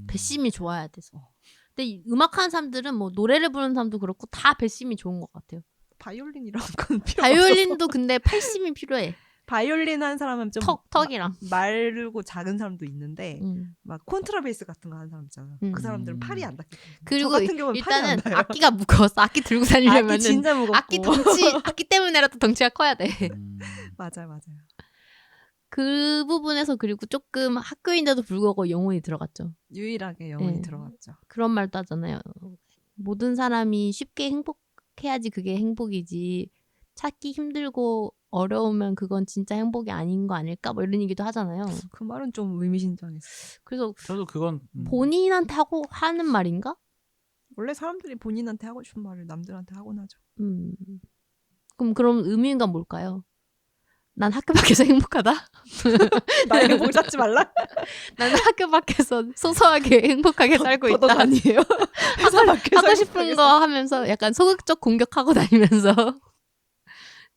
[SPEAKER 2] 배심이 좋아야 돼서. 근데 이 음악하는 사람들은 뭐 노래를 부르는 사람도 그렇고 다 배심이 좋은 것 같아요.
[SPEAKER 1] 바이올린 이런 건 필요
[SPEAKER 2] 바이올린도 근데 팔심이 필요해.
[SPEAKER 1] 바이올린 하는 사람은 좀
[SPEAKER 2] 턱이랑
[SPEAKER 1] 말고 작은 사람도 있는데 막 콘트라베이스 같은 거 하는 사람 있잖아. 그 사람들은 팔이 안 닿기 때문에.
[SPEAKER 2] 그리고
[SPEAKER 1] 저 같은 경우는 팔이 안
[SPEAKER 2] 일단은
[SPEAKER 1] 닿아요.
[SPEAKER 2] 악기가 무거워서 악기 들고 다니려면은
[SPEAKER 1] 악기 진짜 무겁고.
[SPEAKER 2] 악기 때문에라도 덩치가 커야 돼.
[SPEAKER 1] 맞아요.
[SPEAKER 2] 그 부분에서 그리고 조금 학교인데도 불구하고 영혼이 들어갔죠.
[SPEAKER 1] 유일하게 영혼이
[SPEAKER 2] 네.
[SPEAKER 1] 들어갔죠.
[SPEAKER 2] 그런 말도 하잖아요. 모든 사람이 쉽게 행복해야지 그게 행복이지. 찾기 힘들고 어려우면 그건 진짜 행복이 아닌 거 아닐까? 뭐 이런 얘기도 하잖아요.
[SPEAKER 1] 그 말은 좀 의미심장했어요.
[SPEAKER 2] 그래서
[SPEAKER 3] 저도 그건
[SPEAKER 2] 본인한테 하는 말인가?
[SPEAKER 1] 원래 사람들이 본인한테 하고 싶은 말을 남들한테 하곤 하죠.
[SPEAKER 2] 그럼 의미가 뭘까요? 난 학교 밖에서 행복하다?
[SPEAKER 1] 나에게 뭘 찾지 말라?
[SPEAKER 2] 나는 학교 밖에서 소소하게 행복하게 살고 있다.
[SPEAKER 1] 아니에요.
[SPEAKER 2] 하고 싶은 거 하면서 약간 소극적 공격하고 다니면서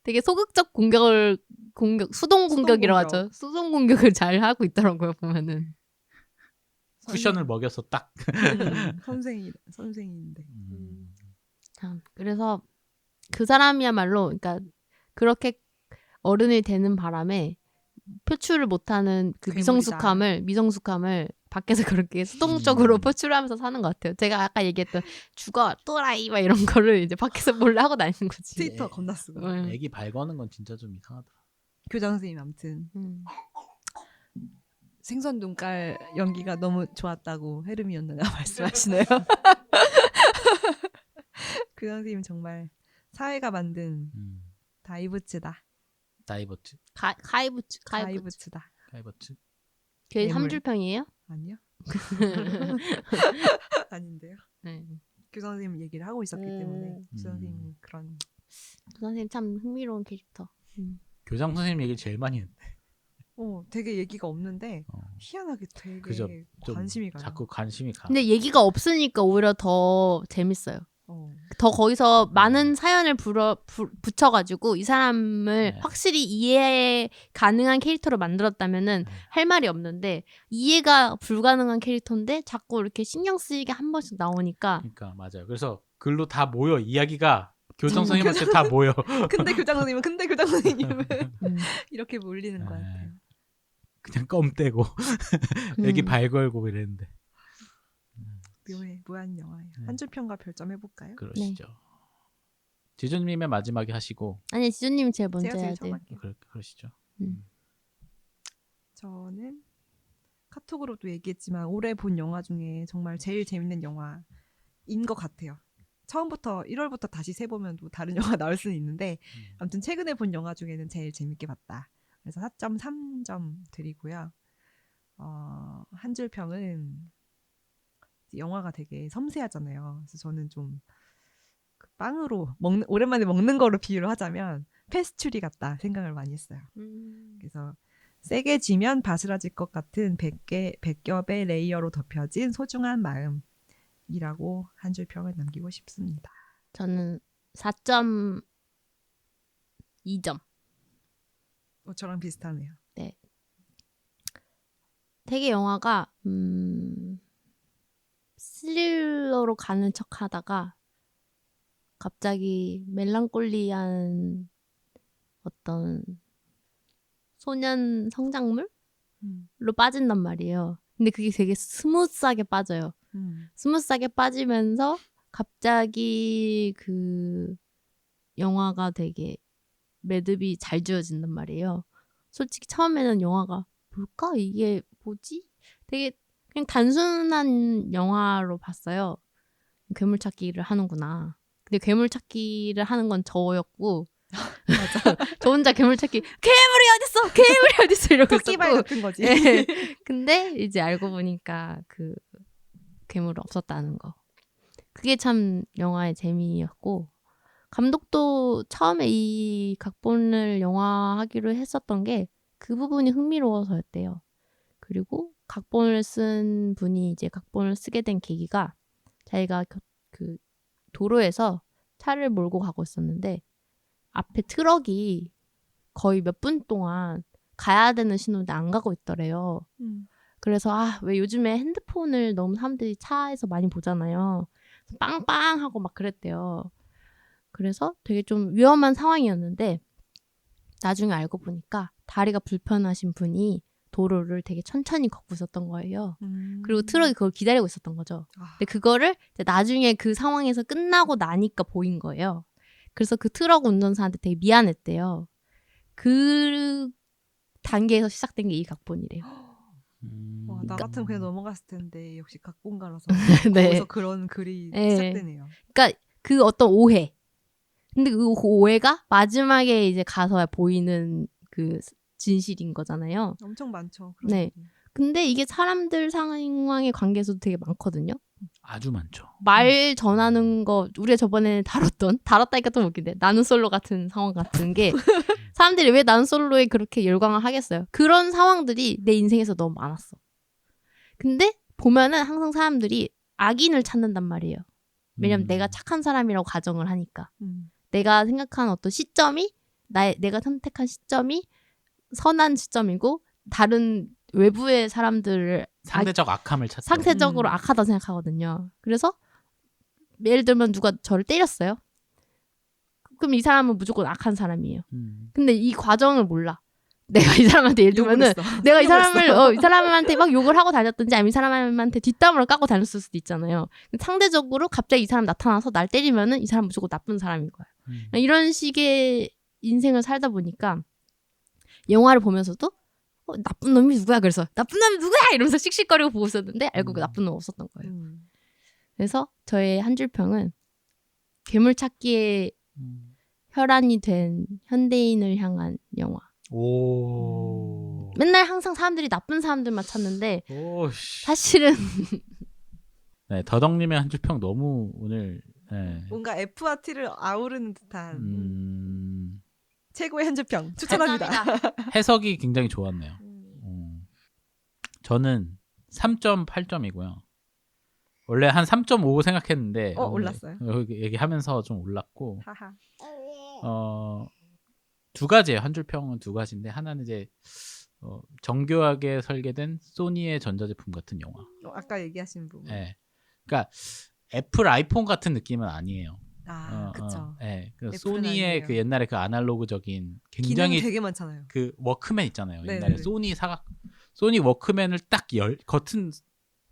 [SPEAKER 2] 되게 소극적 수동 공격이라고 하죠. 수동 공격을 잘 하고 있더라고요, 보면은.
[SPEAKER 3] 쿠션을 먹여서 딱.
[SPEAKER 1] 선생인데.
[SPEAKER 2] 참, 그래서 그 사람이야말로, 그러니까 그렇게 어른이 되는 바람에 표출을 못하는 그 미성숙함을 밖에서 그렇게 수동적으로 표출하면서 사는 것 같아요. 제가 아까 얘기했던 죽어, 또라이 막 이런 거를 이제 밖에서 몰래 하고 다니는 거지.
[SPEAKER 1] 트위터 겁나 쓰고.
[SPEAKER 3] 애기 발거는 건 진짜 좀 이상하더라.
[SPEAKER 1] 교장 선생님 아무튼 생선 눈깔 연기가 너무 좋았다고 헤르미온느가 말씀하시네요. 교장 선생님 정말 사회가 만든 다이브츠다.
[SPEAKER 3] 다이버츠.
[SPEAKER 1] 가이브츠다.
[SPEAKER 3] 다이버츠.
[SPEAKER 2] 그게 3줄평이에요?
[SPEAKER 1] 아니요. 아닌데요.
[SPEAKER 2] 네.
[SPEAKER 1] 교장 선생님 얘기를 하고 있었기 때문에 교장 선생님은 그런.
[SPEAKER 2] 그 선생님 참 흥미로운 캐릭터.
[SPEAKER 3] 교장 선생님 얘기를 제일 많이 했네.
[SPEAKER 1] 되게 얘기가 없는데 희한하게 되게
[SPEAKER 3] 그죠?
[SPEAKER 1] 관심이 가요.
[SPEAKER 3] 자꾸 관심이 가.
[SPEAKER 2] 근데 얘기가 없으니까 오히려 더 재밌어요. 더 거기서 많은 사연을 붙여가지고 이 사람을 확실히 이해 가능한 캐릭터로 만들었다면은 할 말이 없는데 이해가 불가능한 캐릭터인데 자꾸 이렇게 신경 쓰이게 한 번씩 나오니까.
[SPEAKER 3] 그러니까 맞아요. 그래서 글로 다 모여 이야기가 교장 선생님한테 다 모여.
[SPEAKER 1] 근데 교장 선생님은 이렇게 몰리는 것 같아요.
[SPEAKER 3] 그냥 껌 떼고 애기 발 걸고 이랬는데.
[SPEAKER 1] 묘해 무한 영화예요. 한 줄 평가 별점 해볼까요?
[SPEAKER 3] 그러시죠. 지주님의 마지막에 하시고.
[SPEAKER 2] 아니 지주님 제일 먼저 해야 돼요.
[SPEAKER 3] 그러시죠.
[SPEAKER 1] 저는 카톡으로도 얘기했지만 올해 본 영화 중에 정말 제일 재밌는 영화인 것 같아요. 처음부터 1월부터 다시 세보면 또 다른 영화 나올 수는 있는데 아무튼 최근에 본 영화 중에는 제일 재밌게 봤다. 그래서 4.3점 드리고요. 한 줄 평은 영화가 되게 섬세하잖아요. 그래서 저는 좀 그 빵으로 오랜만에 먹는 거로 비유를 하자면 페스츄리 같다 생각을 많이 했어요. 그래서 세게 지면 바스라질 것 같은 100겹의 레이어로 덮여진 소중한 마음이라고 한 줄 평을 남기고 싶습니다.
[SPEAKER 2] 저는 4.2점.
[SPEAKER 1] 저랑 비슷하네요.
[SPEAKER 2] 네. 되게 영화가 스릴러로 가는 척 하다가 갑자기 멜랑콜리한 어떤 소년 성장물로 빠진단 말이에요. 근데 그게 되게 스무스하게 빠져요. 스무스하게 빠지면서 갑자기 그 영화가 되게 매듭이 잘 지어진단 말이에요. 솔직히 처음에는 영화가 뭘까? 이게 뭐지? 되게 그냥 단순한 영화로 봤어요. 괴물찾기를 하는구나. 근데 괴물찾기를 하는 건 저였고 맞아. 저 혼자 괴물 찾기 괴물이 어딨어 괴물이 어딨어 이러고
[SPEAKER 1] 토끼발
[SPEAKER 2] 있었고.
[SPEAKER 1] 같은 거지.
[SPEAKER 2] 예. 근데 이제 알고 보니까 그 괴물은 없었다는 거. 그게 참 영화의 재미였고 감독도 처음에 이 각본을 영화하기로 했었던 게 그 부분이 흥미로워서였대요. 그리고 각본을 쓴 분이 이제 각본을 쓰게 된 계기가 자기가 그 도로에서 차를 몰고 가고 있었는데 앞에 트럭이 거의 몇 분 동안 가야 되는 신호인데 안 가고 있더래요. 그래서 왜 요즘에 핸드폰을 너무 사람들이 차에서 많이 보잖아요. 빵빵하고 막 그랬대요. 그래서 되게 좀 위험한 상황이었는데 나중에 알고 보니까 다리가 불편하신 분이 도로를 되게 천천히 걷고 있었던 거예요. 그리고 트럭이 그걸 기다리고 있었던 거죠. 근데 그거를 이제 나중에 그 상황에서 끝나고 나니까 보인 거예요. 그래서 그 트럭 운전사한테 되게 미안했대요. 그 단계에서 시작된 게 이 각본이래요.
[SPEAKER 1] 와, 나 같으면 그냥 넘어갔을 텐데 역시 각본가라서
[SPEAKER 2] 네.
[SPEAKER 1] 거기서 그런 글이
[SPEAKER 2] 네.
[SPEAKER 1] 시작되네요.
[SPEAKER 2] 그러니까 그 어떤 오해. 근데 그 오해가 마지막에 이제 가서야 보이는 그 진실인 거잖아요.
[SPEAKER 1] 엄청 많죠. 그런
[SPEAKER 2] 네.
[SPEAKER 1] 일이.
[SPEAKER 2] 근데 이게 사람들 상황의 관계에서도 되게 많거든요.
[SPEAKER 3] 아주 많죠.
[SPEAKER 2] 말 전하는 거 우리가 저번에 다뤘다니까 좀 웃긴데 나는 솔로 같은 상황 같은 게 사람들이 왜 나는 솔로에 그렇게 열광을 하겠어요. 그런 상황들이 내 인생에서 너무 많았어. 근데 보면은 항상 사람들이 악인을 찾는단 말이에요. 왜냐면 내가 착한 사람이라고 가정을 하니까. 내가 생각한 어떤 시점이 내가 선택한 시점이 선한 시점이고 다른 외부의 사람들을
[SPEAKER 3] 상대적 악함을 찾죠.
[SPEAKER 2] 상대적으로 악하다 생각하거든요. 그래서 예를 들면 누가 저를 때렸어요. 그럼 이 사람은 무조건 악한 사람이에요. 근데 이 과정을 몰라. 내가 이 사람한테 예를 들면은 내가 이 사람한테 막 욕을 하고 다녔든지 아니면 이 사람한테 뒷담화를 까고 다녔을 수도 있잖아요. 상대적으로 갑자기 이 사람 나타나서 날 때리면은 이 사람 무조건 나쁜 사람인 거야. 이런 식의 인생을 살다 보니까 영화를 보면서도 나쁜 놈이 누구야? 그래서 나쁜 놈이 누구야? 이러면서 씩씩거리고 보고 있었는데 알고 보니까 나쁜 놈 없었던 거예요. 그래서 저의 한 줄 평은 괴물 찾기에 혈안이 된 현대인을 향한 영화.
[SPEAKER 3] 오.
[SPEAKER 2] 맨날 항상 사람들이 나쁜 사람들만 찾는데
[SPEAKER 3] 오씨.
[SPEAKER 2] 사실은
[SPEAKER 3] 네, 더덕님의 한 줄 평 너무 오늘
[SPEAKER 1] 뭔가 F와 T를 아우르는 듯한 최고의 한 줄 평 추천합니다.
[SPEAKER 3] 해석이 굉장히 좋았네요. 저는 3.8점이고요. 원래 한 3.5 생각했는데
[SPEAKER 1] 올랐어요.
[SPEAKER 3] 여기 얘기하면서 좀 올랐고
[SPEAKER 1] 하하.
[SPEAKER 3] 두 가지예요. 한 줄 평은 두 가지인데 하나는 이제 정교하게 설계된 소니의 전자제품 같은 영화.
[SPEAKER 1] 아까 얘기하신 부분.
[SPEAKER 3] 네. 그러니까 애플 아이폰 같은 느낌은 아니에요.
[SPEAKER 1] 그렇죠.
[SPEAKER 3] 네. 그 소니의 그 옛날에 그 아날로그적인 굉장히
[SPEAKER 1] 되게 많잖아요.
[SPEAKER 3] 그 워크맨 있잖아요.
[SPEAKER 1] 네네네.
[SPEAKER 3] 옛날에 소니 워크맨을 딱 겉은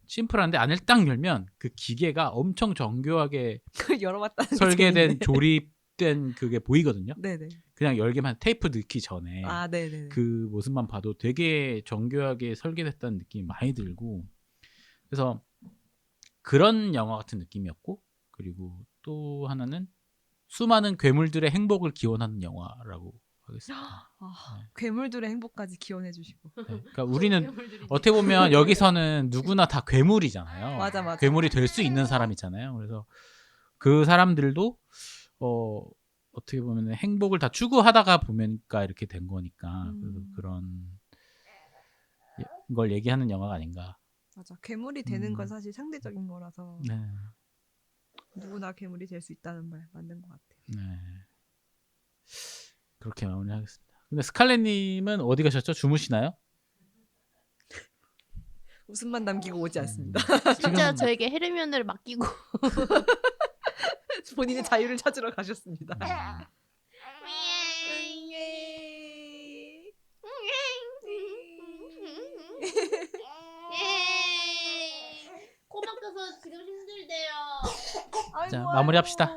[SPEAKER 3] 심플한데 안을 딱 열면 그 기계가 엄청 정교하게
[SPEAKER 1] 열어봤다는
[SPEAKER 3] 설계된 조립된 그게 보이거든요.
[SPEAKER 1] 네네.
[SPEAKER 3] 그냥 열기만 테이프 넣기 전에
[SPEAKER 1] 네네.
[SPEAKER 3] 그 모습만 봐도 되게 정교하게 설계됐다는 느낌이 많이 들고 그래서 그런 영화 같은 느낌이었고 그리고 또 하나는 수많은 괴물들의 행복을 기원하는 영화라고 하겠습니다. 네.
[SPEAKER 1] 괴물들의 행복까지 기원해 주시고.
[SPEAKER 3] 네. 그러니까 우리는 어떻게 보면 여기서는 누구나 다 괴물이잖아요.
[SPEAKER 1] 맞아.
[SPEAKER 3] 괴물이 될 수 있는 사람이잖아요. 그래서 그 사람들도 어떻게 보면 행복을 다 추구하다가 보니까 이렇게 된 거니까 그래서 그런 걸 얘기하는 영화가 아닌가.
[SPEAKER 1] 맞아. 괴물이 되는 건 사실 상대적인 거라서
[SPEAKER 3] 네.
[SPEAKER 1] 누구나 괴물이 될 수 있다는 말 맞는 것 같아요.
[SPEAKER 3] 네. 그렇게 마무리하겠습니다. 근데 스칼렛님은 어디 가셨죠? 주무시나요?
[SPEAKER 1] 웃음만 남기고 오지 않습니다.
[SPEAKER 2] 진짜 저에게 헤르미온느를 맡기고
[SPEAKER 1] 본인의 자유를 찾으러 가셨습니다.
[SPEAKER 2] 코 막혀서 지금 힘들대요.
[SPEAKER 3] 자, 마무리합시다.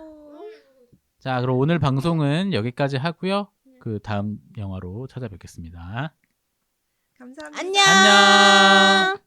[SPEAKER 3] 자, 그럼 오늘 방송은 여기까지 하고요. 그 다음 영화로 찾아뵙겠습니다.
[SPEAKER 1] 감사합니다.
[SPEAKER 2] 안녕.
[SPEAKER 3] 안녕.